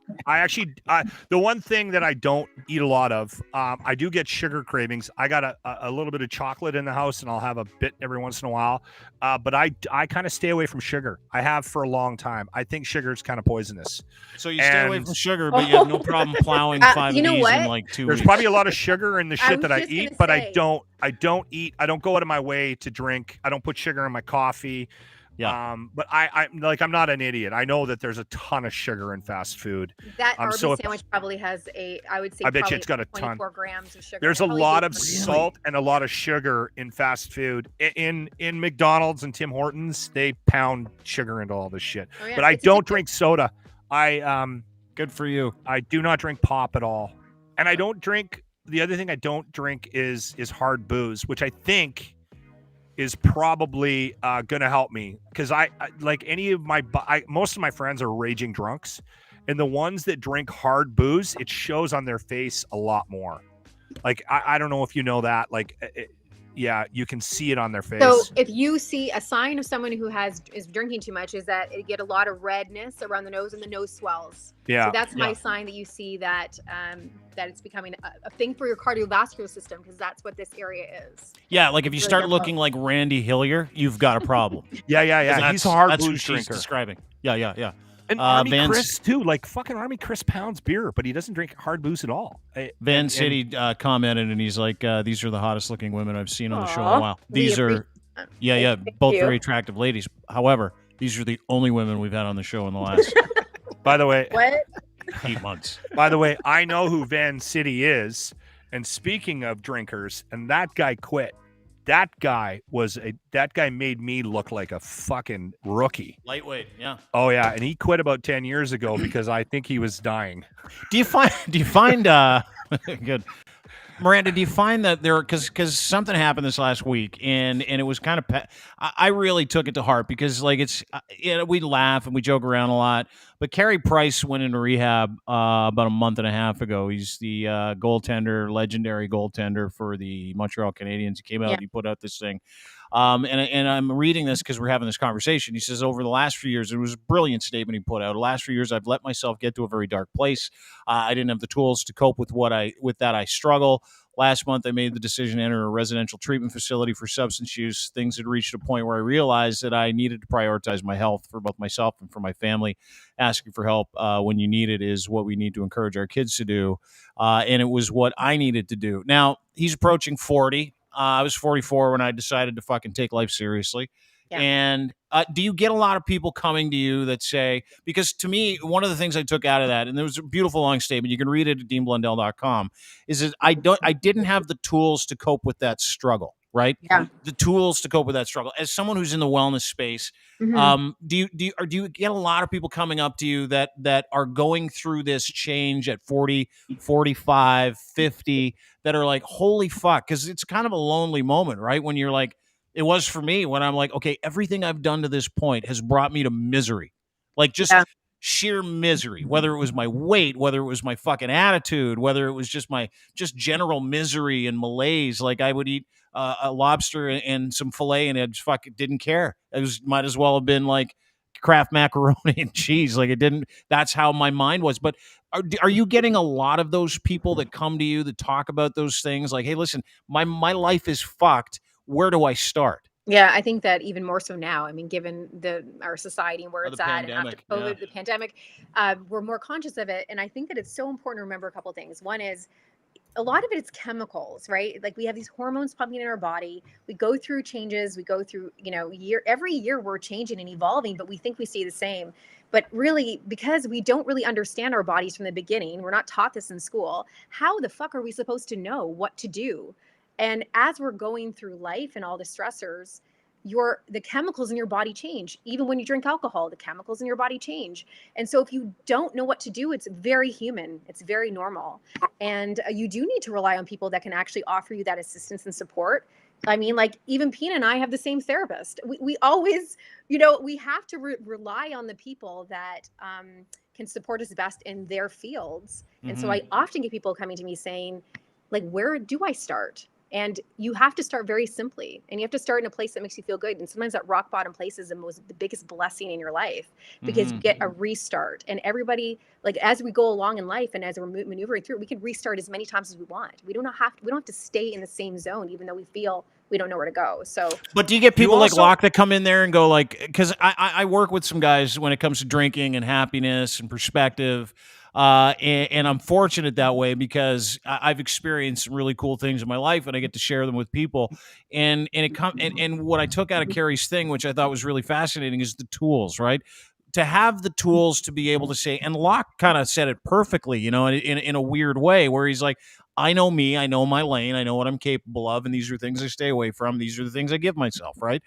[SPEAKER 2] The one thing that I don't eat a lot of, I do get sugar cravings. I got a little bit of chocolate in the house, and I'll have a bit every once in a while. But I kind of stay away from sugar. I have for a long time. I think sugar is kind of poisonous.
[SPEAKER 1] So you stay away
[SPEAKER 2] And-
[SPEAKER 1] from sugar, but you have no problem plowing 5
[SPEAKER 3] you know
[SPEAKER 1] of these
[SPEAKER 3] what?
[SPEAKER 1] in like 2
[SPEAKER 2] There's
[SPEAKER 1] weeks.
[SPEAKER 2] probably a lot of sugar in the
[SPEAKER 3] I
[SPEAKER 2] shit
[SPEAKER 3] was
[SPEAKER 2] that I
[SPEAKER 3] just
[SPEAKER 2] eat,
[SPEAKER 3] gonna
[SPEAKER 2] but
[SPEAKER 3] say.
[SPEAKER 2] I don't go out of my way to drink. I don't put sugar in my coffee.
[SPEAKER 1] Yeah.
[SPEAKER 2] But I'm not an idiot. I know that there's a ton of sugar in fast food.
[SPEAKER 3] That Arby's
[SPEAKER 2] so if-
[SPEAKER 3] sandwich probably has I would say
[SPEAKER 2] I bet you
[SPEAKER 3] probably
[SPEAKER 2] it's got a ton.
[SPEAKER 3] 24 grams of sugar.
[SPEAKER 2] There's
[SPEAKER 3] and
[SPEAKER 2] a
[SPEAKER 3] it probably
[SPEAKER 2] lot
[SPEAKER 3] tastes
[SPEAKER 2] of
[SPEAKER 3] like-
[SPEAKER 2] salt and a lot of sugar in fast food. In McDonald's and Tim Hortons, they pound sugar into all this shit.
[SPEAKER 3] Oh, yeah.
[SPEAKER 2] But I
[SPEAKER 3] It's
[SPEAKER 2] don't
[SPEAKER 3] addictive.
[SPEAKER 2] drink soda.
[SPEAKER 1] Good for you.
[SPEAKER 2] I do not drink pop at all. And I don't drink, the other thing I don't drink is hard booze, which I think is probably going to help me, because I like any of most of my friends are raging drunks, and the ones that drink hard booze, it shows on their face a lot more. Like, I don't know if you know that, like, yeah, you can see it on their face.
[SPEAKER 3] So if you see a sign of someone who is drinking too much, is that it get a lot of redness around the nose and the nose swells.
[SPEAKER 2] Yeah.
[SPEAKER 3] So that's my sign that you see that that it's becoming a thing for your cardiovascular system, because that's what this area is.
[SPEAKER 1] Yeah, like if you
[SPEAKER 3] Really
[SPEAKER 1] start
[SPEAKER 3] difficult.
[SPEAKER 1] looking like Randy Hillier, you've got a problem.
[SPEAKER 2] Yeah. He's a hard
[SPEAKER 1] that's who
[SPEAKER 2] booze
[SPEAKER 1] she's
[SPEAKER 2] drinker.
[SPEAKER 1] describing. Yeah.
[SPEAKER 2] And Army
[SPEAKER 1] Van-
[SPEAKER 2] Chris too, like fucking Army Chris pounds beer, but he doesn't drink hard booze at all.
[SPEAKER 1] Van City commented, and he's like, "These are the hottest looking women I've seen on the show in a
[SPEAKER 5] Aw.
[SPEAKER 1] while.
[SPEAKER 3] We
[SPEAKER 1] These are,
[SPEAKER 3] appreciate-
[SPEAKER 5] Thank
[SPEAKER 1] both
[SPEAKER 5] you.
[SPEAKER 1] very attractive ladies. However, these are the only women we've had on the show in the last
[SPEAKER 2] By the way,
[SPEAKER 5] What?
[SPEAKER 1] 8 months."
[SPEAKER 2] I know who Van City is. And speaking of drinkers, and that guy quit. That guy made me look like a fucking rookie.
[SPEAKER 1] Lightweight, yeah.
[SPEAKER 2] Oh yeah, and he quit about 10 years ago because I think he was dying.
[SPEAKER 1] Do you find good, Miranda? Do you find that there, because something happened this last week, and it was kind of I really took it to heart, because like it's we laugh and we joke around a lot, but Carey Price went into rehab about a month and a half ago. He's the legendary goaltender for the Montreal Canadiens. He came out,
[SPEAKER 3] Yeah.
[SPEAKER 1] and he put out this thing. And I'm reading this because we're having this conversation. He says, over the last few years, it was a brilliant statement he put out. The last few years, I've let myself get to a very dark place. I didn't have the tools to cope with that. I struggle. Last month, I made the decision to enter a residential treatment facility for substance use. Things had reached a point where I realized that I needed to prioritize my health for both myself and for my family. Asking for help when you need it is what we need to encourage our kids to do. And it was what I needed to do. Now, he's approaching 40. I was 44 when I decided to fucking take life seriously.
[SPEAKER 3] Yeah.
[SPEAKER 1] And do you get a lot of people coming to you that say, because to me, one of the things I took out of that, and there was a beautiful long statement, you can read it at deanblundell.com, is that I didn't have the tools to cope with that struggle, right?
[SPEAKER 3] Yeah.
[SPEAKER 1] The tools to cope with that struggle. As someone who's in the wellness space,
[SPEAKER 3] Mhm.
[SPEAKER 1] do you get a lot of people coming up to you that are going through this change at 40, 45, 50, that are like, holy fuck, because it's kind of a lonely moment, right? When you're like, it was for me, when I'm like, okay, everything I've done to this point has brought me to misery, like just sheer misery, whether it was my weight, whether it was my fucking attitude, whether it was just my general misery and malaise. Like I would eat a lobster and some filet, and it just fucking didn't care. Might as well have been like Kraft macaroni and cheese. Like it didn't. That's how my mind was. But are you getting a lot of those people that come to you that talk about those things? Like, hey, listen, my life is fucked. Where do I start?
[SPEAKER 3] Yeah, I think that even more so now. I mean, given our society and where
[SPEAKER 1] Oh,
[SPEAKER 3] it's
[SPEAKER 1] the
[SPEAKER 3] at, and after
[SPEAKER 1] pandemic,
[SPEAKER 3] COVID,
[SPEAKER 1] yeah.
[SPEAKER 3] the pandemic, we're more conscious of it. And I think that it's so important to remember a couple of things. One is, a lot of it is chemicals, right? Like we have these hormones pumping in our body. We go through changes. We go through, every year we're changing and evolving, but we think we stay the same. But really, because we don't really understand our bodies from the beginning, we're not taught this in school. How the fuck are we supposed to know what to do? And as we're going through life and all the stressors, the chemicals in your body change. Even when you drink alcohol, the chemicals in your body change. And so if you don't know what to do, it's very human. It's very normal. And you do need to rely on people that can actually offer you that assistance and support. I mean, like even Pina and I have the same therapist. We always, we have to rely on the people that can support us best in their fields. And so I often get people coming to me saying, like, where do I start? And you have to start very simply, and you have to start in a place that makes you feel good. And sometimes that rock bottom place is the biggest blessing in your life, because you get a restart. And everybody, like as we go along in life and as we're maneuvering through, we can restart as many times as we want. We don't have to stay in the same zone, even though we feel we don't know where to go. So,
[SPEAKER 1] but do you get people like
[SPEAKER 2] also-
[SPEAKER 1] Locke that come in there and go like, because I work with some guys when it comes to drinking and happiness and perspective. And I'm fortunate that way because I've experienced some really cool things in my life, and I get to share them with people. And what I took out of Carey's thing, which I thought was really fascinating, is the tools, right? To have the tools to be able to say, and Locke kind of said it perfectly, you know, in a weird way, where he's like, I know me, I know my lane, I know what I'm capable of, and these are things I stay away from. These are the things I give myself, right?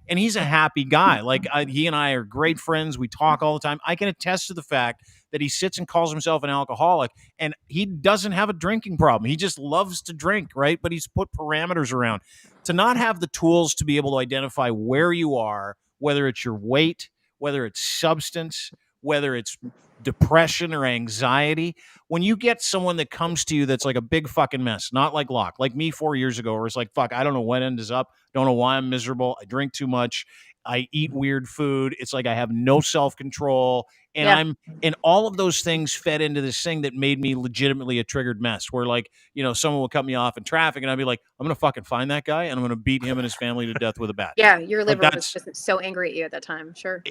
[SPEAKER 1] And he's a happy guy. Like he and I are great friends. We talk all the time. I can attest to the fact that he sits and calls himself an alcoholic, and he doesn't have a drinking problem. He just loves to drink, right? But he's put parameters around. To not have the tools to be able to identify where you are, whether it's your weight, whether it's substance, whether it's depression or anxiety, when you get someone that comes to you that's like a big fucking mess, not like Locke, like me 4 years ago, where it's like, fuck, I don't know what end is up, don't know why I'm miserable, I drink too much, I eat weird food, it's like I have no self-control, and and all of those things fed into this thing that made me legitimately a triggered mess, where like, you know, someone will cut me off in traffic and I'd be like, I'm gonna fucking find that guy and I'm gonna beat him and his family to death with a bat.
[SPEAKER 3] Yeah, your
[SPEAKER 1] Like,
[SPEAKER 3] liver was just so angry at you at that time. Sure.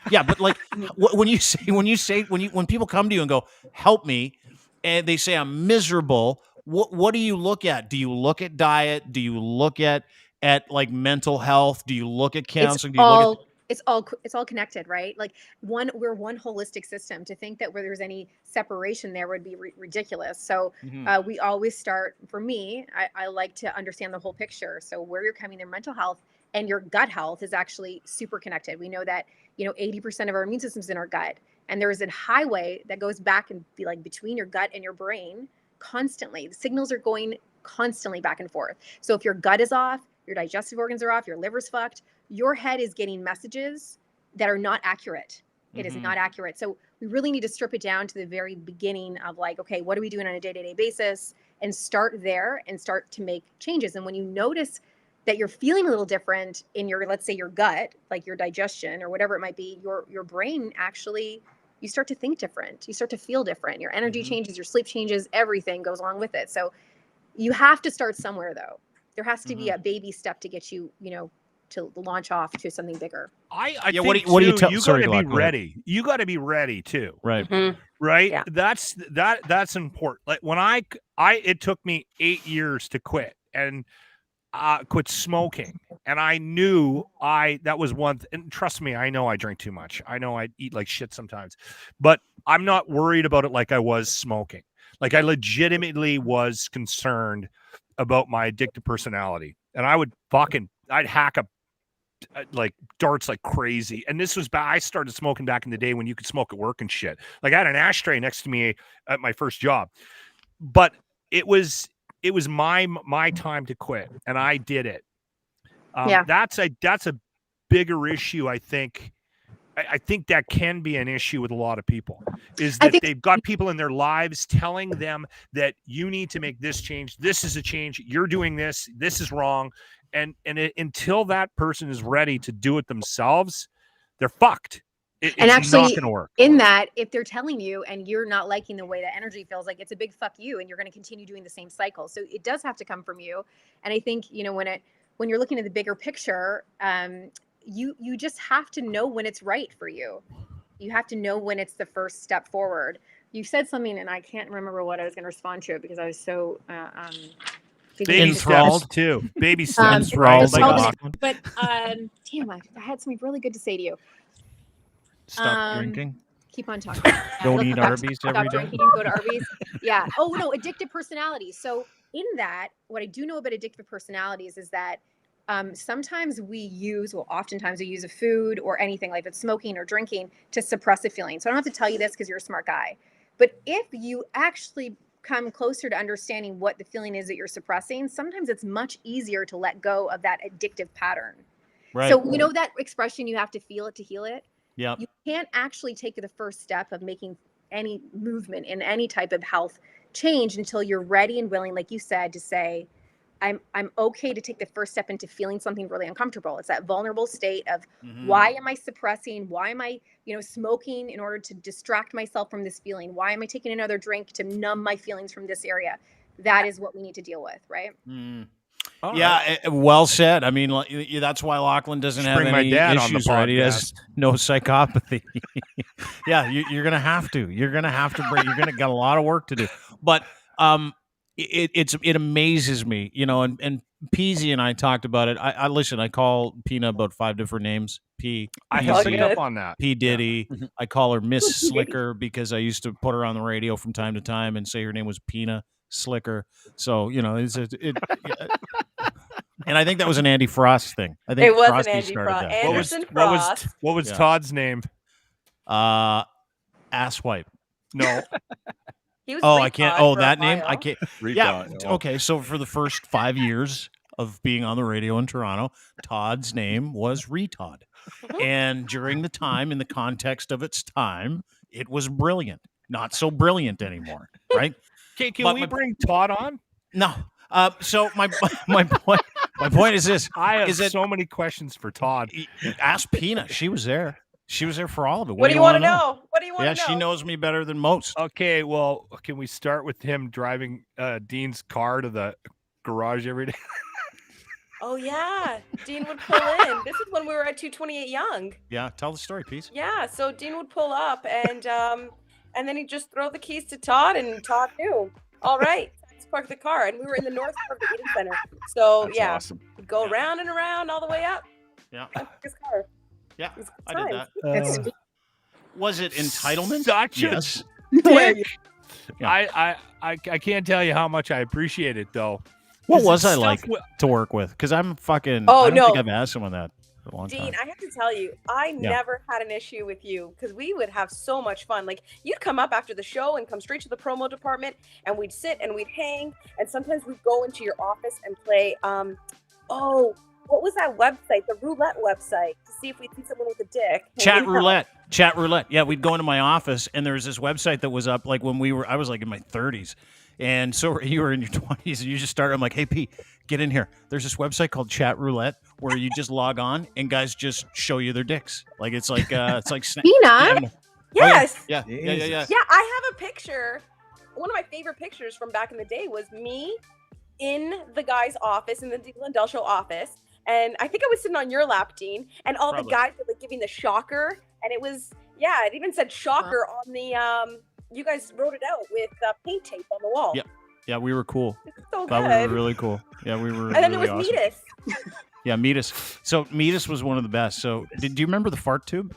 [SPEAKER 1] yeah, but like when people come to you and go, help me, and they say I'm miserable, what do you look at? Do you look at diet? Do you look at like mental health? Do you look at counseling?
[SPEAKER 3] It's all connected, right? Like we're one holistic system. To think that where there's any separation there would be ridiculous. So we always start. For me, I like to understand the whole picture. So where you're coming, their mental health and your gut health is actually super connected. We know that 80% of our immune system's in our gut, and there is a highway that goes back and be like between your gut and your brain constantly. The signals are going constantly back and forth. So if your gut is off, your digestive organs are off, your liver's fucked, your head is getting messages that are not accurate. It is not accurate. So we really need to strip it down to the very beginning of like, okay, what are we doing on a day-to-day basis, and start there and start to make changes. And when you notice that you're feeling a little different in your, let's say your gut, like your digestion or whatever it might be, your brain actually, you start to think different. You start to feel different. Your energy changes, your sleep changes, everything goes along with it. So you have to start somewhere though. There has to be a baby step to get you, to launch off to something bigger.
[SPEAKER 2] I think
[SPEAKER 1] what do you tell?
[SPEAKER 2] You
[SPEAKER 1] Sorry,
[SPEAKER 2] got to be
[SPEAKER 1] Glock,
[SPEAKER 2] ready. You got to be ready too.
[SPEAKER 1] Right.
[SPEAKER 2] Right.
[SPEAKER 5] Yeah.
[SPEAKER 2] That's important. Like when it took me 8 years to quit and quit smoking, and I knew that was one. And trust me, I know I drink too much. I know I eat like shit sometimes, but I'm not worried about it like I was smoking. Like I legitimately was concerned about my addictive personality, and I'd hack up like darts like crazy. And this was I started smoking back in the day when you could smoke at work and shit. Like I had an ashtray next to me at my first job, but it was my time to quit, and I did it. That's a bigger issue, I think. I think that can be an issue with a lot of people, is that they've got people in their lives telling them that you need to make this change. This is a change. You're doing this. This is wrong. And until that person is ready to do it themselves, they're fucked. It's actually not going to work.
[SPEAKER 3] In that, if they're telling you and you're not liking the way that energy feels, like it's a big fuck you, and you're going to continue doing the same cycle. So it does have to come from you. And I think, when you're looking at the bigger picture, you just have to know when it's right for you. You have to know when it's the first step forward. You said something and I can't remember what I was going to respond to it because I was so
[SPEAKER 2] baby steps too. Baby steps,
[SPEAKER 1] right?
[SPEAKER 3] But damn, I had something really good to say to you.
[SPEAKER 1] Stop drinking.
[SPEAKER 3] Keep on talking.
[SPEAKER 1] Don't eat Arby's every day.
[SPEAKER 3] Stop drinking. Go to Arby's. Yeah. Oh no, addictive personalities. So in that, what I do know about addictive personalities is that sometimes oftentimes we use a food or anything, like it's smoking or drinking, to suppress a feeling. So I don't have to tell you this because you're a smart guy. But if you actually come closer to understanding what the feeling is that you're suppressing, sometimes it's much easier to let go of that addictive pattern. Right. So that expression, you have to feel it to heal it.
[SPEAKER 1] Yeah.
[SPEAKER 3] You can't actually take the first step of making any movement in any type of health change until you're ready and willing, like you said, to say, I'm okay to take the first step into feeling something really uncomfortable. It's that vulnerable state of why am I suppressing? Why am I, smoking in order to distract myself from this feeling? Why am I taking another drink to numb my feelings from this area? That is what we need to deal with, right?
[SPEAKER 2] All
[SPEAKER 1] Yeah,
[SPEAKER 2] right.
[SPEAKER 1] well said. I mean, that's why Lachlan doesn't
[SPEAKER 2] Just
[SPEAKER 1] have
[SPEAKER 2] bring my
[SPEAKER 1] any
[SPEAKER 2] dad on the
[SPEAKER 1] issues, right? He has
[SPEAKER 2] podcast.
[SPEAKER 1] no psychopathy. Yeah, you're gonna have to. You're gonna have to bring. You're gonna got a lot of work to do. But it amazes me, and Peasy and I talked about it. I listen. I call Pina about 5 different names.
[SPEAKER 2] I have
[SPEAKER 5] All
[SPEAKER 2] picked
[SPEAKER 5] good.
[SPEAKER 2] up on that.
[SPEAKER 1] P Diddy.
[SPEAKER 4] Mhm.
[SPEAKER 1] I call her Miss Slicker because I used to put her on the radio from time to time and say her name was Pina Slicker. So and I think that was an Andy Frost thing. I think
[SPEAKER 5] It was
[SPEAKER 1] Frosty
[SPEAKER 5] an Andy
[SPEAKER 1] started
[SPEAKER 5] Frost.
[SPEAKER 1] that.
[SPEAKER 5] Anderson Frost.
[SPEAKER 2] What was
[SPEAKER 1] Yeah.
[SPEAKER 2] Todd's name?
[SPEAKER 1] Asswipe.
[SPEAKER 2] No.
[SPEAKER 5] He was
[SPEAKER 1] Oh, I can't.
[SPEAKER 5] retard
[SPEAKER 1] Oh,
[SPEAKER 5] for a
[SPEAKER 1] that name. I
[SPEAKER 5] while.
[SPEAKER 1] can't.
[SPEAKER 4] Retard.
[SPEAKER 1] Yeah.
[SPEAKER 4] Oh.
[SPEAKER 1] Okay. So for the first 5 years of being on the radio in Toronto, Todd's name was Retod. And during the time, in the context of its time, it was brilliant. Not so brilliant anymore, right?
[SPEAKER 2] Okay, can
[SPEAKER 1] But
[SPEAKER 2] we
[SPEAKER 1] my-
[SPEAKER 2] bring Todd on?
[SPEAKER 1] No. So my point is this:
[SPEAKER 2] I have
[SPEAKER 1] Is it-
[SPEAKER 2] so many questions for Todd.
[SPEAKER 1] ask Pina. She was there. She was there for all of it.
[SPEAKER 5] What do you want to
[SPEAKER 1] wanna
[SPEAKER 5] know? What do you want
[SPEAKER 1] Yeah,
[SPEAKER 5] to know?
[SPEAKER 1] she knows me better than most.
[SPEAKER 2] Okay, well, can we start with him driving Dean's car to the garage every day?
[SPEAKER 5] Oh yeah, Dean would pull in. This is when we were at 228 Young.
[SPEAKER 1] Yeah, tell the story, Pete.
[SPEAKER 5] Yeah, so Dean would pull up and then he'd just throw the keys to Todd and Todd knew. All right, let's park the car. And we were in the north part of the Eden Center. So
[SPEAKER 4] That's
[SPEAKER 5] yeah,
[SPEAKER 4] awesome.
[SPEAKER 5] we'd go around and around all the way up.
[SPEAKER 1] Yeah,
[SPEAKER 5] Park his car.
[SPEAKER 1] yeah,
[SPEAKER 5] It was good
[SPEAKER 1] I did
[SPEAKER 5] times.
[SPEAKER 1] that.
[SPEAKER 3] That's
[SPEAKER 1] Was it entitlement?
[SPEAKER 2] Such a
[SPEAKER 1] Yes.
[SPEAKER 2] dick.
[SPEAKER 1] Yeah.
[SPEAKER 2] I can't tell you how much I appreciate it though.
[SPEAKER 1] What
[SPEAKER 2] 'Cause
[SPEAKER 1] was
[SPEAKER 2] it's
[SPEAKER 1] I
[SPEAKER 2] stuff
[SPEAKER 1] like
[SPEAKER 2] wi-
[SPEAKER 1] to work with? Because I'm fucking.
[SPEAKER 5] Oh,
[SPEAKER 1] I don't
[SPEAKER 5] no.
[SPEAKER 1] think I've asked someone that for a long
[SPEAKER 5] Dean,
[SPEAKER 1] time.
[SPEAKER 5] I have to tell you, I
[SPEAKER 1] Yeah.
[SPEAKER 5] never had an issue with you because we would have so much fun. Like you'd come up after the show and come straight to the promo department, and we'd sit and we'd hang, and sometimes we'd go into your office and play. What was that website? The roulette website to see if we'd see someone with a dick.
[SPEAKER 1] Chat roulette. Chat roulette. Yeah, we'd go into my office, and there was this website that was up like when I was like in my 30s. And so you were in your 20s, and you just started. I'm like, hey, Pete, get in here. There's this website called Chat Roulette where you just log on, and guys just show you their dicks. Like it's like Snap.
[SPEAKER 3] Pina?
[SPEAKER 5] Yes.
[SPEAKER 1] Yeah, yeah.
[SPEAKER 5] Yeah, I have a picture. One of my favorite pictures from back in the day was me in the guy's office, in the Dean Lindell Show office. And I think I was sitting on your lap, Dean, and all
[SPEAKER 1] Probably.
[SPEAKER 5] the guys were like giving the shocker. And it was, yeah, it even said shocker on the, you guys wrote it out with paint tape on the wall.
[SPEAKER 1] Yep. Yeah, we were cool.
[SPEAKER 5] It's so
[SPEAKER 1] Thought we
[SPEAKER 5] good.
[SPEAKER 1] were really cool. Yeah, we were.
[SPEAKER 5] And then
[SPEAKER 1] really
[SPEAKER 5] there was
[SPEAKER 1] awesome.
[SPEAKER 5] Metis.
[SPEAKER 1] Yeah, Metis. So Metis was one of the best. So do you remember the fart tube?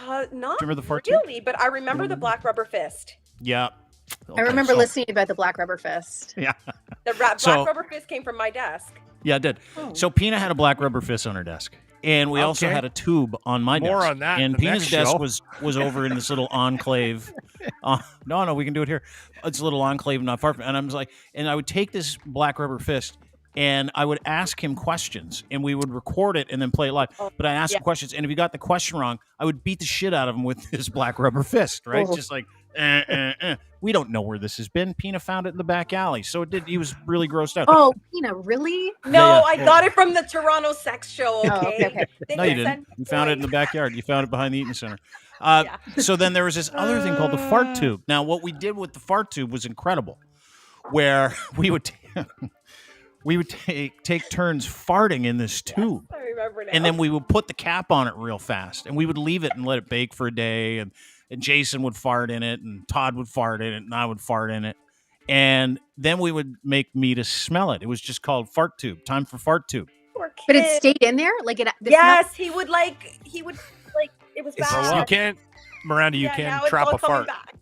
[SPEAKER 5] Not
[SPEAKER 1] Do you remember the fart tube?
[SPEAKER 5] really, but I remember the black rubber fist.
[SPEAKER 1] Yeah.
[SPEAKER 3] I remember
[SPEAKER 1] so-
[SPEAKER 3] listening about the Black Rubber Fist.
[SPEAKER 1] Yeah.
[SPEAKER 5] The black
[SPEAKER 1] So-
[SPEAKER 5] rubber fist came from my desk.
[SPEAKER 1] Yeah, it did.
[SPEAKER 3] Oh.
[SPEAKER 1] So Pina had a black rubber fist on her desk. And we also
[SPEAKER 2] Okay.
[SPEAKER 1] had a tube on my desk.
[SPEAKER 2] More on that
[SPEAKER 1] And
[SPEAKER 2] in the
[SPEAKER 1] Pina's
[SPEAKER 2] next
[SPEAKER 1] desk
[SPEAKER 2] show.
[SPEAKER 1] was over in this little enclave. No, we can do it here. It's a little enclave not far from. And I was like, and I would take this black rubber fist and I would ask him questions, and we would record it and then play it live.
[SPEAKER 5] Oh,
[SPEAKER 1] But I asked
[SPEAKER 5] yeah.
[SPEAKER 1] him questions, and if he got the question wrong, I would beat the shit out of him with his black rubber fist, right?
[SPEAKER 3] Oh.
[SPEAKER 1] Just like, we don't know where this has been. Pina found it in the back alley, so it did. He was really grossed out.
[SPEAKER 3] Oh, Pina, really?
[SPEAKER 5] No,
[SPEAKER 1] yeah.
[SPEAKER 5] I got it from the Toronto sex show. Okay.
[SPEAKER 3] Oh, okay.
[SPEAKER 5] They
[SPEAKER 1] No, you
[SPEAKER 5] can
[SPEAKER 1] didn't.
[SPEAKER 5] send
[SPEAKER 1] You found it in the
[SPEAKER 5] toys.
[SPEAKER 1] backyard. You found it behind the Eaton Center.
[SPEAKER 5] Yeah.
[SPEAKER 1] So then there was this other thing called the fart tube. Now, what we did with the fart tube was incredible, where we would take turns farting in this tube,
[SPEAKER 5] I remember now.
[SPEAKER 1] and then we would put the cap on it real fast, and we would leave it and let it bake for a day, and Jason would fart in it, and Todd would fart in it, and I would fart in it, and then we would make Metis smell it. It was just called fart tube. Time for fart tube.
[SPEAKER 5] Poor
[SPEAKER 3] But it
[SPEAKER 5] kid.
[SPEAKER 3] stayed in there? Like it? the smell-
[SPEAKER 5] Yes, he would like it was
[SPEAKER 2] It's-
[SPEAKER 5] bad.
[SPEAKER 2] you can't, Miranda. You
[SPEAKER 5] Yeah,
[SPEAKER 2] can
[SPEAKER 5] now it's
[SPEAKER 2] trap
[SPEAKER 5] all
[SPEAKER 2] a
[SPEAKER 5] coming
[SPEAKER 2] fart.
[SPEAKER 5] back.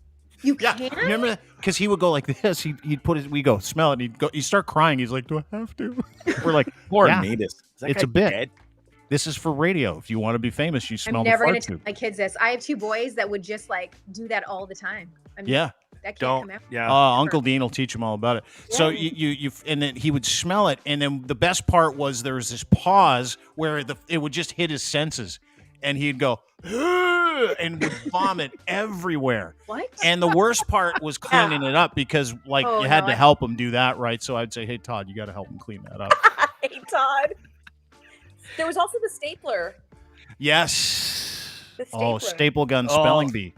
[SPEAKER 3] You
[SPEAKER 1] Yeah,
[SPEAKER 3] can't?
[SPEAKER 1] remember that? Because he would go like this. He'd put his. We go smell it. And he'd start crying. He's like, "Do I have to?" We're like,
[SPEAKER 4] Poor
[SPEAKER 1] Yeah.
[SPEAKER 4] Metis. Is that
[SPEAKER 1] It's
[SPEAKER 4] guy
[SPEAKER 1] a bit.
[SPEAKER 4] dead?
[SPEAKER 1] "This is for radio. If you want to be famous, you smell
[SPEAKER 3] I'm
[SPEAKER 1] the
[SPEAKER 3] never
[SPEAKER 1] fart
[SPEAKER 3] going to tell
[SPEAKER 1] tube."
[SPEAKER 3] my kids this. I have 2 boys that would just like do that all the time. I mean,
[SPEAKER 1] Yeah.
[SPEAKER 3] that can't
[SPEAKER 2] Don't.
[SPEAKER 3] come out.
[SPEAKER 2] Yeah.
[SPEAKER 1] Uncle Dean will teach him all about it. So
[SPEAKER 5] Yeah.
[SPEAKER 1] you and then he would smell it, and then the best part was there was this pause where it would just hit his senses, and he'd go and would vomit everywhere.
[SPEAKER 3] What?
[SPEAKER 1] And the worst part was cleaning it up because like
[SPEAKER 3] Oh,
[SPEAKER 1] you had
[SPEAKER 3] no,
[SPEAKER 1] to
[SPEAKER 3] I-
[SPEAKER 1] help him do that, right? So I'd say, "Hey Todd, you got to help him clean that up."
[SPEAKER 5] Hey, Todd. There was also the stapler.
[SPEAKER 1] Yes.
[SPEAKER 5] The
[SPEAKER 1] Oh,
[SPEAKER 5] stapler.
[SPEAKER 1] staple gun
[SPEAKER 2] Oh.
[SPEAKER 1] spelling bee.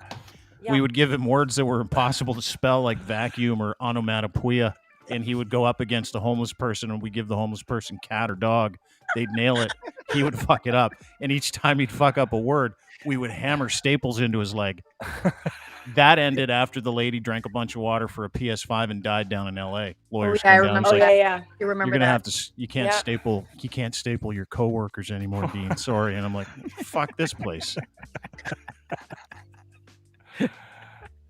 [SPEAKER 5] Yeah.
[SPEAKER 1] We would give him words that were impossible to spell, like vacuum or onomatopoeia. and he would go up against a homeless person, and we give the homeless person cat or dog. They'd nail it. He would fuck it up, and each time he'd fuck up a word, we would hammer staples into his leg. That ended after the lady drank a bunch of water for a PS5 and died down in L.A. Lawyers
[SPEAKER 3] I
[SPEAKER 1] come down and
[SPEAKER 3] remember
[SPEAKER 1] say,
[SPEAKER 3] that.
[SPEAKER 5] yeah.
[SPEAKER 3] You
[SPEAKER 1] you're
[SPEAKER 3] remember
[SPEAKER 1] gonna
[SPEAKER 3] that?
[SPEAKER 1] have to. You can't
[SPEAKER 5] Yeah.
[SPEAKER 1] staple your coworkers anymore, Dean. Sorry. And I'm like, fuck this place.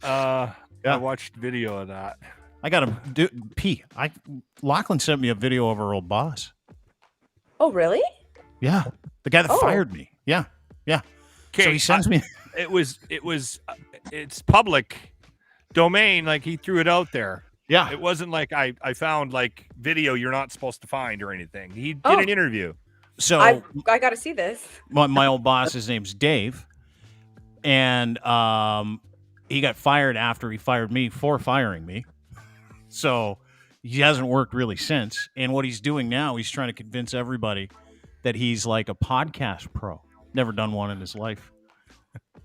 [SPEAKER 2] I watched video of that.
[SPEAKER 1] I got to P. Lachlan sent me a video of our old boss.
[SPEAKER 5] Oh, really?
[SPEAKER 1] Yeah, the guy that
[SPEAKER 5] Oh.
[SPEAKER 1] fired me. Yeah. So
[SPEAKER 2] Okay,
[SPEAKER 1] he sends me.
[SPEAKER 2] It's public domain. Like, he threw it out there.
[SPEAKER 1] Yeah.
[SPEAKER 2] It wasn't like I found like video you're not supposed to find or anything. He did
[SPEAKER 5] Oh.
[SPEAKER 2] an interview.
[SPEAKER 1] So
[SPEAKER 5] I got to see this.
[SPEAKER 1] my old boss, his name's Dave, and he got fired after he fired me for firing me. So he hasn't worked really since. And what he's doing now, he's trying to convince everybody that he's like a podcast pro. Never done one in his life.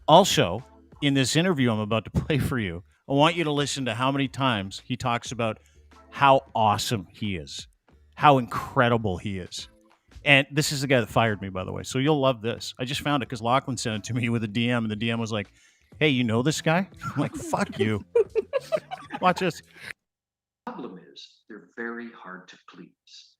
[SPEAKER 1] Also, in this interview I'm about to play for you, I want you to listen to how many times he talks about how awesome he is, how incredible he is. And this is the guy that fired me, by the way. So you'll love this. I just found it because Lachlan sent it to me with a DM, and the DM was like, hey, you know this guy? I'm like, fuck you. Watch this.
[SPEAKER 6] Problem is, they're very hard to please.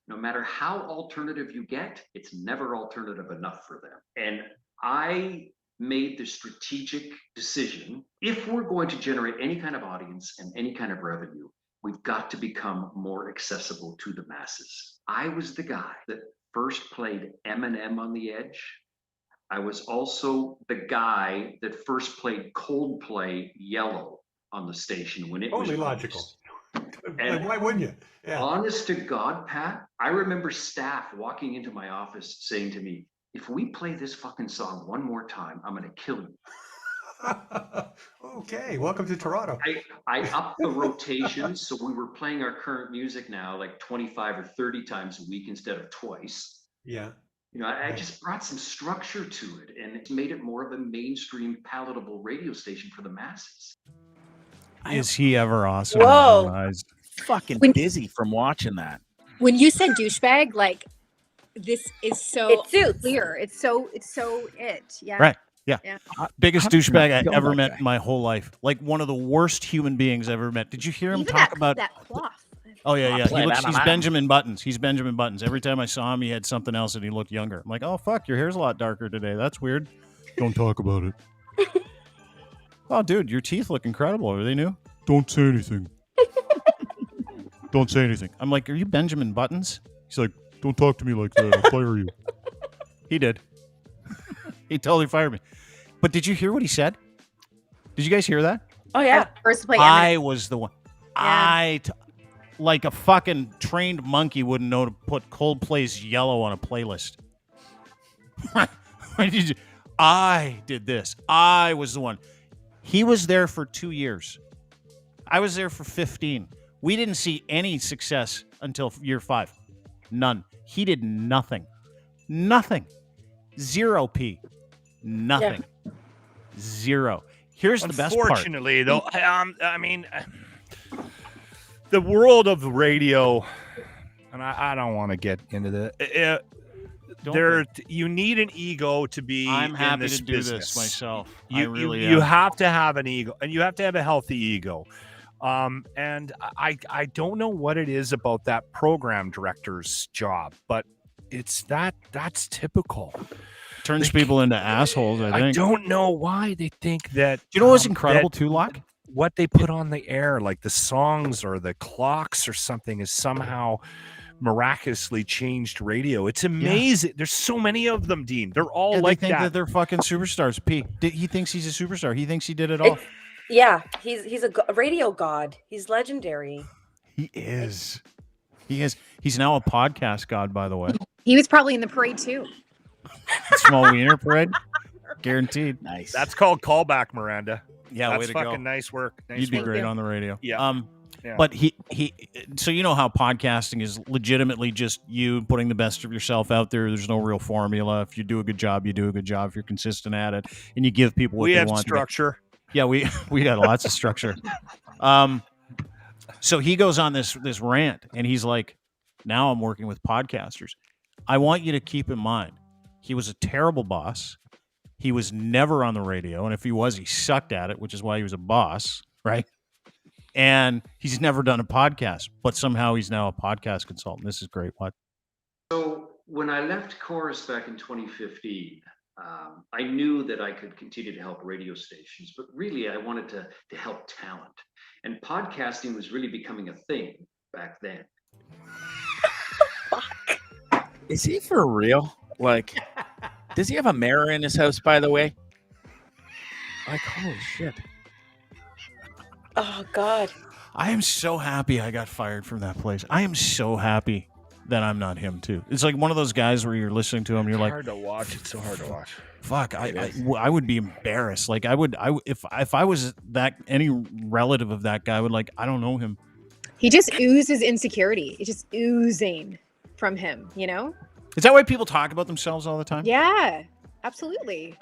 [SPEAKER 6] No matter how alternative you get, it's never alternative enough for them. And I made the strategic decision, if we're going to generate any kind of audience and any kind of revenue, we've got to become more accessible to the masses. I was the guy that first played Eminem on the Edge. I was also the guy that first played Coldplay Yellow on the station when it was
[SPEAKER 7] Totally
[SPEAKER 6] released.
[SPEAKER 7] logical.
[SPEAKER 6] And
[SPEAKER 7] why wouldn't you? Yeah.
[SPEAKER 6] honest to God, Pat, I remember staff walking into my office saying to me, if we play this fucking song one more time, I'm going to kill you.
[SPEAKER 7] Okay, welcome to Toronto.
[SPEAKER 6] I upped the rotations. So we were playing our current music now like 25 or 30 times a week instead of twice.
[SPEAKER 7] Yeah.
[SPEAKER 6] You know, I just brought some structure to it, and it's made it more of a mainstream, palatable radio station for the masses.
[SPEAKER 1] Is he ever awesome?
[SPEAKER 5] Whoa.
[SPEAKER 1] in my eyes?
[SPEAKER 4] Fucking
[SPEAKER 3] When-
[SPEAKER 4] dizzy from watching that.
[SPEAKER 3] When you said douchebag, like this is so
[SPEAKER 5] It suits.
[SPEAKER 3] clear. It's so it. Yeah.
[SPEAKER 1] Right. Biggest
[SPEAKER 4] How did you
[SPEAKER 1] douchebag
[SPEAKER 4] not
[SPEAKER 1] I
[SPEAKER 4] kill
[SPEAKER 1] ever
[SPEAKER 4] that
[SPEAKER 1] met
[SPEAKER 4] guy?
[SPEAKER 1] in my whole life. Like one of the worst human beings I ever met. Did you hear him
[SPEAKER 3] Even
[SPEAKER 1] talk
[SPEAKER 3] that,
[SPEAKER 1] about?
[SPEAKER 3] that cloth.
[SPEAKER 1] Oh yeah. He
[SPEAKER 4] play
[SPEAKER 1] looks.
[SPEAKER 4] that
[SPEAKER 1] He's
[SPEAKER 4] on that.
[SPEAKER 1] Benjamin Buttons. He's Benjamin Buttons. Every time I saw him, he had something else, and he looked younger. I'm like, oh fuck, your hair's a lot darker today. That's weird. Don't talk about it. Oh, dude, your teeth look incredible. Are they new? Don't say anything. Don't say anything. I'm like, are you Benjamin Buttons? He's like, don't talk to me like that. I'll fire you. He did. He totally fired me. But did you hear what he said? Did you guys hear that?
[SPEAKER 5] Oh, yeah.
[SPEAKER 3] First play.
[SPEAKER 1] I was the one.
[SPEAKER 3] Yeah.
[SPEAKER 1] Like a fucking trained monkey wouldn't know to put Coldplay's Yellow on a playlist. I did this. I was the one. He was there for 2 years. I was there for 15. We didn't see any success until year 5. None. He did nothing. Nothing. 0 P. Nothing. Zero. Here's the best part.
[SPEAKER 2] Unfortunately, though, I mean, the world of radio, and I don't want to get into the. You need an ego to be.
[SPEAKER 1] I'm
[SPEAKER 2] in
[SPEAKER 1] happy
[SPEAKER 2] this
[SPEAKER 1] to do
[SPEAKER 2] business.
[SPEAKER 1] this myself.
[SPEAKER 2] You,
[SPEAKER 1] I really
[SPEAKER 2] you
[SPEAKER 1] am.
[SPEAKER 2] have to have an ego, and you have to have a healthy ego. And I don't know what it is about that program director's job, but that's typical.
[SPEAKER 1] Turns people into assholes, I think.
[SPEAKER 2] I don't know why they think that.
[SPEAKER 1] Do you know what's
[SPEAKER 2] that
[SPEAKER 1] incredible too, Locke?
[SPEAKER 2] what they put on the air, like the songs or the clocks or something, is somehow miraculously changed radio. It's amazing. There's so many of them, Dean. They're all
[SPEAKER 1] Yeah,
[SPEAKER 2] like
[SPEAKER 1] they think that they're fucking superstars. P. He thinks he's a superstar. He thinks he did it all.
[SPEAKER 5] Yeah, he's a radio god. He's legendary.
[SPEAKER 1] He is. He is. He's now a podcast god, by the way.
[SPEAKER 3] He was probably in the parade too.
[SPEAKER 1] Small wiener parade, guaranteed.
[SPEAKER 4] Nice.
[SPEAKER 2] That's called callback, Miranda.
[SPEAKER 1] Yeah,
[SPEAKER 2] That's
[SPEAKER 1] way to
[SPEAKER 2] fucking
[SPEAKER 1] go.
[SPEAKER 2] nice work. Nice
[SPEAKER 1] You'd be
[SPEAKER 2] work.
[SPEAKER 1] great on the radio.
[SPEAKER 2] Yeah. Yeah.
[SPEAKER 1] But he. So you know how podcasting is legitimately just you putting the best of yourself out there. There's no real formula. If you do a good job, you do a good job. If you're consistent at it, and you give people what
[SPEAKER 2] We
[SPEAKER 1] they
[SPEAKER 2] have
[SPEAKER 1] want.
[SPEAKER 2] structure.
[SPEAKER 1] Yeah, we got lots of structure. So he goes on this rant, and he's like, now I'm working with podcasters. I want you to keep in mind, he was a terrible boss. He was never on the radio, and if he was, he sucked at it, which is why he was a boss, right? And he's never done a podcast, but somehow he's now a podcast consultant. This is great. What?
[SPEAKER 6] So when I left Chorus back in 2015, I knew that I could continue to help radio stations, but really I wanted to help talent. And podcasting was really becoming a thing back then.
[SPEAKER 4] Is he for real? Like, does he have a mirror in his house, by the way? Like, holy shit.
[SPEAKER 5] Oh God.
[SPEAKER 1] I am so happy I got fired from that place. I am so happy that I'm not him too. It's like one of those guys where you're listening to him and you're like,
[SPEAKER 2] hard to watch. It's so hard to watch.
[SPEAKER 1] fuck, I would be embarrassed. Like if I was that any relative of that guy, I would like, I don't know him.
[SPEAKER 3] He just oozes insecurity. It's just oozing from him, you know?
[SPEAKER 1] Is that why people talk about themselves all the time?
[SPEAKER 3] Yeah, absolutely.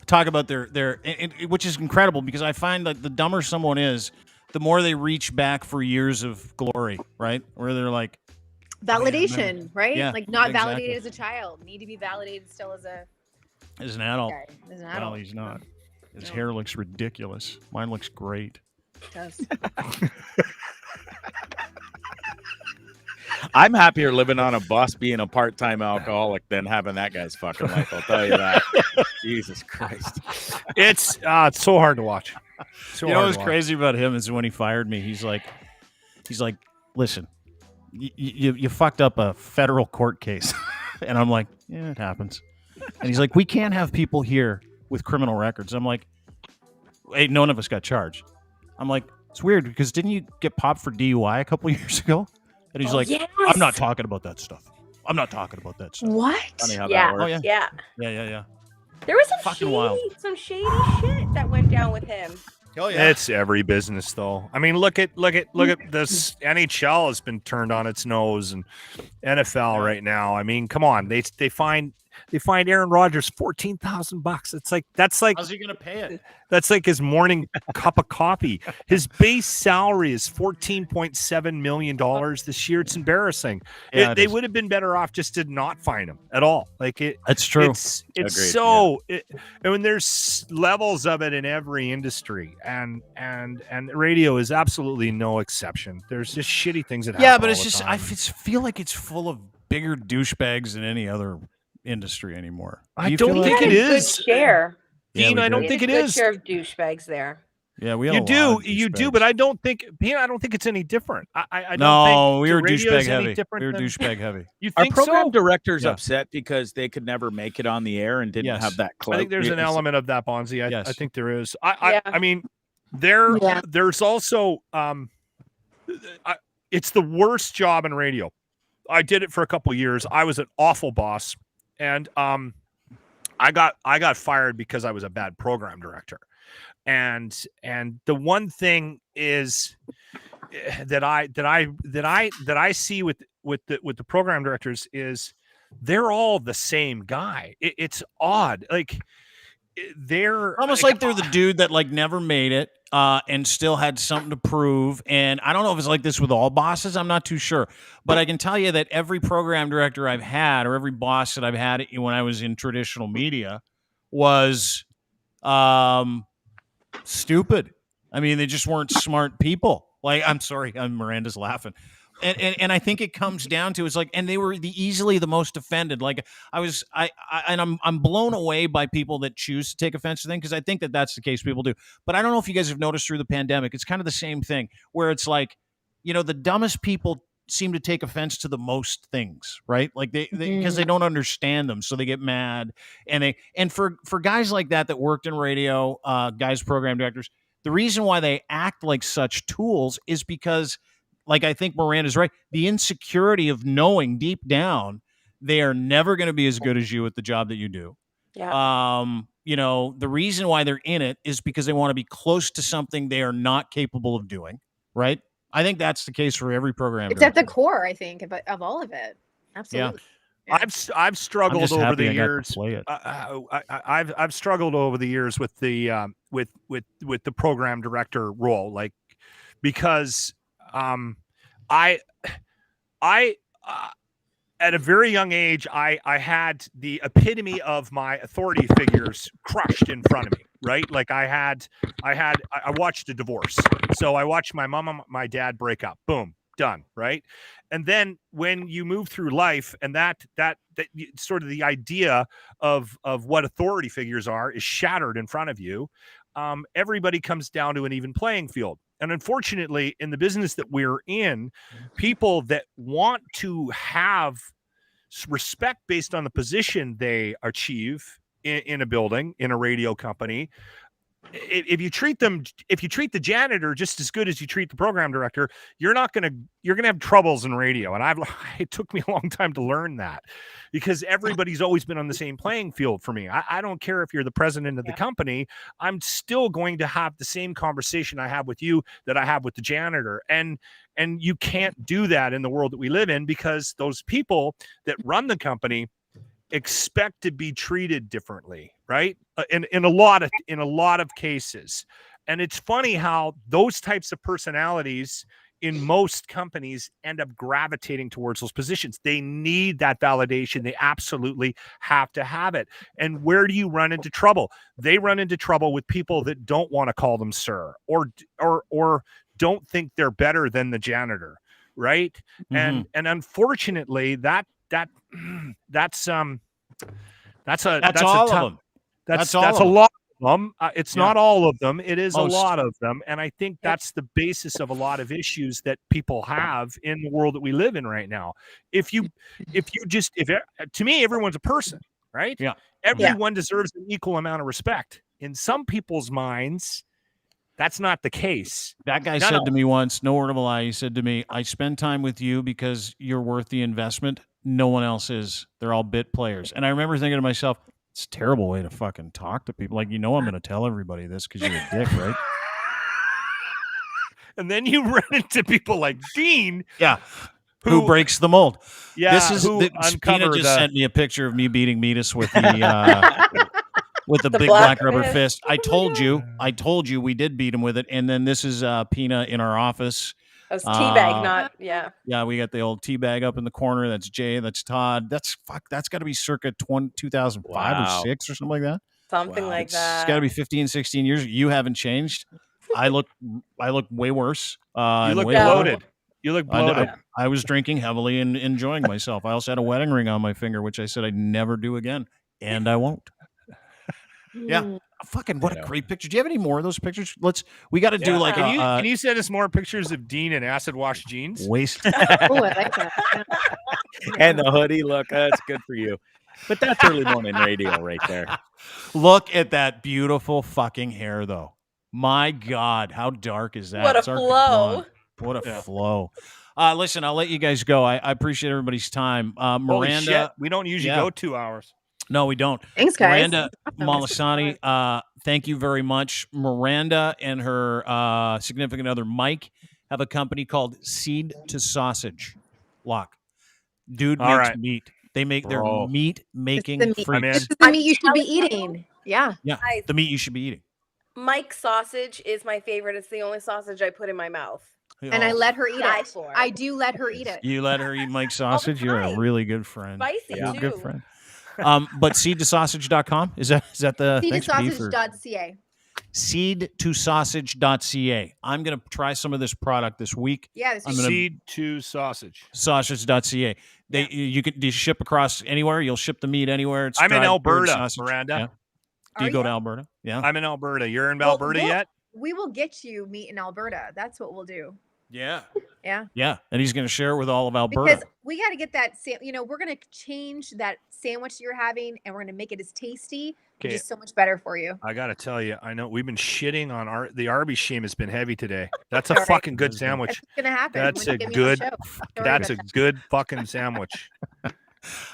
[SPEAKER 1] Talk about their which is incredible because I find that the dumber someone is, the more they reach back for years of glory, right? Where they're like,
[SPEAKER 3] Validation, right?
[SPEAKER 1] Yeah,
[SPEAKER 3] like not
[SPEAKER 1] exactly.
[SPEAKER 3] validated as a child, need to be validated still as
[SPEAKER 1] as an adult.
[SPEAKER 3] guy, as an
[SPEAKER 1] Well,
[SPEAKER 3] adult.
[SPEAKER 1] he's not. His
[SPEAKER 3] No.
[SPEAKER 1] hair looks ridiculous. Mine looks great.
[SPEAKER 3] It does.
[SPEAKER 4] I'm happier living on a bus being a part-time alcoholic than having that guy's fucking life. I'll tell you that. Jesus Christ.
[SPEAKER 2] It's so hard to watch. So
[SPEAKER 1] You know
[SPEAKER 2] hard
[SPEAKER 1] what's
[SPEAKER 2] to watch.
[SPEAKER 1] crazy about him is when he fired me, he's like, listen, you fucked up a federal court case. And I'm like, yeah, it happens. And he's like, we can't have people here with criminal records. I'm like, hey, none of us got charged. I'm like, it's weird because didn't you get popped for DUI a couple years ago? And he's like,
[SPEAKER 5] yes.
[SPEAKER 1] I'm not talking about that stuff. I'm not talking about that stuff.
[SPEAKER 3] What?
[SPEAKER 4] Funny how
[SPEAKER 5] Yeah.
[SPEAKER 4] that works.
[SPEAKER 1] Oh, yeah.
[SPEAKER 5] Yeah.
[SPEAKER 1] Yeah.
[SPEAKER 5] There was
[SPEAKER 1] Fucking wild.
[SPEAKER 5] some shady shit that went down with him.
[SPEAKER 1] Oh,
[SPEAKER 2] It's every business, though. I mean, look at this. NHL has been turned on its nose, and NFL right now. I mean, come on, they find Aaron Rodgers $14,000. It's like that's like
[SPEAKER 1] How's he going to pay it?
[SPEAKER 2] that's like his morning cup of coffee. His base salary is $14.7 million this year. It's embarrassing.
[SPEAKER 1] Yeah,
[SPEAKER 2] They would have been better off just to not find him at all. Like it.
[SPEAKER 1] That's true.
[SPEAKER 2] It's
[SPEAKER 4] Agreed,
[SPEAKER 2] so. I mean, there's levels of it in every industry, and radio is absolutely no exception. There's just shitty things that happen.
[SPEAKER 1] Yeah, but
[SPEAKER 2] all
[SPEAKER 1] it's
[SPEAKER 2] the
[SPEAKER 1] just
[SPEAKER 2] time.
[SPEAKER 1] I feel like it's full of bigger douchebags than any other industry anymore.
[SPEAKER 2] I
[SPEAKER 1] you
[SPEAKER 2] don't
[SPEAKER 1] feel
[SPEAKER 2] think
[SPEAKER 1] like-
[SPEAKER 2] it
[SPEAKER 5] He had a
[SPEAKER 2] is.
[SPEAKER 5] good share.
[SPEAKER 1] Yeah,
[SPEAKER 2] Dean,
[SPEAKER 1] we
[SPEAKER 2] I don't
[SPEAKER 1] did.
[SPEAKER 2] think
[SPEAKER 5] He
[SPEAKER 2] it
[SPEAKER 5] had a good
[SPEAKER 2] is.
[SPEAKER 5] share of douchebags there.
[SPEAKER 1] Yeah, we had
[SPEAKER 2] You
[SPEAKER 1] a
[SPEAKER 2] do,
[SPEAKER 1] lot of
[SPEAKER 2] you do,
[SPEAKER 1] douchebags.
[SPEAKER 2] but I don't think it's any different. I don't
[SPEAKER 1] No,
[SPEAKER 2] think
[SPEAKER 1] we
[SPEAKER 2] the
[SPEAKER 1] were
[SPEAKER 2] radio is
[SPEAKER 1] douchebag
[SPEAKER 2] any
[SPEAKER 1] heavy.
[SPEAKER 2] different
[SPEAKER 1] We were
[SPEAKER 2] than-
[SPEAKER 1] douchebag heavy.
[SPEAKER 2] You
[SPEAKER 4] Our
[SPEAKER 2] think
[SPEAKER 4] program
[SPEAKER 2] so?
[SPEAKER 4] director's
[SPEAKER 1] Yeah.
[SPEAKER 4] upset because they could never make it on the air and didn't
[SPEAKER 1] Yes.
[SPEAKER 4] have that clout.
[SPEAKER 2] I think there's an
[SPEAKER 4] It's-
[SPEAKER 2] element of that, Bonzi.
[SPEAKER 1] Yes.
[SPEAKER 2] I think there is.
[SPEAKER 5] Yeah.
[SPEAKER 2] I mean,
[SPEAKER 3] Yeah.
[SPEAKER 2] there's also it's the worst job in radio. I did it for a couple years. I was an awful boss, and I got fired because I was a bad program director. And the one thing is that I see with the program directors is they're all the same guy. It's odd. Like they're
[SPEAKER 1] Almost like they're the dude that like never made it and still had something to prove. And I don't know if it's like this with all bosses. I'm not too sure. But I can tell you that every program director I've had or every boss that I've had when I was in traditional media was stupid. I mean, they just weren't smart people. Like, I'm sorry, Miranda's laughing. And I think it comes down to it's like, and they were easily the most offended. Like I'm blown away by people that choose to take offense to things because I think that that's the case. People do, but I don't know if you guys have noticed through the pandemic, it's kind of the same thing where it's like, you know, the dumbest people seem to take offense to the most things, right? Like they because they don't understand them, so they get mad. And for guys like that worked in radio, guys, program directors, the reason why they act like such tools is because, like, I think Miranda's right. The insecurity of knowing deep down they are never going to be as good as you at the job that you do.
[SPEAKER 5] Yeah.
[SPEAKER 1] You know, the reason why they're in it is because they want to be close to something they are not capable of doing, right? I think that's the case for every program.
[SPEAKER 3] It's at the core, I think, of all of it. Absolutely. Yeah.
[SPEAKER 2] I've struggled over the years.
[SPEAKER 1] Play it.
[SPEAKER 2] I've struggled over the years with the with the program director role, like because I at a very young age, I had the epitome of my authority figures crushed in front of me, right? Like I watched a divorce. So I watched my mom and my dad break up. Boom, done, right? And then when you move through life and that sort of the idea of what authority figures are is shattered in front of you, everybody comes down to an even playing field. And unfortunately, in the business that we're in, people that want to have respect based on the position they achieve in a building, in a radio company, if you treat the janitor just as good as you treat the program director, you're gonna have troubles in radio. And it took me a long time to learn that, because everybody's always been on the same playing field for me. I don't care if you're the president of the company, I'm still going to have the same conversation I have with you that I have with the janitor. And you can't do that in the world that we live in, because those people that run the company expect to be treated differently, right? In a lot of cases. And it's funny how those types of personalities in most companies end up gravitating towards those positions. They need that validation. They absolutely have to have it. And where do you run into trouble? They run into trouble with people that don't want to call them sir, or don't think they're better than the janitor, right? Mm-hmm. And unfortunately, that's a lot of them. It's not all of them. It is most. A lot of them. And I think that's the basis of a lot of issues that people have in the world that we live in right now. To me, everyone's a person, right? Yeah. Everyone deserves an equal amount of respect. In some people's minds, that's not the case.
[SPEAKER 1] That guy said to me once, no word of a lie, he said to me, I spend time with you because you're worth the investment. No one else is. They're all bit players. And I remember thinking to myself, it's a terrible way to fucking talk to people. Like, I'm going to tell everybody this because you're a dick, right?
[SPEAKER 2] And then you run into people like Dean.
[SPEAKER 1] Yeah. Who breaks the mold.
[SPEAKER 2] Yeah.
[SPEAKER 1] This is Pina just sent me a picture of me beating Metis with the with the big black rubber fist. I told you we did beat him with it. And then this is Pina in our office.
[SPEAKER 5] That was teabag,
[SPEAKER 1] Yeah, we got the old teabag up in the corner. That's Jay. That's Todd. That's got to be circa 2005 or 6 or something like that.
[SPEAKER 5] Something like that.
[SPEAKER 1] It's got to be 15, 16 years. You haven't changed. I look way worse.
[SPEAKER 2] You look bloated. You look bloated.
[SPEAKER 1] I was drinking heavily and enjoying myself. I also had a wedding ring on my finger, which I said I'd never do again, and I won't. Yeah. Fucking what a great picture. Do you have any more of those pictures? We got to do like
[SPEAKER 2] can you send us more pictures of Dean in acid wash jeans?
[SPEAKER 1] Waste.
[SPEAKER 3] Oh, I like that.
[SPEAKER 4] And the hoodie. Look, that's good for you. But that's early morning radio right there.
[SPEAKER 1] Look at that beautiful fucking hair, though. My God, how dark is that?
[SPEAKER 5] What a flow.
[SPEAKER 1] What a flow. Listen, I'll let you guys go. I appreciate everybody's time. Miranda,
[SPEAKER 2] we don't usually go 2 hours.
[SPEAKER 1] No, we don't.
[SPEAKER 3] Thanks, guys.
[SPEAKER 1] Miranda Malsiani, thank you very much. Miranda and her significant other, Mike, have a company called Seed to Sausage. Lock. Dude makes meat. They make their meat-making freaks.
[SPEAKER 3] This is the meat you should be eating. Yeah.
[SPEAKER 1] Yeah, the meat you should be eating.
[SPEAKER 5] Mike's sausage is my favorite. It's the only sausage I put in my mouth.
[SPEAKER 3] And I let her eat it. I do let her eat it.
[SPEAKER 1] You let her eat Mike's sausage? You're a really good friend.
[SPEAKER 5] Spicy,
[SPEAKER 1] You're
[SPEAKER 5] too.
[SPEAKER 1] a good friend. But seedtosausage.com is that the
[SPEAKER 3] seedtosausage.ca.
[SPEAKER 1] Seedtosausage.ca. I'm gonna try some of this product this week.
[SPEAKER 3] Yeah,
[SPEAKER 2] Seed to sausage.
[SPEAKER 1] Sausage.ca. Do you ship across anywhere? You'll ship the meat anywhere.
[SPEAKER 2] I'm in Alberta, Miranda.
[SPEAKER 1] Yeah. Do you go to Alberta? Yeah.
[SPEAKER 2] I'm in Alberta. You're in Alberta yet?
[SPEAKER 3] We will get you meat in Alberta. That's what we'll do.
[SPEAKER 1] Yeah.
[SPEAKER 3] Yeah.
[SPEAKER 1] Yeah. And he's going to share it with all of Alberta.
[SPEAKER 3] Because we got to get that, we're going to change that sandwich you're having and we're going to make it as tasty, which is so much better for you.
[SPEAKER 2] I got to tell you, I know we've been shitting on the Arby's shame has been heavy today. That's a fucking good sandwich.
[SPEAKER 3] It's going to happen.
[SPEAKER 2] That's a good fucking sandwich. It's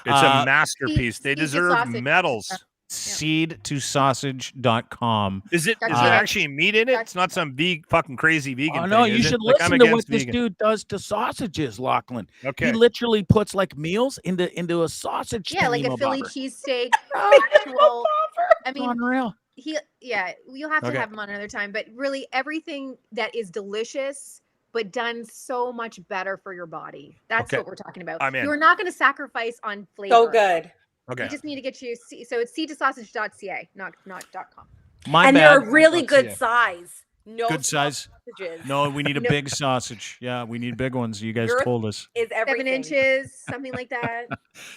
[SPEAKER 2] a masterpiece. They deserve medals.
[SPEAKER 1] Seedtosausage.com.
[SPEAKER 2] Is there actually meat in it? It's not some fucking crazy vegan thing.
[SPEAKER 4] No, you should listen to what this dude does to sausages, Lachlan.
[SPEAKER 2] Okay.
[SPEAKER 4] He literally puts like meals into a sausage.
[SPEAKER 3] Yeah, like a Philly cheesesteak.
[SPEAKER 1] Unreal.
[SPEAKER 3] You'll have to have him on another time, but really everything that is delicious but done so much better for your body. That's
[SPEAKER 2] Okay.
[SPEAKER 3] what we're talking about.
[SPEAKER 2] I'm in.
[SPEAKER 3] You're not going to sacrifice on flavor.
[SPEAKER 5] So good.
[SPEAKER 2] Okay.
[SPEAKER 3] You just need to get you. So it's seedtosausage.ca, not .com.
[SPEAKER 1] My
[SPEAKER 5] And
[SPEAKER 1] bad.
[SPEAKER 5] they're a really good
[SPEAKER 2] Yeah.
[SPEAKER 5] size. No
[SPEAKER 1] Good
[SPEAKER 5] small
[SPEAKER 1] size.
[SPEAKER 5] sausages.
[SPEAKER 1] No, we need a
[SPEAKER 3] No.
[SPEAKER 1] big sausage. Yeah, we need big ones. You guys
[SPEAKER 5] Girth
[SPEAKER 1] told us.
[SPEAKER 5] is everything.
[SPEAKER 3] 7 inches, something like that.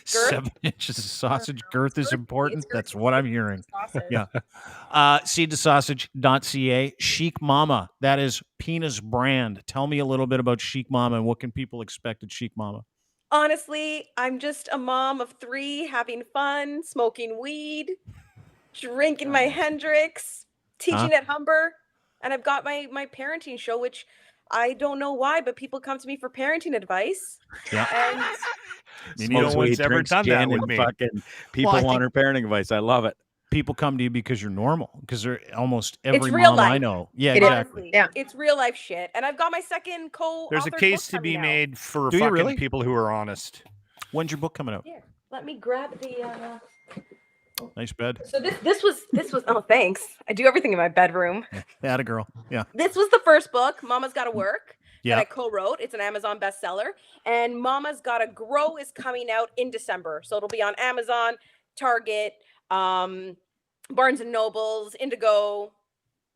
[SPEAKER 1] 7 inches of sausage girth is
[SPEAKER 3] Girth-
[SPEAKER 1] important.
[SPEAKER 3] it's
[SPEAKER 1] That's
[SPEAKER 3] girth
[SPEAKER 1] what
[SPEAKER 3] is
[SPEAKER 1] I'm hearing.
[SPEAKER 3] sausage.
[SPEAKER 1] Yeah. Seedtosausage.ca. Chic Mama. That is Pina's brand. Tell me a little bit about Chic Mama and what can people expect at Chic Mama?
[SPEAKER 5] Honestly, I'm just a mom of 3 having fun, smoking weed, drinking my Hendrix, teaching at Humber, and I've got my parenting show, which I don't know why, but people come to me for parenting advice.
[SPEAKER 1] Yeah.
[SPEAKER 5] And
[SPEAKER 2] No one's ever done that with me.
[SPEAKER 4] Fucking people
[SPEAKER 1] I
[SPEAKER 4] want
[SPEAKER 1] think-
[SPEAKER 4] her parenting advice. I love it.
[SPEAKER 1] People come to you because you're normal. Because they're almost every
[SPEAKER 5] real
[SPEAKER 1] mom I
[SPEAKER 5] life.
[SPEAKER 1] know. Yeah,
[SPEAKER 3] It is.
[SPEAKER 1] exactly.
[SPEAKER 5] honestly,
[SPEAKER 3] Yeah.
[SPEAKER 5] it's real life shit. And I've got my second co-authored
[SPEAKER 2] There's a
[SPEAKER 5] book
[SPEAKER 2] case to be
[SPEAKER 5] coming out.
[SPEAKER 2] made for
[SPEAKER 1] Do you
[SPEAKER 2] fucking
[SPEAKER 1] really?
[SPEAKER 2] people who are honest.
[SPEAKER 1] When's your book coming out?
[SPEAKER 5] Here, let me grab the.
[SPEAKER 1] Nice bed.
[SPEAKER 5] So this was. Oh, thanks. I do everything in my bedroom.
[SPEAKER 1] Atta girl. Yeah.
[SPEAKER 5] This was the first book, Mama's Gotta Work,
[SPEAKER 1] Yeah.
[SPEAKER 5] that I co-wrote. It's an Amazon bestseller. And Mama's Gotta Grow is coming out in December. So it'll be on Amazon, Target, Barnes and Nobles, Indigo,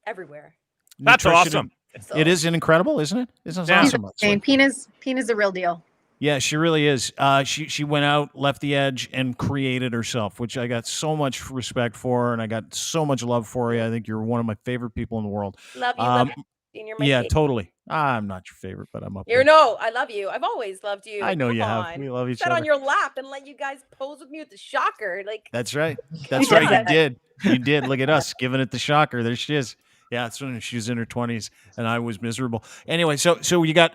[SPEAKER 5] everywhere.
[SPEAKER 2] That's
[SPEAKER 1] Nutrition-
[SPEAKER 2] awesome.
[SPEAKER 5] So,
[SPEAKER 1] It is incredible, isn't it? It's
[SPEAKER 2] Yeah.
[SPEAKER 1] awesome.
[SPEAKER 3] And Pina's the real deal.
[SPEAKER 1] Yeah, she really is. She went out, left the edge, and created herself, which I got so much respect for, and I got so much love for you. I think you're one of my favorite people in the world.
[SPEAKER 5] Love you.
[SPEAKER 1] Um,
[SPEAKER 5] Love you. You're my
[SPEAKER 1] Yeah,
[SPEAKER 5] baby.
[SPEAKER 1] totally. I'm not your favorite, but I'm up
[SPEAKER 5] You're
[SPEAKER 1] there.
[SPEAKER 5] no, I love you. I've always loved you.
[SPEAKER 1] I know
[SPEAKER 5] Come
[SPEAKER 1] you have.
[SPEAKER 5] on.
[SPEAKER 1] We love each
[SPEAKER 5] Sit
[SPEAKER 1] other.
[SPEAKER 5] on your lap and let you guys pose with me with the shocker. Like,
[SPEAKER 1] That's right. That's
[SPEAKER 5] Yeah.
[SPEAKER 1] right. You did. You did. Look at us giving it the shocker. There she is. Yeah, that's when she was in her 20s and I was miserable. Anyway, so you got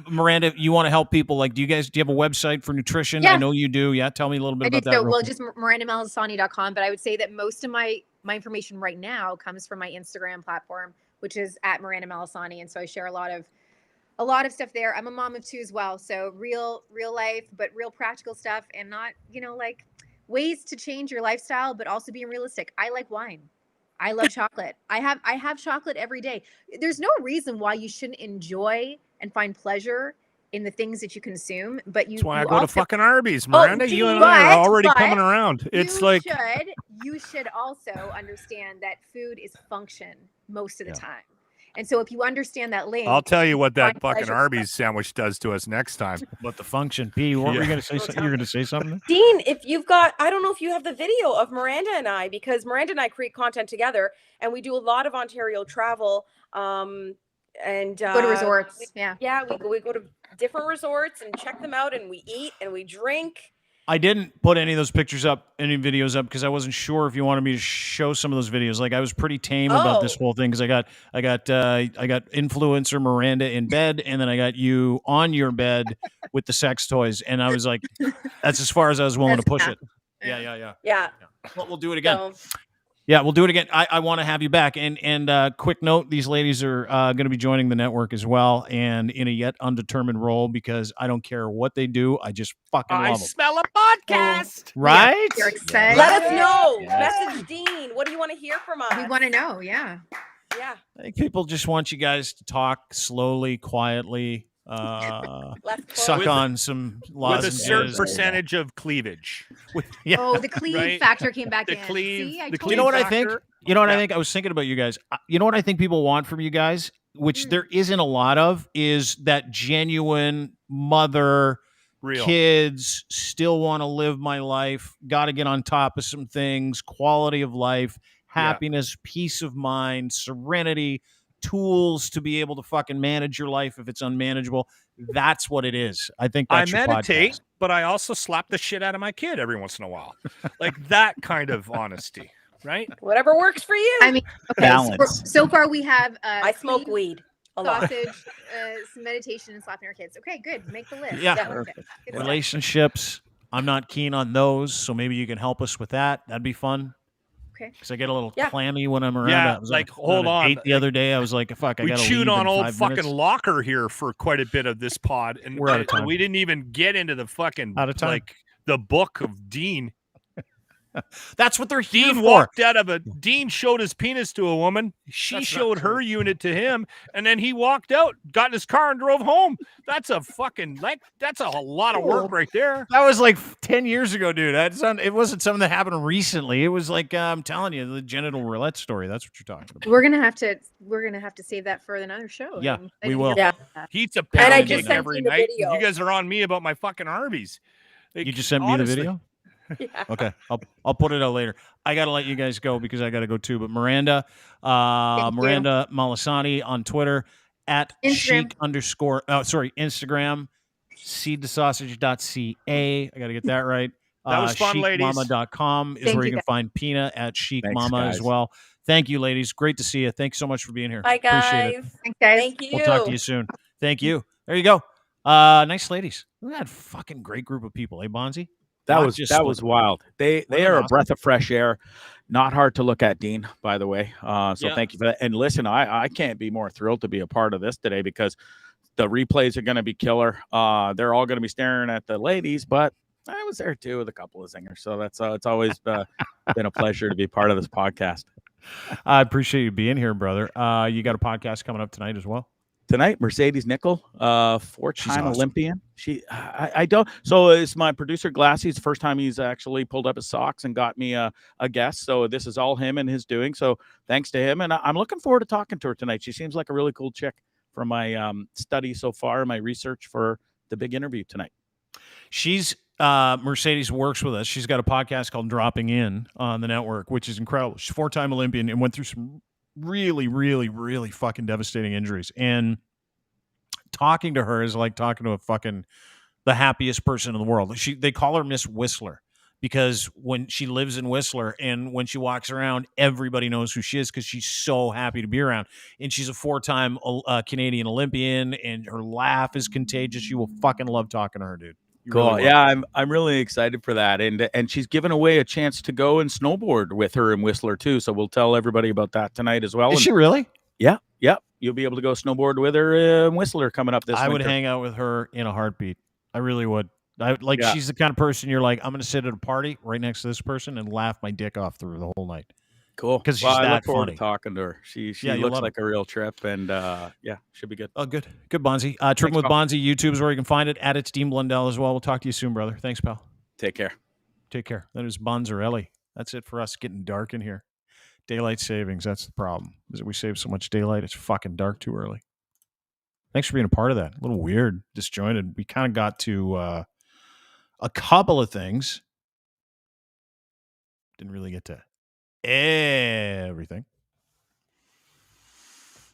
[SPEAKER 1] Miranda, you want to help people. Like, do you have a website for nutrition? I
[SPEAKER 3] Yeah.
[SPEAKER 1] know you do. Yeah, tell me a little bit
[SPEAKER 3] I do.
[SPEAKER 1] about that.
[SPEAKER 3] So,
[SPEAKER 1] real
[SPEAKER 3] well,
[SPEAKER 1] quick.
[SPEAKER 3] just mirandamalsiani.com, but I would say that most of my information right now comes from my Instagram platform, which is at Miranda Malsiani, and so I share a lot of stuff there. I'm a mom of 2 as well, so real life, but real practical stuff, and not like ways to change your lifestyle, but also being realistic. I like wine. I love chocolate. I have chocolate every day. There's no reason why you shouldn't enjoy and find pleasure in the things that you consume, but
[SPEAKER 2] That's why I
[SPEAKER 3] you
[SPEAKER 2] go to
[SPEAKER 3] also-
[SPEAKER 2] fucking Arby's, Miranda. you and
[SPEAKER 3] but-
[SPEAKER 2] I are already
[SPEAKER 3] but
[SPEAKER 2] coming around. It's
[SPEAKER 3] you
[SPEAKER 2] like
[SPEAKER 3] you should also understand that food is function most of the
[SPEAKER 1] Yeah.
[SPEAKER 3] time. And so if you understand that link,
[SPEAKER 2] I'll tell you what that
[SPEAKER 3] find
[SPEAKER 2] fucking
[SPEAKER 3] pleasure.
[SPEAKER 2] Arby's sandwich does to us next time.
[SPEAKER 1] But the function, P, what were you
[SPEAKER 2] Yeah.
[SPEAKER 1] going to say? You're going to say something?
[SPEAKER 5] Dean, if you've got, I don't know if you have the video of Miranda and I, because Miranda and I create content together, and we do a lot of Ontario travel. And
[SPEAKER 3] go to resorts. Yeah.
[SPEAKER 5] Yeah, we go to different resorts and check them out, and we eat and we drink.
[SPEAKER 1] I didn't put any of those pictures up, any videos up, because I wasn't sure if you wanted me to show some of those videos. Like, I was pretty tame about this
[SPEAKER 5] Oh.
[SPEAKER 1] whole thing because I got influencer Miranda in bed, and then I got you on your bed with the sex toys, and I was like, that's as far as I was willing to push it. Yeah.
[SPEAKER 5] Yeah.
[SPEAKER 1] Well, we'll do it again.
[SPEAKER 5] So,
[SPEAKER 1] Yeah, we'll do it again. I want to have you back. And quick note, these ladies are going to be joining the network as well, and in a yet undetermined role, because I don't care what they do. I just fucking
[SPEAKER 2] I
[SPEAKER 1] love them.
[SPEAKER 2] smell a podcast.
[SPEAKER 1] Right?
[SPEAKER 3] You're excited.
[SPEAKER 5] let us know.
[SPEAKER 1] Yes.
[SPEAKER 5] Message Dean. What do you want to hear from us?
[SPEAKER 3] We want to know. Yeah.
[SPEAKER 5] Yeah.
[SPEAKER 1] I think people just want you guys to talk slowly, quietly,
[SPEAKER 5] Let's
[SPEAKER 1] suck
[SPEAKER 2] With-
[SPEAKER 1] on some
[SPEAKER 2] With
[SPEAKER 1] lozenges.
[SPEAKER 2] a certain percentage of cleavage.
[SPEAKER 1] Yeah.
[SPEAKER 3] Oh, the cleave
[SPEAKER 2] Right.
[SPEAKER 3] factor came back
[SPEAKER 2] The
[SPEAKER 3] in.
[SPEAKER 2] cleave-
[SPEAKER 3] See, I
[SPEAKER 2] the
[SPEAKER 3] told
[SPEAKER 1] You know what I
[SPEAKER 2] factor.
[SPEAKER 1] think? You know what I
[SPEAKER 2] Yeah.
[SPEAKER 1] think? I was thinking about you guys. You know what I think people want from you guys, which
[SPEAKER 3] Mm.
[SPEAKER 1] there isn't a lot of, is that genuine mother,
[SPEAKER 2] Real.
[SPEAKER 1] kids, still want to live my life, got to get on top of some things, quality of life, happiness, peace of mind, serenity, tools to be able to fucking manage your life if it's unmanageable. That's what it is. I think
[SPEAKER 2] I
[SPEAKER 1] that's your
[SPEAKER 2] meditate,
[SPEAKER 1] podcast.
[SPEAKER 2] but I also slap the shit out of my kid every once in a while. Like that kind of honesty, right?
[SPEAKER 5] Whatever works for you.
[SPEAKER 3] I mean, okay.
[SPEAKER 4] Balance.
[SPEAKER 3] So far we have
[SPEAKER 5] I smoke
[SPEAKER 3] cleave,
[SPEAKER 5] weed a lot.
[SPEAKER 3] sausage, some meditation, and slapping our kids. Okay, good. Make the list.
[SPEAKER 1] Yeah.
[SPEAKER 3] Okay. Good stuff.
[SPEAKER 1] Relationships, I'm not keen on those, so maybe you can help us with that. That'd be fun.
[SPEAKER 3] Okay.
[SPEAKER 1] Because I get a little
[SPEAKER 5] Yeah.
[SPEAKER 1] clammy when I'm around.
[SPEAKER 2] Yeah,
[SPEAKER 1] I was
[SPEAKER 2] like,
[SPEAKER 1] on
[SPEAKER 2] hold
[SPEAKER 1] a
[SPEAKER 2] on.
[SPEAKER 1] date the other day. I was like, fuck, I
[SPEAKER 2] We
[SPEAKER 1] got to
[SPEAKER 2] chewed
[SPEAKER 1] leave
[SPEAKER 2] on
[SPEAKER 1] in
[SPEAKER 2] old
[SPEAKER 1] 5
[SPEAKER 2] fucking
[SPEAKER 1] minutes.
[SPEAKER 2] Locker here for quite a bit of this pod, and
[SPEAKER 1] We're out of time.
[SPEAKER 2] we didn't even get into the fucking
[SPEAKER 1] Out of time.
[SPEAKER 2] like the book of Dean.
[SPEAKER 1] That's what they're here
[SPEAKER 2] Dean
[SPEAKER 1] for.
[SPEAKER 2] walked out of a. Dean showed his penis to a woman. She
[SPEAKER 1] That's not
[SPEAKER 2] showed
[SPEAKER 1] true.
[SPEAKER 2] her unit to him, and then he walked out, got in his car, and drove home. That's a fucking that's a lot of work right there.
[SPEAKER 1] That was like 10 years ago, dude. It wasn't something that happened recently. It was like I'm telling you, the genital roulette story. That's what you're talking about.
[SPEAKER 3] We're gonna have to save that for another show.
[SPEAKER 1] Yeah,
[SPEAKER 3] I'm
[SPEAKER 1] we
[SPEAKER 3] excited to
[SPEAKER 1] will.
[SPEAKER 3] hear
[SPEAKER 5] Yeah.
[SPEAKER 3] about that.
[SPEAKER 2] He's a
[SPEAKER 5] And I
[SPEAKER 2] pound
[SPEAKER 5] just
[SPEAKER 2] cake
[SPEAKER 5] sent
[SPEAKER 2] every
[SPEAKER 5] you the
[SPEAKER 2] night.
[SPEAKER 5] video.
[SPEAKER 2] You guys are on me about my fucking Arby's. Like,
[SPEAKER 1] You just sent me the
[SPEAKER 2] honestly.
[SPEAKER 1] video?
[SPEAKER 5] Yeah.
[SPEAKER 1] Okay, I'll put it out later. I gotta let you guys go because I gotta go too. But Miranda,
[SPEAKER 3] Thank you.
[SPEAKER 1] Miranda Malsiani on Twitter at
[SPEAKER 3] Instagram.
[SPEAKER 1] Instagram, seedthesausage.ca. I gotta get that right.
[SPEAKER 2] That was fun, ladies.
[SPEAKER 1] Chicmama.com is
[SPEAKER 3] Thank
[SPEAKER 1] where
[SPEAKER 3] you,
[SPEAKER 1] you can
[SPEAKER 3] guys.
[SPEAKER 1] find Pina at Chic
[SPEAKER 4] Thanks,
[SPEAKER 1] Mama as
[SPEAKER 4] guys.
[SPEAKER 1] well. Thank you, ladies. Great to see you. Thanks so much for being here.
[SPEAKER 5] Bye,
[SPEAKER 1] Appreciate it.
[SPEAKER 5] guys.
[SPEAKER 3] Thanks, guys.
[SPEAKER 5] Thank you.
[SPEAKER 1] We'll talk to you soon. Thank you. There you go. Nice ladies. Look at that fucking great group of people, eh, Bonzi?
[SPEAKER 4] That
[SPEAKER 1] Not
[SPEAKER 4] was
[SPEAKER 1] just
[SPEAKER 4] that was
[SPEAKER 1] split.
[SPEAKER 4] wild. They
[SPEAKER 1] Wasn't it
[SPEAKER 4] are a
[SPEAKER 1] awesome?
[SPEAKER 4] breath of fresh air. Not hard to look at, Dean, by the way. So
[SPEAKER 1] Yeah.
[SPEAKER 4] thank you for that. And listen, I can't be more thrilled to be a part of this today because the replays are going to be killer. They're all going to be staring at the ladies, but I was there too with a couple of singers. So that's it's always been a pleasure to be part of this podcast.
[SPEAKER 1] I appreciate you being here, brother. You got a podcast coming up tonight as well.
[SPEAKER 4] Tonight, Mercedes Nickel, four-time
[SPEAKER 1] awesome.
[SPEAKER 4] Olympian. I don't. So it's my producer Glassy. It's the first time he's actually pulled up his socks and got me a guest. So this is all him and his doing. So thanks to him, and I'm looking forward to talking to her tonight. She seems like a really cool chick from my study so far, my research for the big interview tonight.
[SPEAKER 1] She's Mercedes works with us. She's got a podcast called Dropping In on the network, which is incredible. She's a four-time Olympian and went through some really, really, really fucking devastating injuries. And talking to her is like talking to the happiest person in the world. They call her Miss Whistler because when she lives in Whistler and when she walks around, everybody knows who she is because she's so happy to be around. And she's a four-time Canadian Olympian, and her laugh is contagious. You will fucking love talking to her, dude. You
[SPEAKER 4] Cool.
[SPEAKER 1] really will.
[SPEAKER 4] Yeah, I'm really excited for that, and she's given away a chance to go and snowboard with her in Whistler too. So we'll tell everybody about that tonight as well.
[SPEAKER 1] Is she really?
[SPEAKER 4] Yeah. You'll be able to go snowboard with her in Whistler coming up this
[SPEAKER 1] I would
[SPEAKER 4] winter.
[SPEAKER 1] hang out with her in a heartbeat. I really would.
[SPEAKER 4] Yeah.
[SPEAKER 1] She's the kind of person you're like, I'm going to sit at a party right next to this person and laugh my dick off through the whole night.
[SPEAKER 4] Cool.
[SPEAKER 1] 'Cause she's
[SPEAKER 4] I
[SPEAKER 1] that
[SPEAKER 4] look forward
[SPEAKER 1] funny.
[SPEAKER 4] to talking to her. She
[SPEAKER 1] Yeah, you'll
[SPEAKER 4] looks
[SPEAKER 1] love
[SPEAKER 4] like a real trip, and yeah, should be good.
[SPEAKER 1] Oh, good. Good, Bonzi. Tripping with
[SPEAKER 4] pal.
[SPEAKER 1] Bonzi, YouTube is where you can find it. At It's Dean Blundell as well. We'll talk to you soon, brother. Thanks, pal.
[SPEAKER 4] Take care.
[SPEAKER 1] Take care. That is Bonzarelli. That's it for us getting dark in here. Daylight savings. That's the problem. Is that we save so much daylight, it's fucking dark too early. Thanks for being a part of that. A little weird, disjointed. We kind of got to a couple of things. Didn't really get to everything.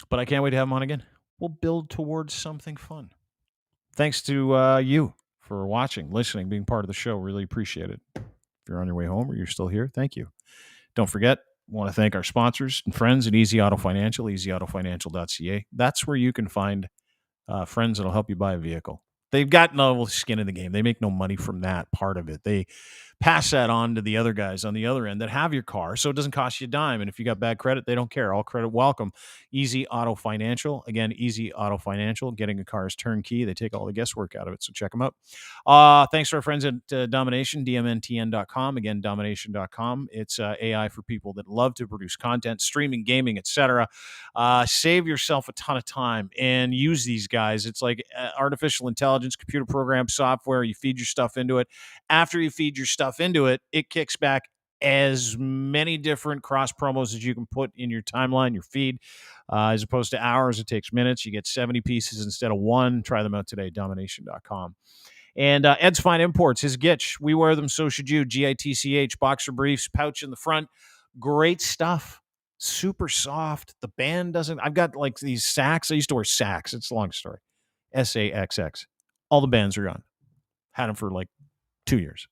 [SPEAKER 1] But I can't wait to have him on again. We'll build towards something fun. Thanks to you for watching, listening, being part of the show. Really appreciate it. If you're on your way home or you're still here, thank you. Don't forget, want to thank our sponsors and friends at Easy Auto Financial, easyautofinancial.ca. That's where you can find friends that'll help you buy a vehicle. They've got no skin in the game. They make no money from that part of it. They pass that on to the other guys on the other end that have your car, so it doesn't cost you a dime. And if you got bad credit, they don't care. All credit welcome. Easy Auto Financial. Again, Easy Auto Financial. Getting a car is turnkey. They take all the guesswork out of it, so check them out. Thanks to our friends at Domination, DMNTN.com. Again, Domination.com. It's AI for people that love to produce content, streaming, gaming, etc. Save yourself a ton of time and use these guys. It's like artificial intelligence, computer program software. You feed your stuff into it. After you feed your stuff into it, it kicks back as many different cross promos as you can put in your timeline, your feed, as opposed to hours. It takes minutes. You get 70 pieces instead of one. Try them out today, domination.com. And Ed's Fine Imports, his Gitch. We wear them, so should you. GITCH, boxer briefs, pouch in the front. Great stuff. Super soft. The band doesn't. I've got like these sacks. I used to wear sacks. It's a long story. SAXX. All the bands are gone. Had them for like 2 years.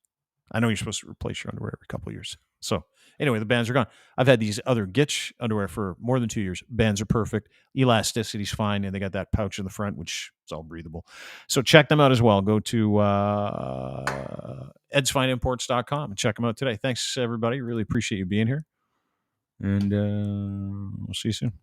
[SPEAKER 1] I know you're supposed to replace your underwear every couple of years. So anyway, the bands are gone. I've had these other Gitch underwear for more than 2 years. Bands are perfect. Elasticity's fine. And they got that pouch in the front, which is all breathable. So check them out as well. Go to edsfineimports.com and check them out today. Thanks, everybody. Really appreciate you being here. And we'll see you soon.